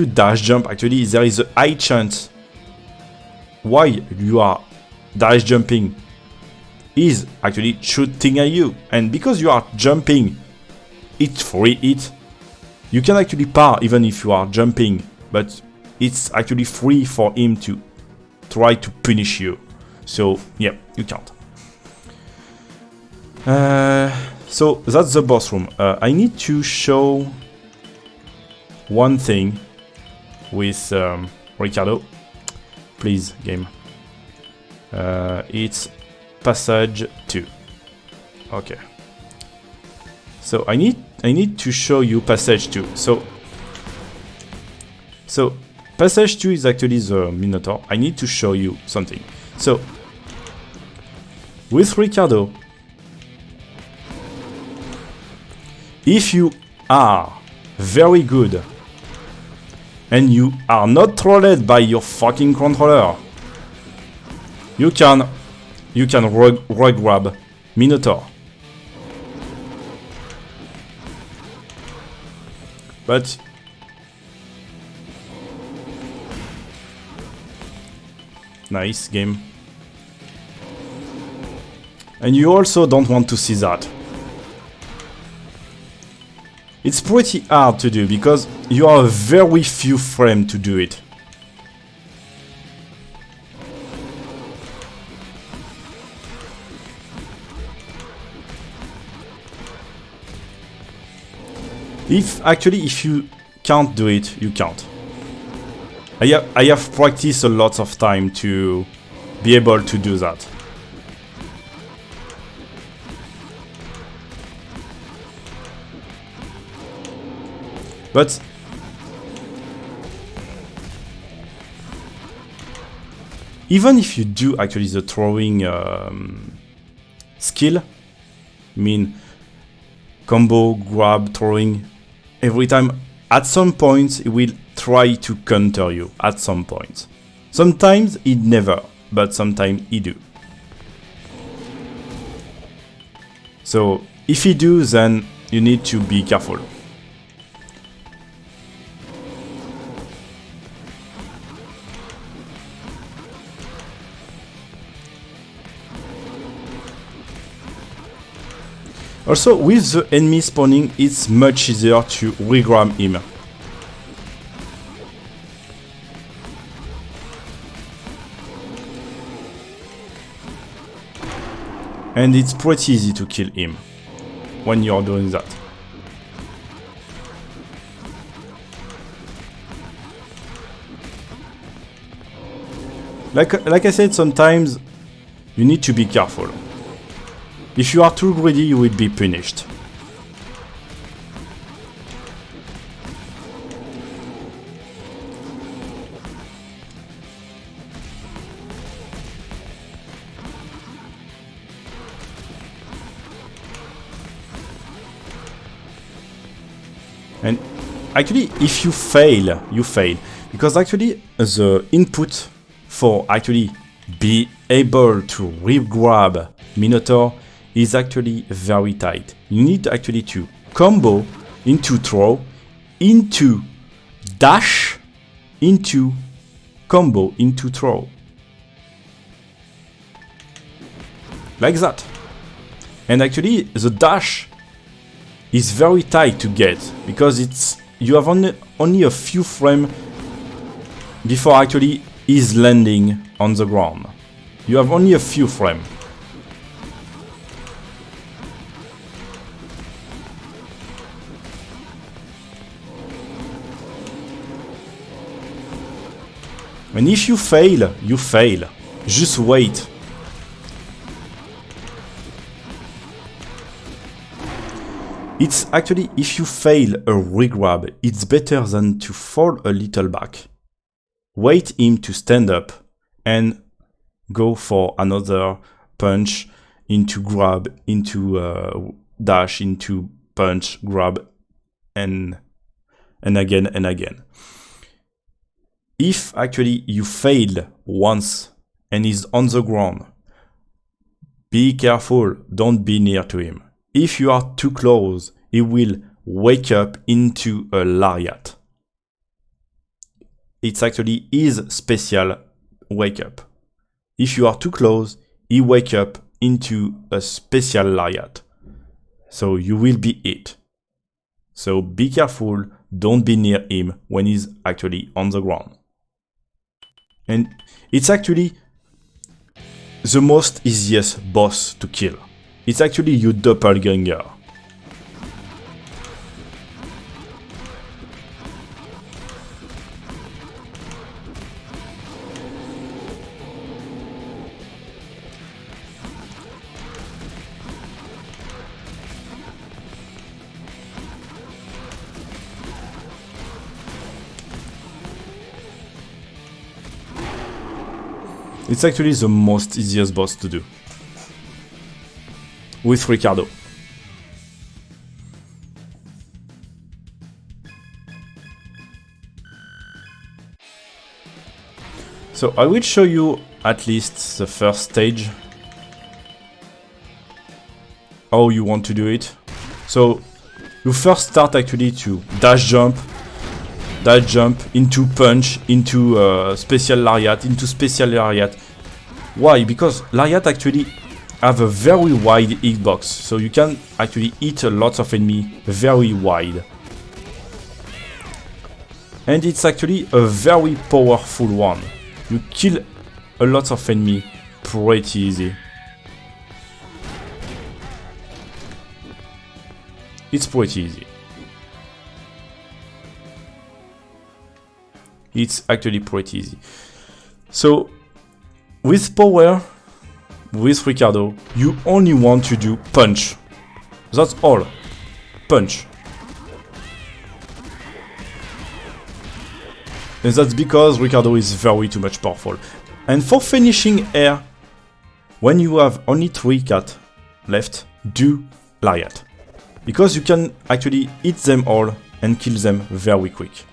dash jump, actually there is a high chance while you are dash jumping is actually shooting at you. And because you are jumping, it's free hit. You can actually par even if you are jumping, but it's actually free for him to try to punish you. So yeah, you can't. So that's the boss room. I need to show one thing with Ricardo. Please, game. It's passage 2. Okay. So I need to show you passage 2. So passage 2 is actually the Minotaur. I need to show you something. So with Ricardo, if you are very good and you are not trolled by your fucking controller, you can grab Minotaur. But nice game. And you also don't want to see that. It's pretty hard to do because you have very few frames to do it. If you can't do it, you can't. I have practiced a lot of time to be able to do that. But even if you do actually the throwing skill, I mean combo, grab, throwing, every time at some point it will try to counter you at some point. Sometimes it never, but sometimes it do. So if he do, then you need to be careful. Also, with the enemy spawning, it's much easier to regrab him. And it's pretty easy to kill him when you're doing that. Like I said, sometimes you need to be careful. If you are too greedy, you will be punished. And actually, if you fail, you fail. Because actually, the input for actually be able to re-grab Minotaur is actually very tight. You need actually to combo into throw, into dash, into combo, into throw. Like that. And actually, the dash is very tight to get because you have only a few frames before actually is landing on the ground. You have only a few frames. And if you fail, you fail. Just wait. It's actually, if you fail a regrab, it's better than to fall a little back. Wait him to stand up and go for another punch, into grab, into dash, into punch, grab, and again and again. If actually you fail once and he's on the ground, be careful, don't be near to him. If you are too close, he will wake up into a lariat. It's actually his special wake up. If you are too close, he wake up into a special lariat. So you will be hit. So be careful, don't be near him when he's actually on the ground. And it's actually the most easiest boss to kill. It's actually your doppelganger. It's actually the most easiest boss to do. With Ricardo. So I will show you at least the first stage. How you want to do it. So you first start actually to dash jump into punch, into special lariat, into special lariat. Why? Because lariat actually have a very wide hitbox, so you can actually hit a lot of enemy very wide. And it's actually a very powerful one. You kill a lot of enemy pretty easy. It's pretty easy. It's actually pretty easy. So, with power, with Ricardo, you only want to do punch. That's all. Punch. And that's because Ricardo is very too much powerful. And for finishing air, when you have only 3 cats left, do lariat. Because you can actually hit them all and kill them very quick.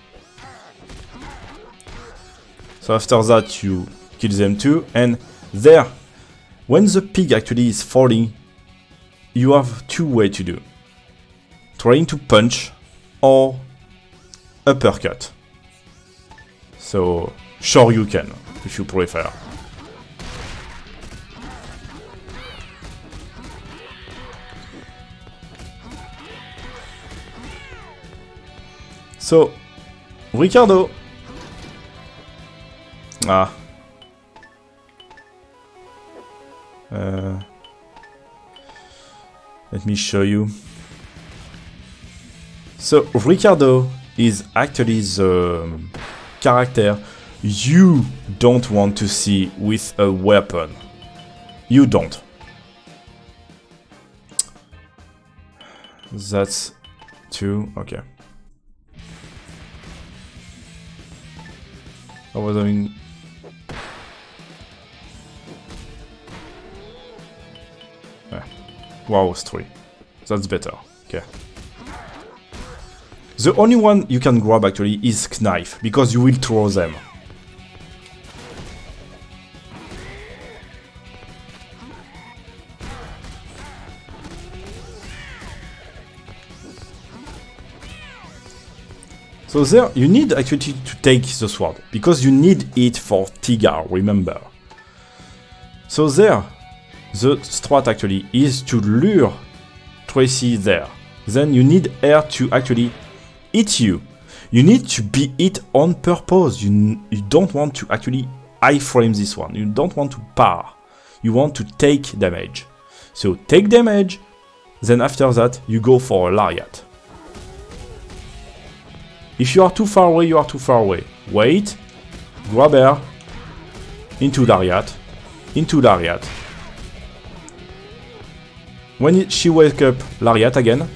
So after that you kill them too, and there, when the pig actually is falling, you have 2 ways to do. Trying to punch or uppercut. So sure you can, if you prefer. So, Ricardo. Let me show you. So Ricardo is actually the character you don't want to see with a weapon. You don't. That's 2. Okay. I was doing. Wow, 3. That's better. Okay. The only one you can grab actually is knife, because you will throw them. So there, you need actually to take the sword, because you need it for Tigar, remember. So there, the strat actually is to lure Tracy there. Then you need her to actually hit you. You need to be hit on purpose. You don't want to actually iframe this one. You don't want to par. You want to take damage. So take damage, then after that you go for a lariat. If you are too far away, you are too far away. Wait, grab her, into lariat, into lariat. When she wakes up, lariat again.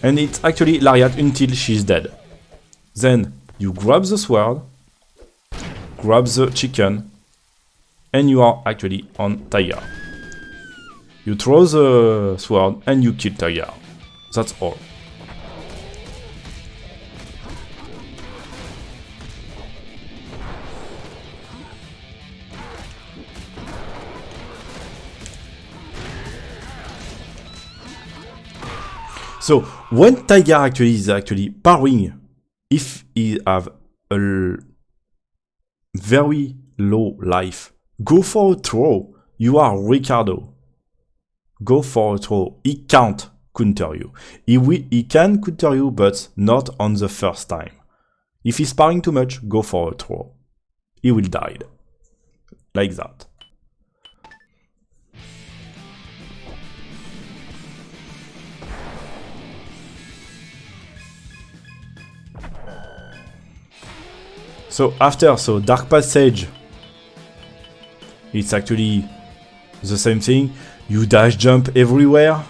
And it's actually lariat until she's dead. Then you grab the sword, grab the chicken, and you are actually on Tiger. You throw the sword and you kill Tiger. That's all. So when Tiger actually is actually parrying, if he have a very low life, go for a throw. You are Ricardo. Go for a throw. He can't counter you. He can counter you, but not on the first time. If he's parrying too much, go for a throw. He will die. Like that. So after, Dark Passage, it's actually the same thing. You dash jump everywhere.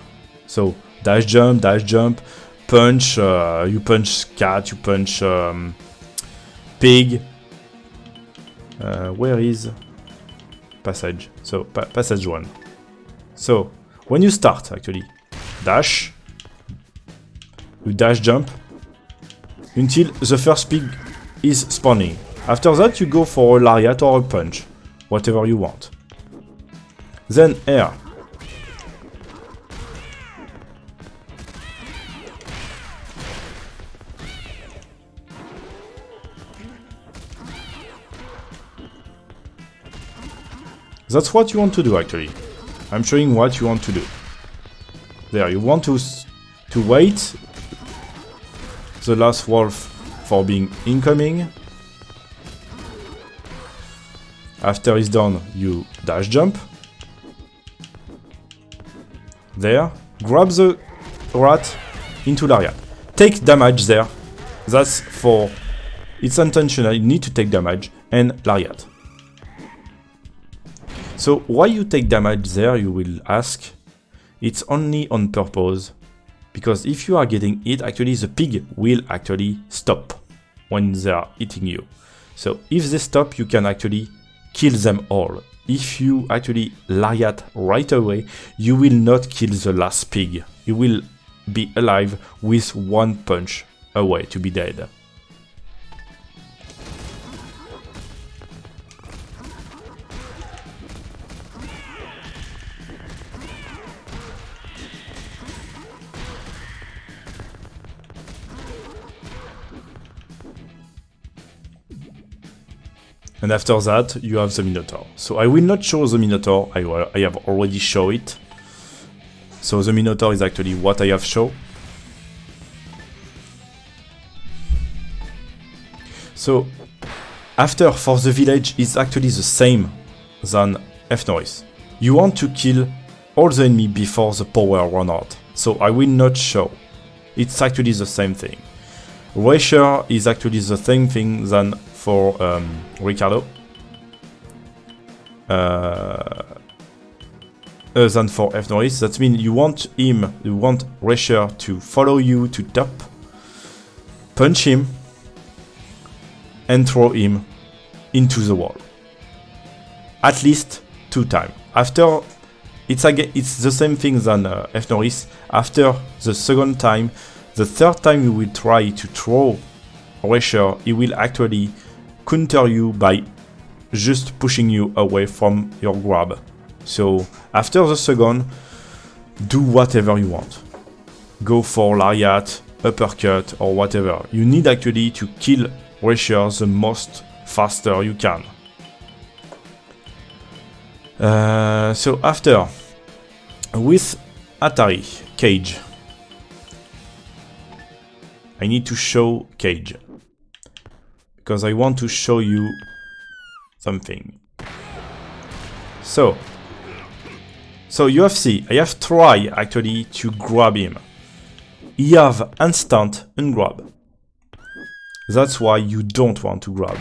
So dash jump, punch, you punch cat, you punch pig. Where is passage? So passage 1. So when you start actually, dash, you dash jump until the first pig is spawning. After that you go for a lariat or a punch, whatever you want. Then air. That's what you want to do actually. I'm showing what you want to do. There, you want to wait the last wolf for being incoming. After it's done, you dash jump. There, grab the rat into lariat. Take damage there. That's for... It's intentional, you need to take damage. And lariat. So why you take damage there, you will ask. It's only on purpose. Because if you are getting hit, actually the pig will actually stop when they are hitting you. So if they stop, you can actually kill them all. If you actually lariat right away, you will not kill the last pig. You will be alive with one punch away to be dead. And after that, you have the Minotaur. So I will not show the Minotaur, I have already shown it. So the Minotaur is actually what I have shown. So after, for the village, it's actually the same than F-Noise. You want to kill all the enemy before the power run out. So I will not show. It's actually the same thing. Ratio is actually the same thing than for Ricardo. Than for F. Norris. That means you want Ratio to follow you to top, punch him, and throw him into the wall. At least 2 times. After, it's the same thing than F. Norris. After the second time, the third time you will try to throw Ratio, he will actually counter you by just pushing you away from your grab. So after the second, do whatever you want. Go for lariat, uppercut, or whatever. You need actually to kill Ratio the most faster you can. So after, with Atari, Cage. I need to show Cage. Because I want to show you something. So you have see, I have tried actually to grab him. He have instant ungrab. That's why you don't want to grab.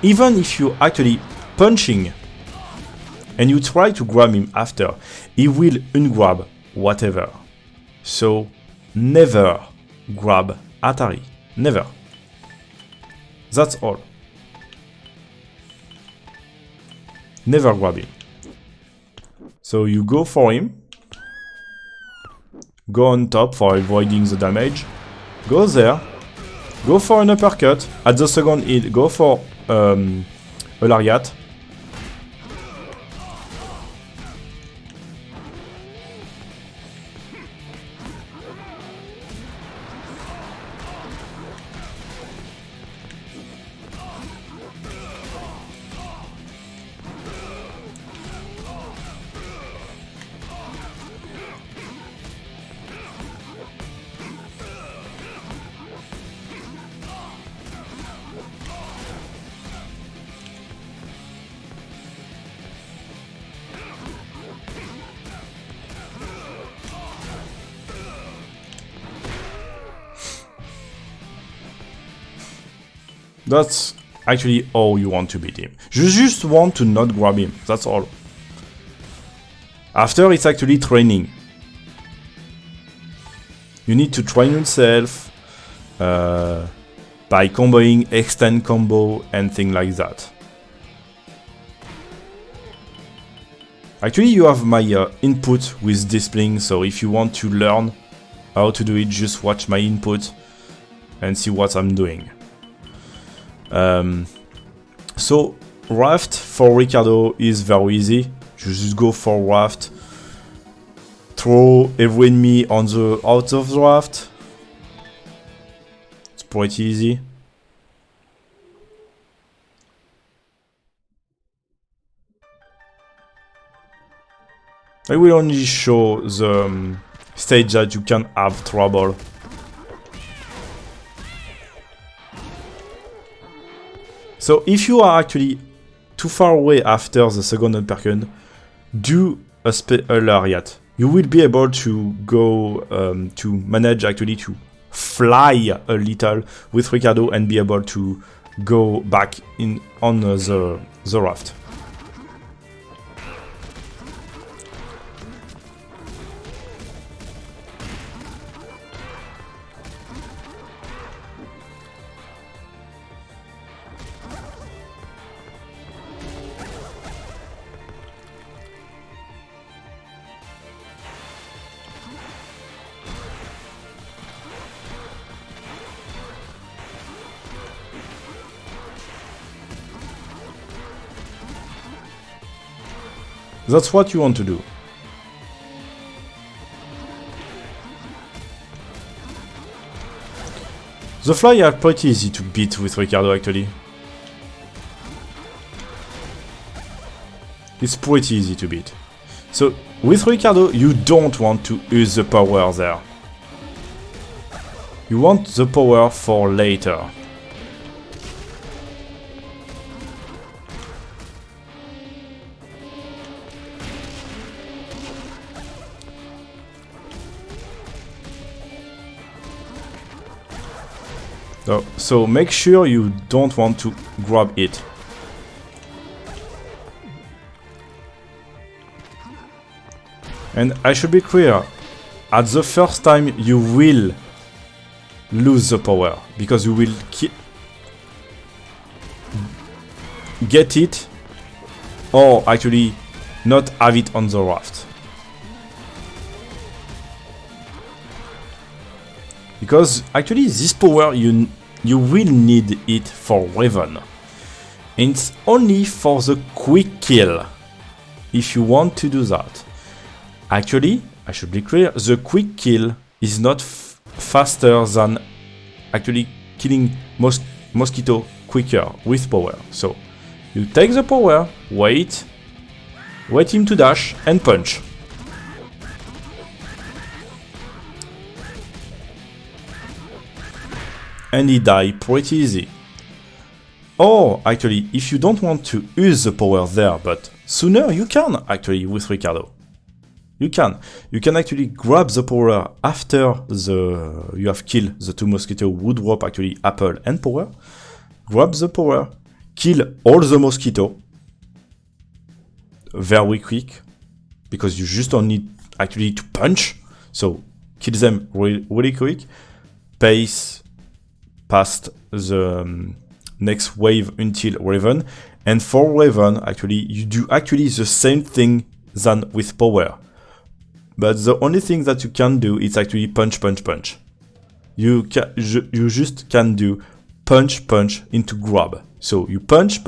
Even if you actually punching and you try to grab him after, he will ungrab whatever. So never grab Atari. Never. That's all. Never grab him. So you go for him. Go on top for avoiding the damage. Go there. Go for an uppercut. At the second hit, go for a lariat. That's actually all you want to beat him. You just want to not grab him, that's all. After, it's actually training. You need to train yourself by comboing, extend combo, and things like that. Actually, you have my input with displaying, so if you want to learn how to do it, just watch my input and see what I'm doing. So raft for Ricardo is very easy. You just go for raft, throw every enemy on the out of the raft. It's pretty easy. I will only show the stage that you can have trouble. So if you are actually too far away after the second uppercut, do a lariat. You will be able to go to manage actually to fly a little with Ricardo and be able to go back in on the raft. That's what you want to do. The fly are pretty easy to beat with Ricardo actually. It's pretty easy to beat. So with Ricardo you don't want to use the power there. You want the power for later. So make sure you don't want to grab it. And I should be clear, at the first time you will lose the power, because you will get it, or actually not have it on the raft. Because actually this power you will need it for Raven. And it's only for the quick kill if you want to do that. Actually, I should be clear, the quick kill is not faster than actually killing mosquito quicker with power. So you take the power, wait him to dash and punch. And he died pretty easy. Or actually, if you don't want to use the power there, but sooner you can actually with Ricardo. You can actually grab the power after you have killed the two mosquitoes who drop actually apple and power. Grab the power, kill all the mosquitoes very quick, because you just don't need actually to punch. So kill them really quick, pace past the next wave until Raven. And for Raven, actually, you do actually the same thing than with power. But the only thing that you can do is actually punch. You just can do punch into grab. So you punch,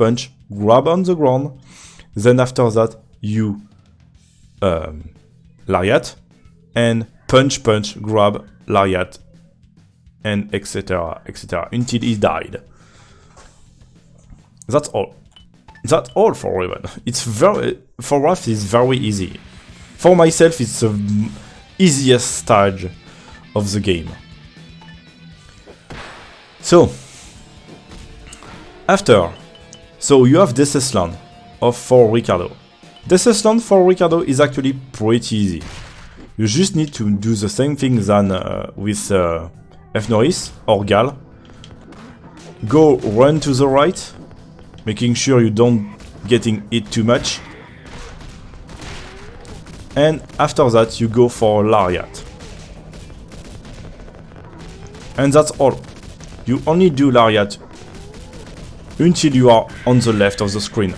grab on the ground. Then after that, you lariat and punch, grab, lariat, and etc. until he died. That's all. That's all for Raven. It's for Raft it's very easy. For myself, it's the easiest stage of the game. So you have Death's Land for Ricardo. Death's Land for Ricardo is actually pretty easy. You just need to do the same thing than with F. Norris or Gal. Go run to the right, making sure you don't getting hit too much. And after that, you go for Lariat. And that's all. You only do Lariat until you are on the left of the screen.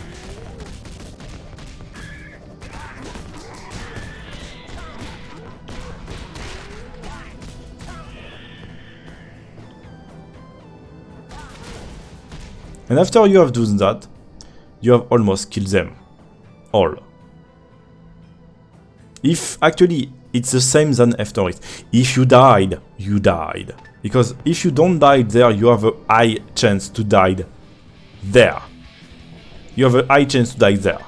And after you have done that, you have almost killed them all. If actually it's the same than F. Norris. If you died, you died. Because if you don't die there, you have a high chance to die there. You have a high chance to die there.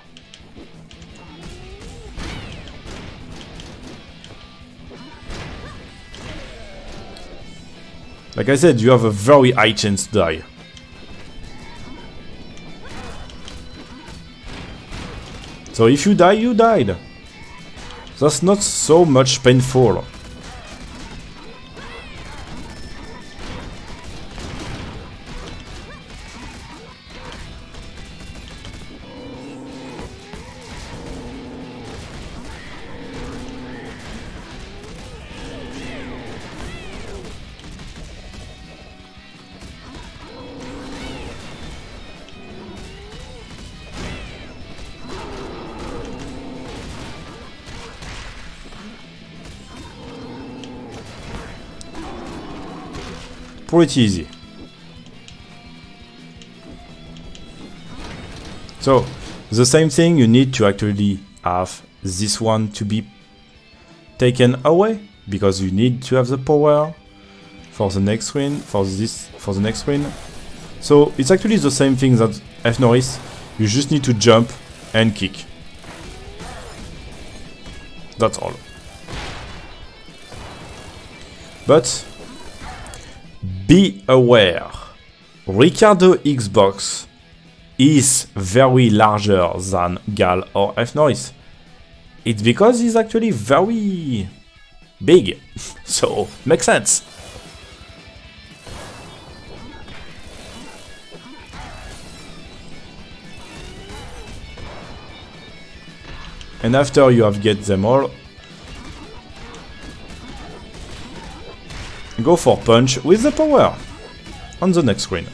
Like I said, you have a very high chance to die. So if you die, you died. That's not so much painful. Pretty easy. So the same thing, you need to actually have this one to be taken away, because you need to have the power for the next win, for the next win. So it's actually the same thing that F. Norris. You just need to jump and kick. That's all. But be aware, Ricardo Xbox is very larger than Gal or F. Norris. It's because he's actually very big, so makes sense. And after you have get them all, go for punch with the power on the next screen.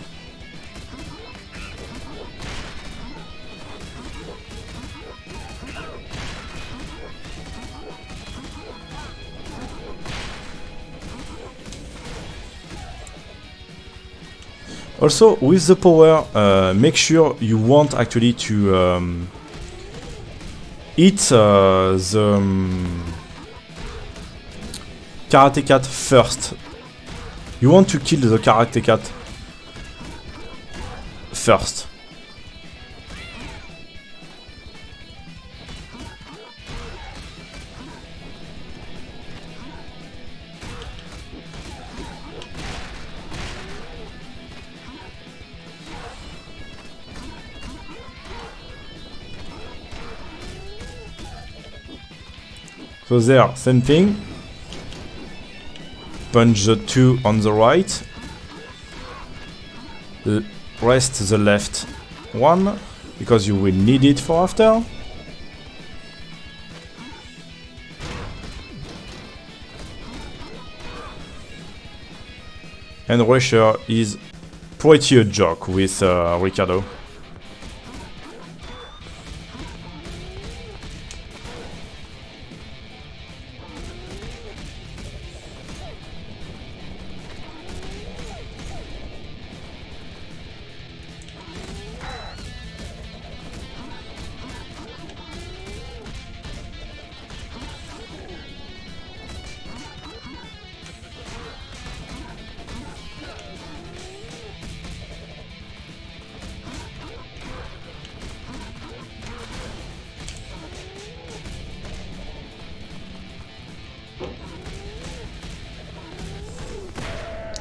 Also, with the power, make sure you want actually to hit the Karate Cat first. You want to kill the Karate Cat first. So there, same thing. Punch the 2 on the right. Rest the left 1, because you will need it for after. And Rusher is pretty a joke with Ricardo.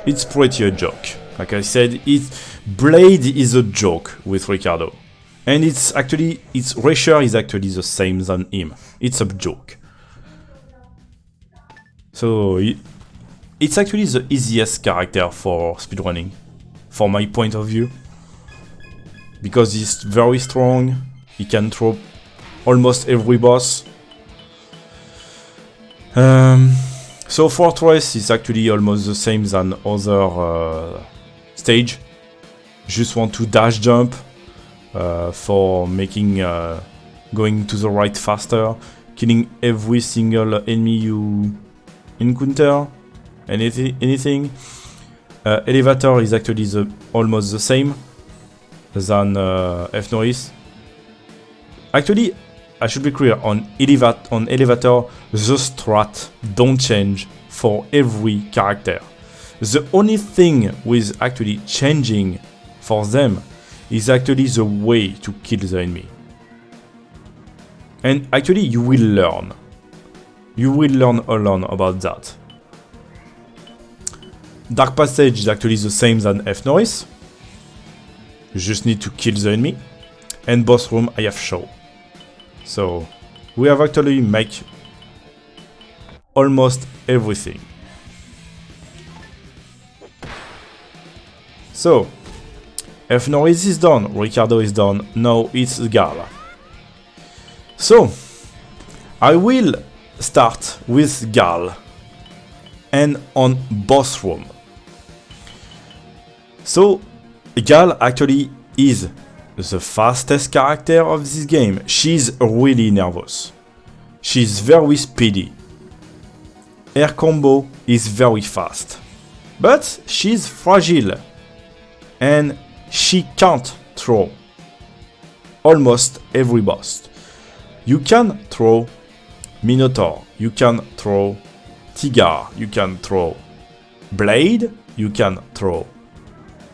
It's pretty a joke. Like I said, Blade is a joke with Ricardo. And Rasher is actually the same than him. It's a joke. So it's actually the easiest character for speedrunning, from my point of view. Because he's very strong, he can throw almost every boss. So Fortress is actually almost the same than other stage. Just want to dash jump for making going to the right faster, killing every single enemy you encounter, anything. Elevator is actually almost the same than F Norris. Actually, I should be clear, on Elevator, the strat don't change for every character. The only thing with actually changing for them is actually the way to kill the enemy. And actually you will learn. You will learn a lot about that. Dark Passage is actually the same than F Norris. You just need to kill the enemy. And Boss Room I have shown. So we have actually make almost everything. So F Norris is done, Ricardo is done, now it's Gal. So I will start with Gal and on Boss Room. So Gal actually is the fastest character of this game. She's really nervous. She's very speedy. Her combo is very fast. But she's fragile. And she can't throw almost every boss. You can throw Minotaur, you can throw Tigar, you can throw Blade, you can throw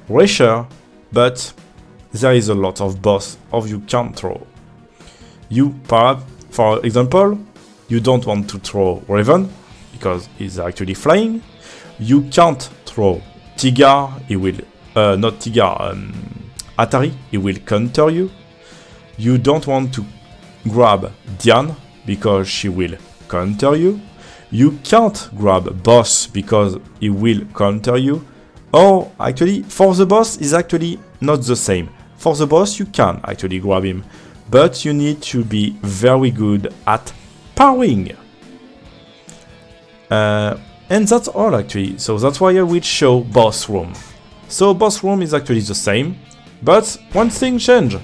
Rasher, but there is a lot of boss of you can't throw. You, perhaps, for example, you don't want to throw Raven, because he's actually flying. You can't throw Tigar, he will, not Tigar, Atari, he will counter you. You don't want to grab Diane, because she will counter you. You can't grab Boss, because he will counter you. Or, actually, for the boss, is actually not the same. For the boss, you can actually grab him. but you need to be very good at powering. And that's all actually, so that's why I will show boss room. So boss room is actually the same, but one thing changed.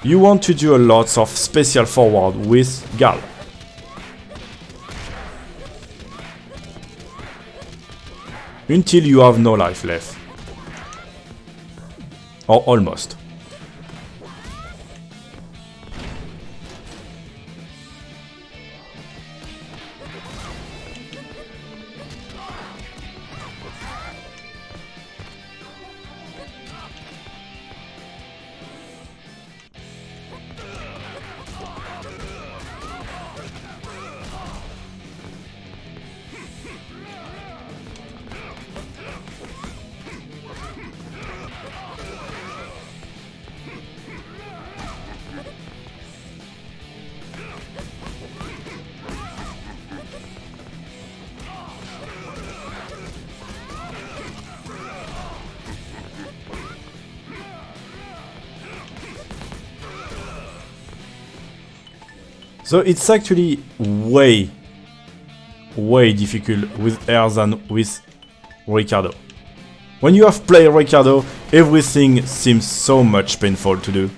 You want to do a lot of special forward with Gal. Until you have no life left. Or almost. So it's actually way difficult with air than with Ricardo. When you have played Ricardo, everything seems so much painful to do.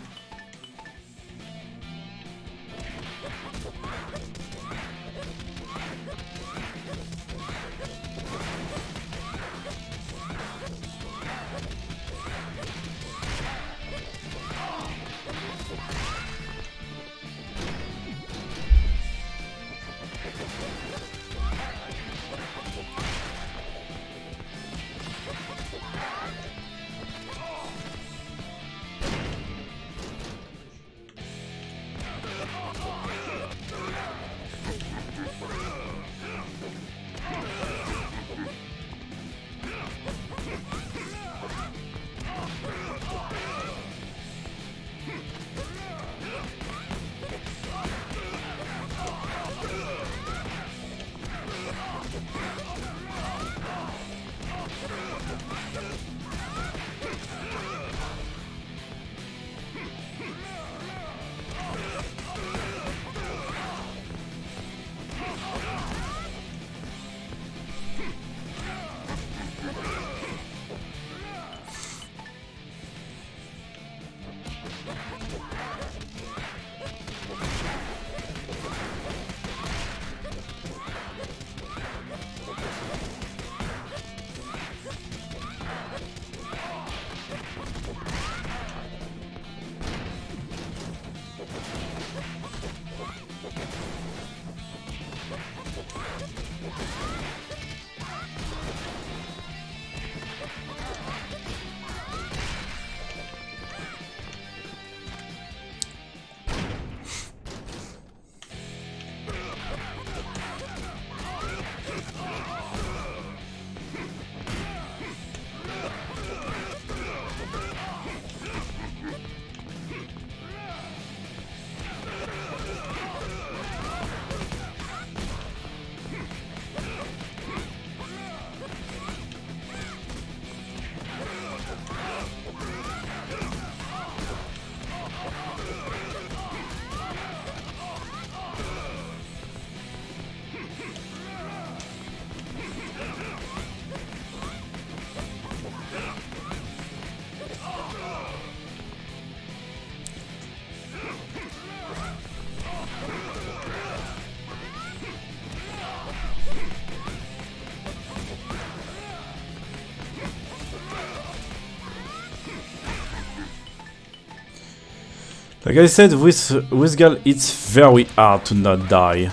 Like I said, with Gal, it's very hard to not die.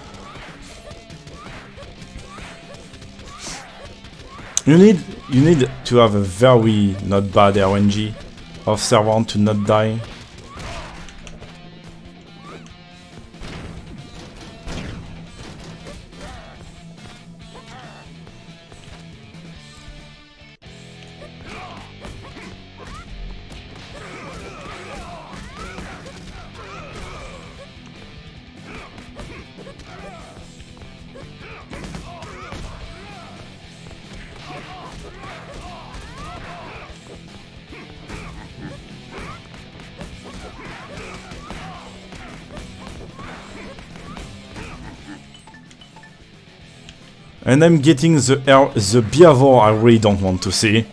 You need to have a very not bad RNG of Servant to not die. And I'm getting the behavior I really don't want to see.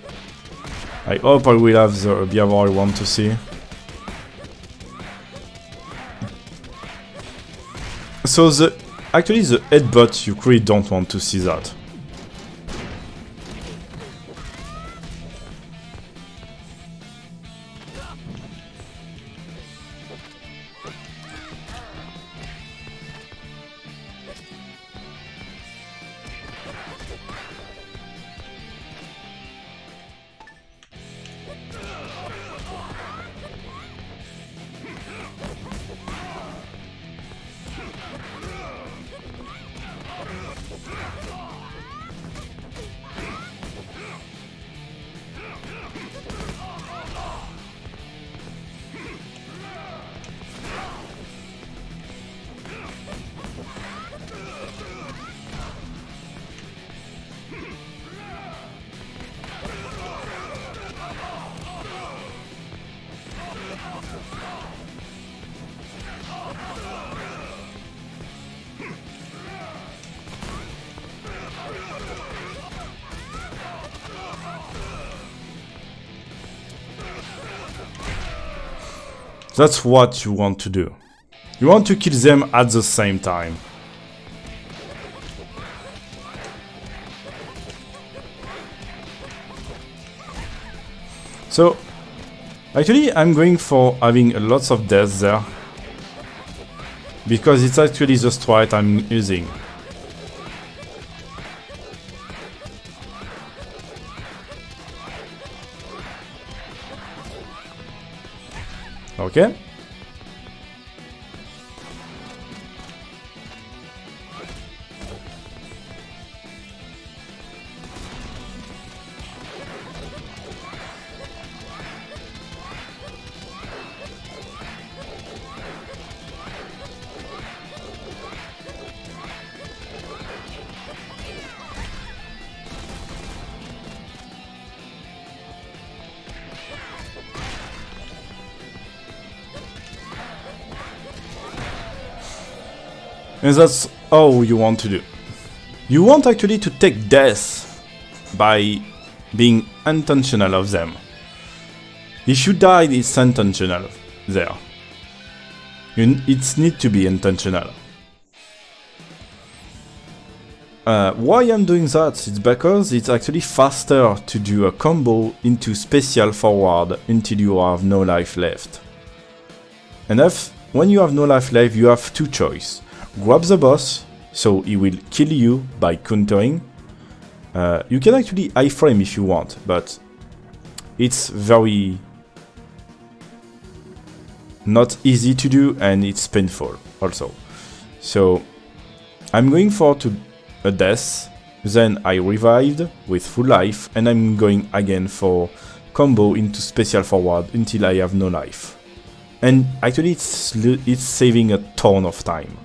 I hope I will have the behavior I want to see. So actually the headbutt, you really don't want to see that. That's what you want to do. You want to kill them at the same time. So, actually I'm going for having lots of deaths there. Because it's actually the strat I'm using. Okay. And that's all you want to do. You want actually to take death by being intentional of them. If you die, it's intentional there. It needs to be intentional. Why I'm doing that? It's because it's actually faster to do a combo into special forward until you have no life left. And when you have no life left, you have two choices. Grab the boss, so he will kill you by countering. You can actually iframe if you want, but it's very not easy to do and it's painful also. So I'm going for a death, then I revived with full life, and I'm going again for combo into special forward until I have no life. And actually it's saving a ton of time.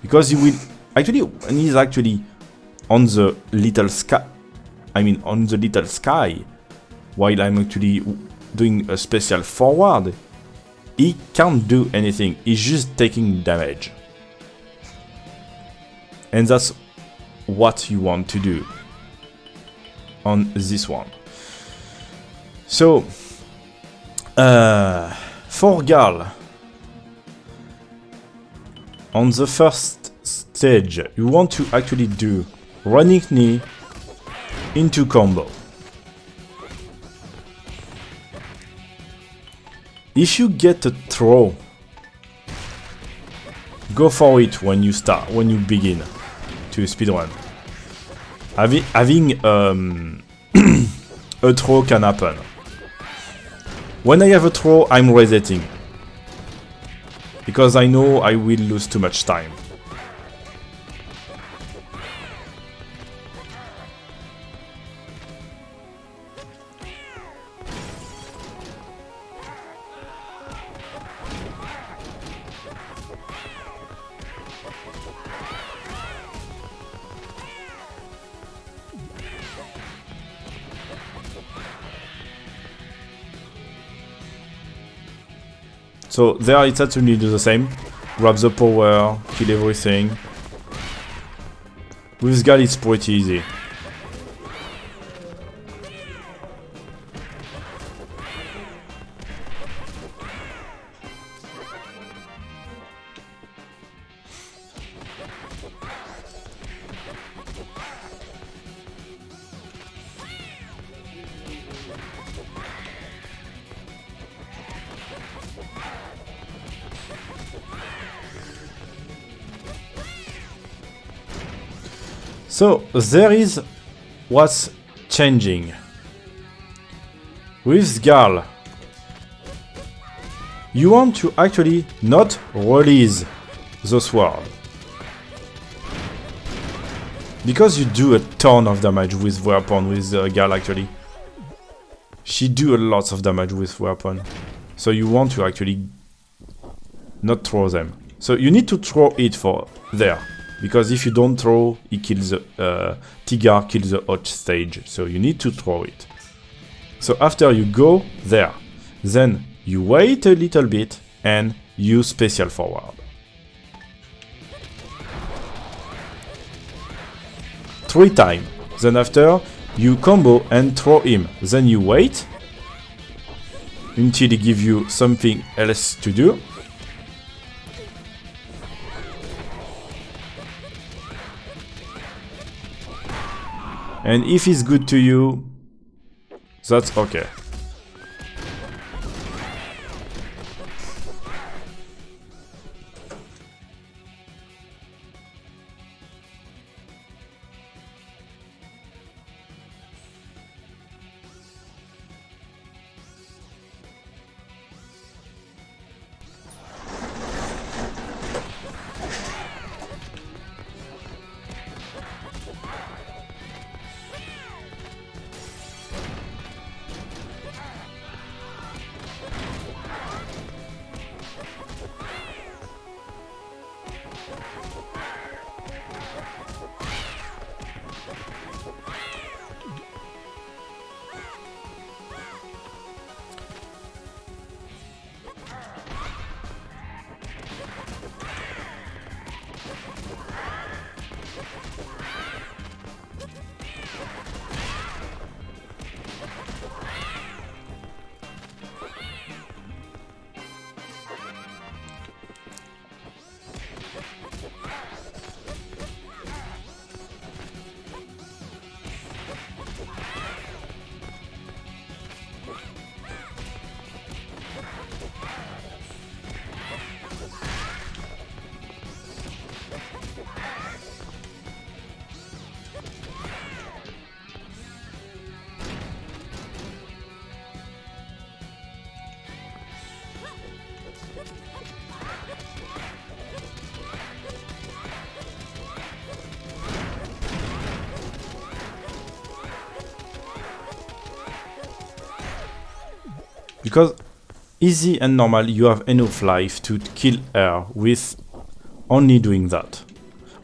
Because he will actually, when he's actually on the little sky, while I'm actually doing a special forward, he can't do anything. He's just taking damage. And that's what you want to do on this one. So, for Gal, on the first stage, you want to actually do running knee into combo. If you get a throw, go for it when you begin to speedrun. Having a throw can happen. When I have a throw, I'm resetting. Because I know I will lose too much time. So there it's actually do the same. Grab the power, kill everything. With Gal it's pretty easy. So there is what's changing. With Gal, you want to actually not release the sword. Because you do a ton of damage with weapon with Gal actually. She do a lot of damage with weapon. So you want to actually not throw them. So you need to throw it for there. Because if you don't throw, he kills Tigar kills the hot stage. So you need to throw it. So after you go there, then you wait a little bit and use special forward. 3 times. Then after you combo and throw him. Then you wait until he gives you something else to do. And if it's good to you, that's okay. Because easy and normal, you have enough life to kill her with only doing that.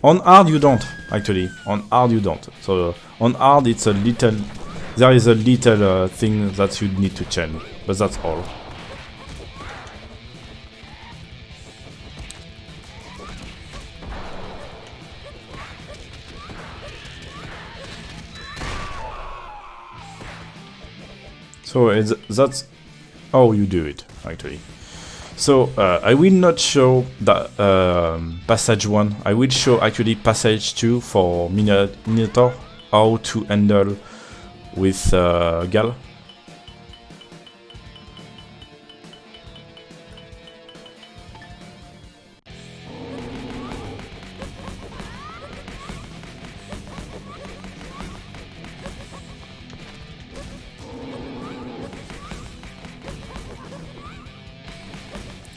On hard you don't, actually. On hard you don't. So on hard it's a little... There is a little thing that you need to change. But that's all. So that's how you do it, actually. So I will not show the passage 1. I will show actually passage 2 for Minotaur, how to handle with Gal.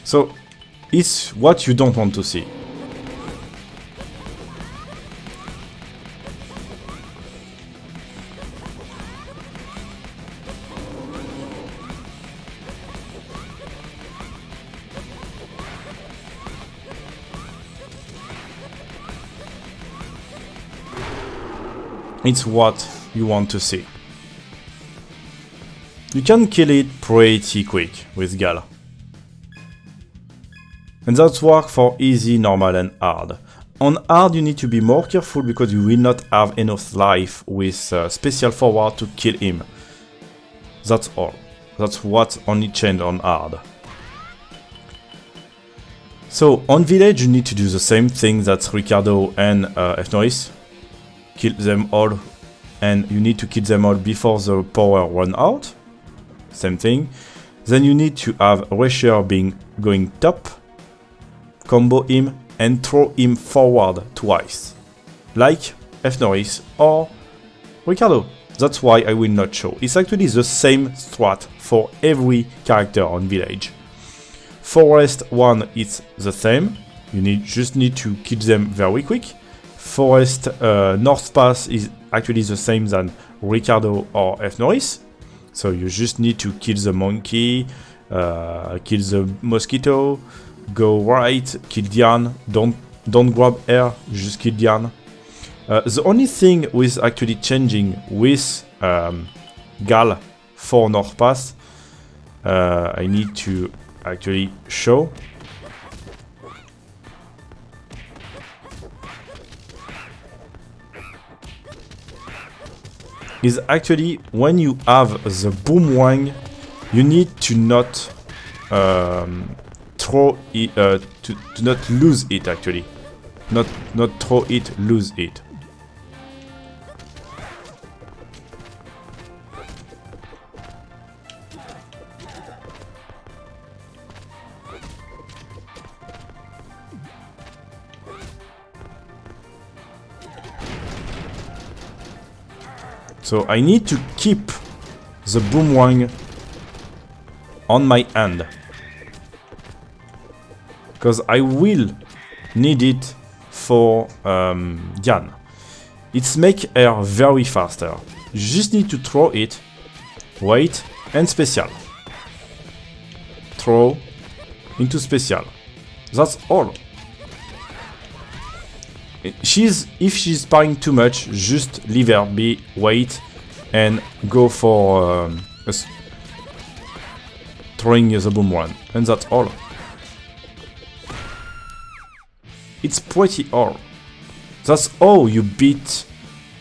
So, it's what you don't want to see. It's what you want to see. You can kill it pretty quick with Gal. And that's work for easy, normal and hard. On hard, you need to be more careful because you will not have enough life with special forward to kill him. That's all. That's what only changed on hard. So on village, you need to do the same thing that Ricardo and F. Norris. Kill them all, and you need to kill them all before the power run out. Same thing. Then you need to have Rasher going top, combo him, and throw him forward twice, like F. Norris or Ricardo. That's why I will not show. It's actually the same strat for every character on village. Forest 1 is the same. You just need to kill them very quick. Forest North Pass is actually the same than Ricardo or F. Norris. So you just need to kill the monkey, kill the mosquito, go right, kill Diane, don't grab air, just kill Diane. The only thing with actually changing with Gal for North Pass, I need to actually show. Is actually when you have the boomerang, you need to not throw it, to not lose it actually, not throw it, lose it. So I need to keep the boomerang on my hand, because I will need it for Diane. It's make her very faster. You just need to throw it, wait, and special. Throw into special. That's all. If she's sparring too much, just leave her be, wait, and go for throwing the boomerang, and that's all. It's pretty all. That's how you beat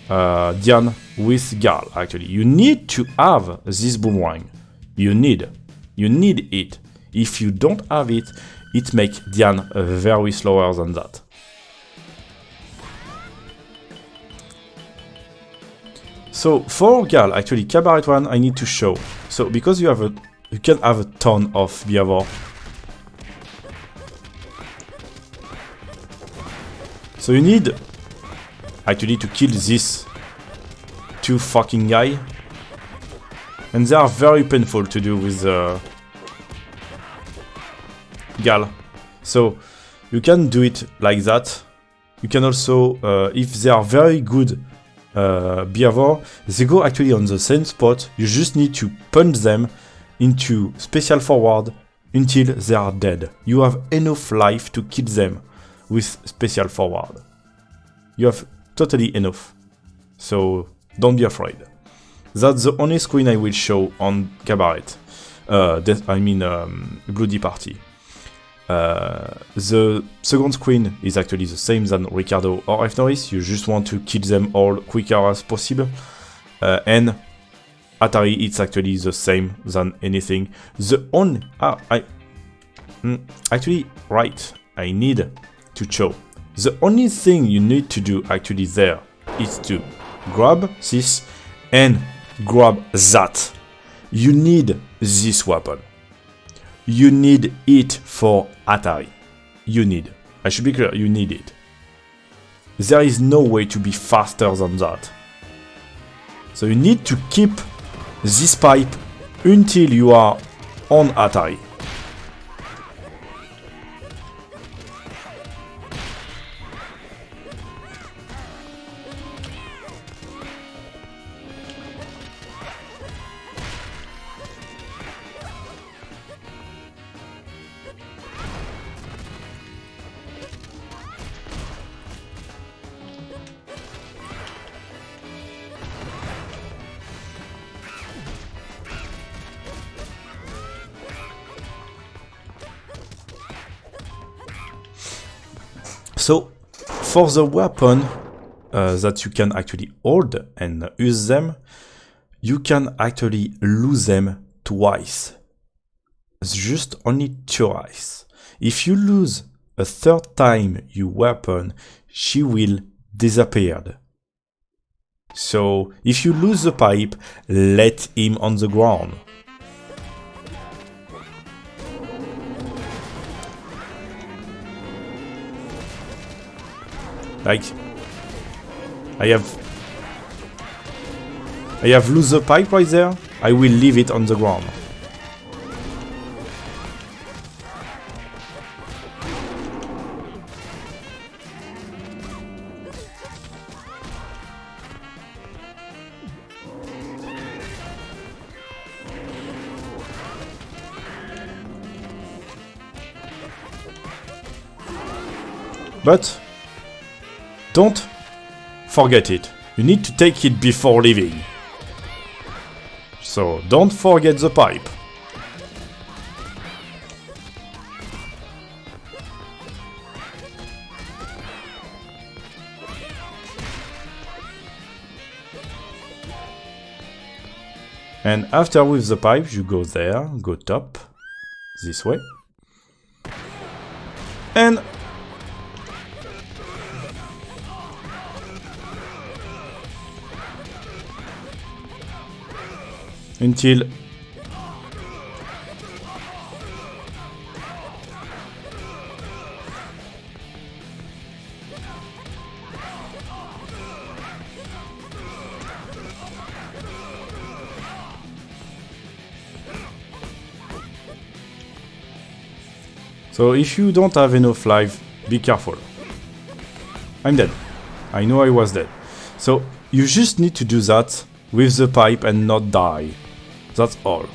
Diane with Gal. Actually, you need to have this boomerang. You need it. If you don't have it, it makes Diane very slower than that. So for Gal, actually, Cabaret 1, I need to show. So because you can have a ton of behavior. So you need actually to kill these two fucking guy, and they are very painful to do with Gal. So you can do it like that. You can also, if they are very good behavior, they go actually on the same spot. You just need to punch them into special forward until they are dead. You have enough life to kill them with special forward. You have totally enough. So don't be afraid. That's the only screen I will show on Cabaret. Bloody Party. The second screen is actually the same than Ricardo or F. Norris. You just want to kill them all quicker as possible. And Atari, it's actually the same than anything. The only... actually, right. I need to show. The only thing you need to do actually there is to grab this and grab that. You need this weapon. You need it for Atari. I should be clear, you need it. There is no way to be faster than that. So you need to keep this pipe until you are on Atari. So For the weapon that you can actually hold and use them, you can actually lose them twice. It's just only twice. If you lose a third time your weapon, she will disappear. So if you lose the pipe, let him on the ground. Like, I have lose the pipe right there. I will leave it on the ground. But don't forget it. You need to take it before leaving. So don't forget the pipe. And after with the pipe, you go there, go top, this way. And until so if you don't have enough life, be careful. I'm dead. I know I was dead. So you just need to do that with the pipe and not die. That's all.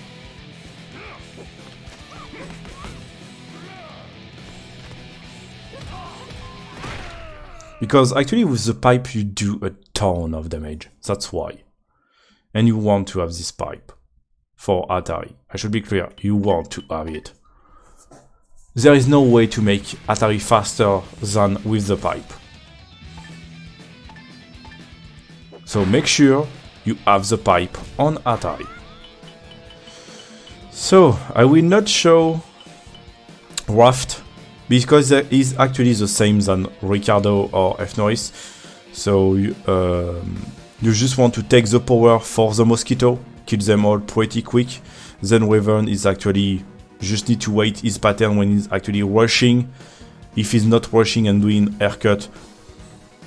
Because actually with the pipe you do a ton of damage. That's why. And you want to have this pipe. For Atari. I should be clear, you want to have it. There is no way to make Atari faster than with the pipe. So make sure you have the pipe on Atari. So I will not show Raft because it is actually the same than Ricardo or F-Noise. So you just want to take the power for the Mosquito, kill them all pretty quick. Then Wyvern is actually just need to wait his pattern when he's actually rushing. If he's not rushing and doing haircut,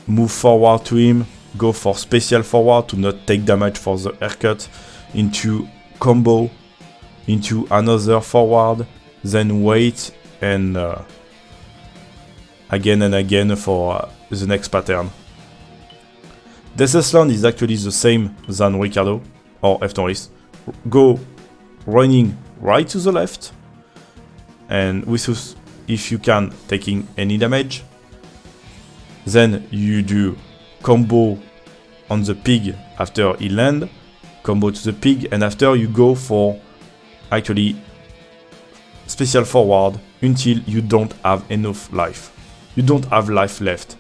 move forward to him. Go for special forward to not take damage for the haircut. Into combo. Into another forward. Then wait and again and again for the next pattern. Death's Land is actually the same than Ricardo or F-Noise. Go running right to the left. And with if you can taking any damage. Then you do combo on the pig after he land, combo to the pig, and after you go for actually special forward until you don't have enough life. You don't have life left.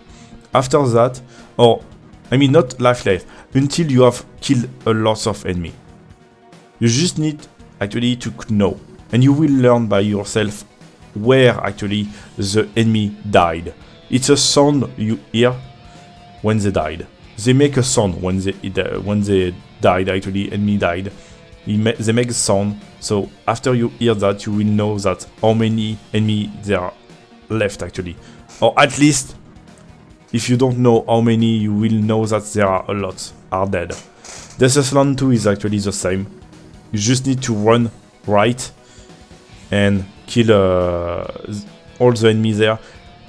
After that, or I mean not life left, until you have killed a lot of enemy. You just need actually to know, and you will learn by yourself where actually the enemy died. It's a sound you hear when they died. They make a sound when they died, actually, enemy died. They make a sound, so after you hear that, you will know that how many enemy there are left, actually. Or at least, if you don't know how many, you will know that there are a lot are dead. Death's Land 2 is actually the same. You just need to run right and kill all the enemies there.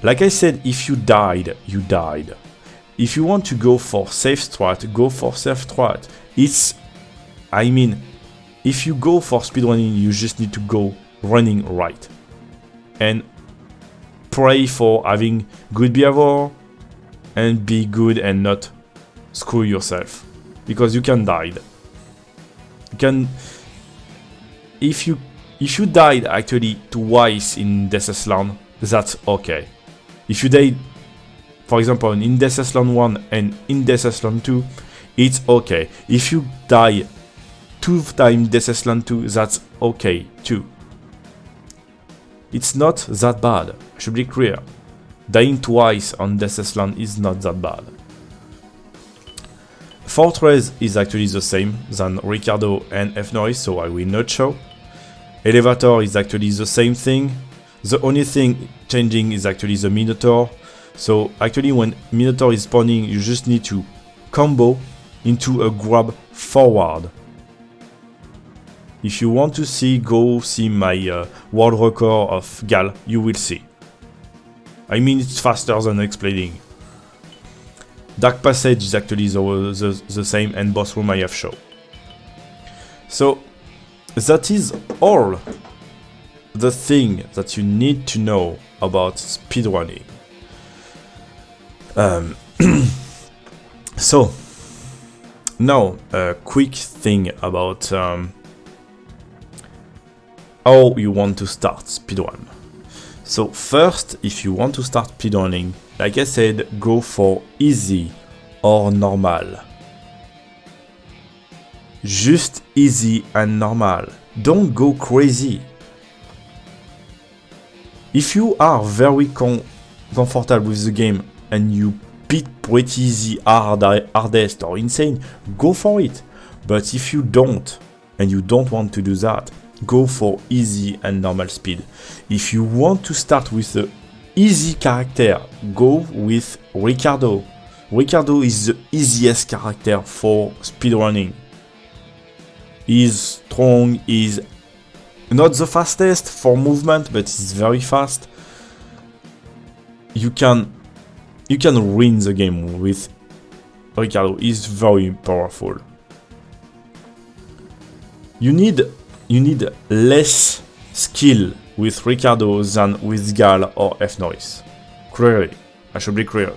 Like I said, if you died, you died. If you want to go for safe strat, go for safe strat. I mean, if you go for speedrunning, you just need to go running right. And pray for having good behavior and be good and not screw yourself. Because you can die. You can... If you died actually twice in Death's Land, that's okay. If you died for example, in Death Echelon 1 and in Death Echelon 2, it's okay. If you die 2 times Death Echelon 2, that's okay too. It's not that bad, I should be clear. Dying twice on Death Echelon is not that bad. Fortress is actually the same than Ricardo and F-Noise, so I will not show. Elevator is actually the same thing. The only thing changing is actually the Minotaur. So actually when Minotaur is spawning, you just need to combo into a grab forward. If you want to see, go see my world record of Gal, you will see. I mean, it's faster than explaining. Dark Passage is actually the same, and Boss Room I have shown. So that is all the thing that you need to know about speedrunning. So now a quick thing about how you want to start speedrun. So first, if you want to start speedrunning, like I said, go for easy or normal. Just easy and normal. Don't go crazy. If you are very comfortable with the game and you beat pretty easy, hardest or insane, go for it. But if you don't, and you don't want to do that, go for easy and normal speed. If you want to start with the easy character, go with Ricardo. Ricardo is the easiest character for speedrunning. He's strong, he's not the fastest for movement, but he's very fast. You can win the game with Ricardo. He's very powerful. You need less skill with Ricardo than with Gal or F-Noise. Clearly, I should be clear.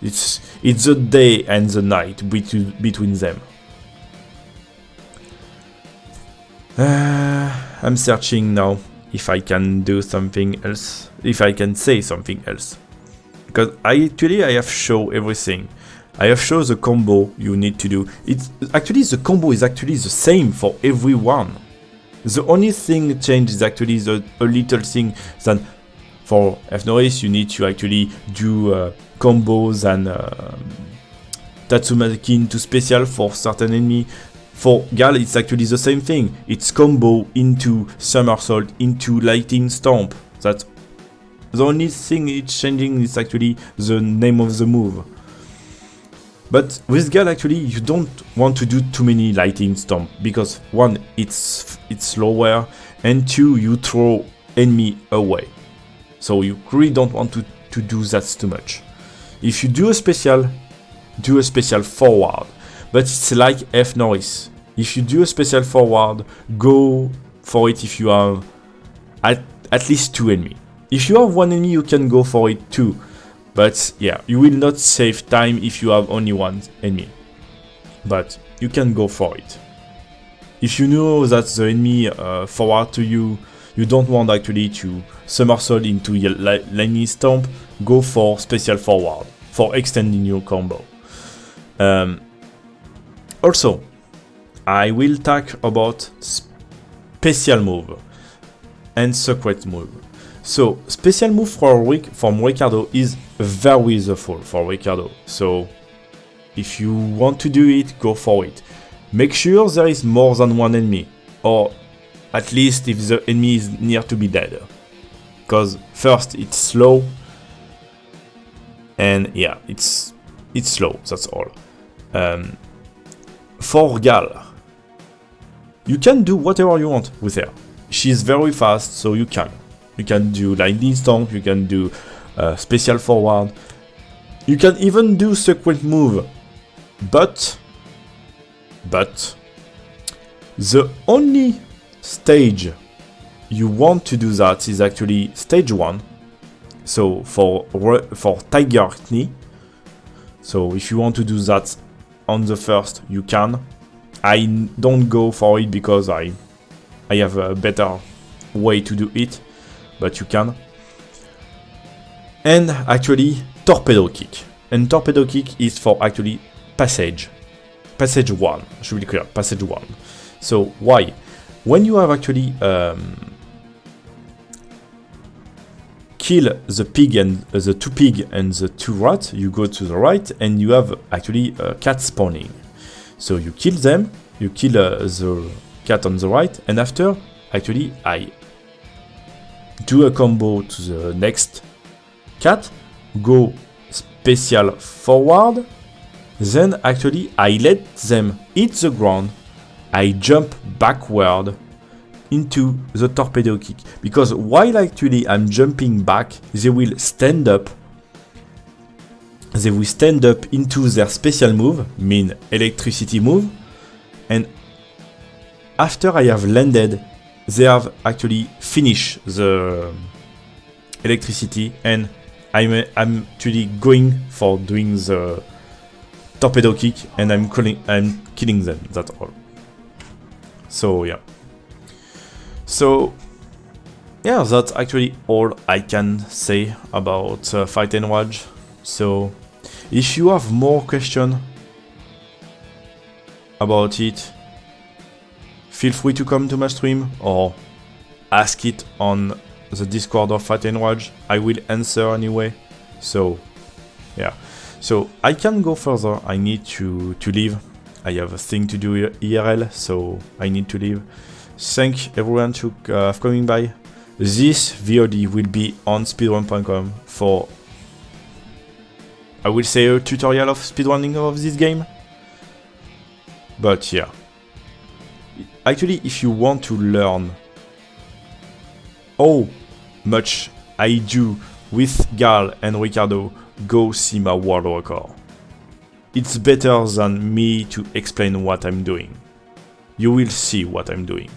It's the day and the night between them. I'm searching now if I can do something else, if I can say something else. Because I have shown everything. I have shown the combo you need to do. The combo is actually the same for everyone. The only thing changed is actually a little thing that for F-Noise you need to actually do combos and Tatsumaki into special for certain enemy. For Gal, it's actually the same thing. It's combo into somersault into lightning stomp. That's the only thing it's changing is actually the name of the move. But with Gal, actually, you don't want to do too many lightning stomp because one, it's slower, and two, you throw enemy away. So you really don't want to do that too much. If you do a special forward. But it's like F-Noise. If you do a special forward, go for it if you have at least 2 enemies. If you have 1 enemy, you can go for it too. But yeah, you will not save time if you have only 1 enemy. But you can go for it. If you know that the enemy forward to you, you don't want actually to somersault into your lightning stomp, go for special forward for extending your combo. Also, I will talk about special move and secret move. So, special move from Ricardo is very useful for Ricardo. So, if you want to do it, go for it. Make sure there is more than 1 enemy, or at least if the enemy is near to be dead. Because first, it's slow, and yeah, it's slow, that's all. For Gal, you can do whatever you want with her. She's very fast, so you can. You can do lightning stomp, you can do special forward. You can even do secret move. But the only stage you want to do that is actually stage 1. So for Tiger Knee. So if you want to do that on the first, you can. I don't go for it because I have a better way to do it, but you can. And actually, torpedo kick. And torpedo kick is for actually passage. Passage 1, should be clear, passage 1. So why? When you have actually kill the pig and the 2 pig and the 2 rat, you go to the right and you have actually a cat spawning. So you kill them, you kill the cat on the right, and after actually I do a combo to the next cat, go special forward, then actually I let them hit the ground, I jump backward into the torpedo kick, because while actually I'm jumping back, they will stand up into their special move, mean electricity move, and after I have landed, they have actually finished the electricity, and I'm actually going for doing the torpedo kick, and I'm killing them, that's all. So yeah. So yeah, that's actually all I can say about Fight and Rage. So if you have more questions about it, feel free to come to my stream or ask it on the Discord of Fight and Rage. I will answer anyway. So yeah, so I can go further. I need to leave. I have a thing to do IRL, so I need to leave. Thank everyone for coming by. This VOD will be on speedrun.com for, I will say, a tutorial of speedrunning of this game. But yeah, actually, if you want to learn how much I do with Gal and Ricardo, go see my world record. It's better than me to explain what I'm doing. You will see what I'm doing.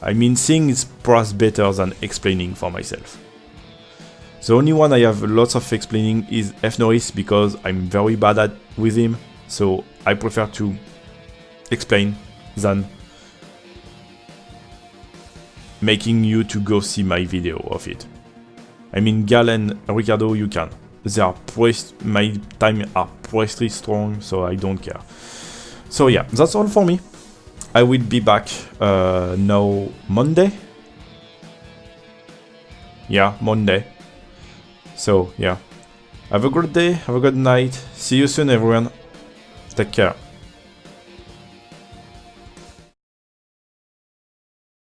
I mean, seeing is perhaps better than explaining for myself. The only one I have lots of explaining is F. Norris, because I'm very bad at with him, so I prefer to explain than making you to go see my video of it. I mean, Gal and Ricardo, you can. They are my time are pretty strong, so I don't care. So yeah, that's all for me. I will be back now Monday. Yeah, Monday. So yeah, have a good day, have a good night. See you soon, everyone. Take care.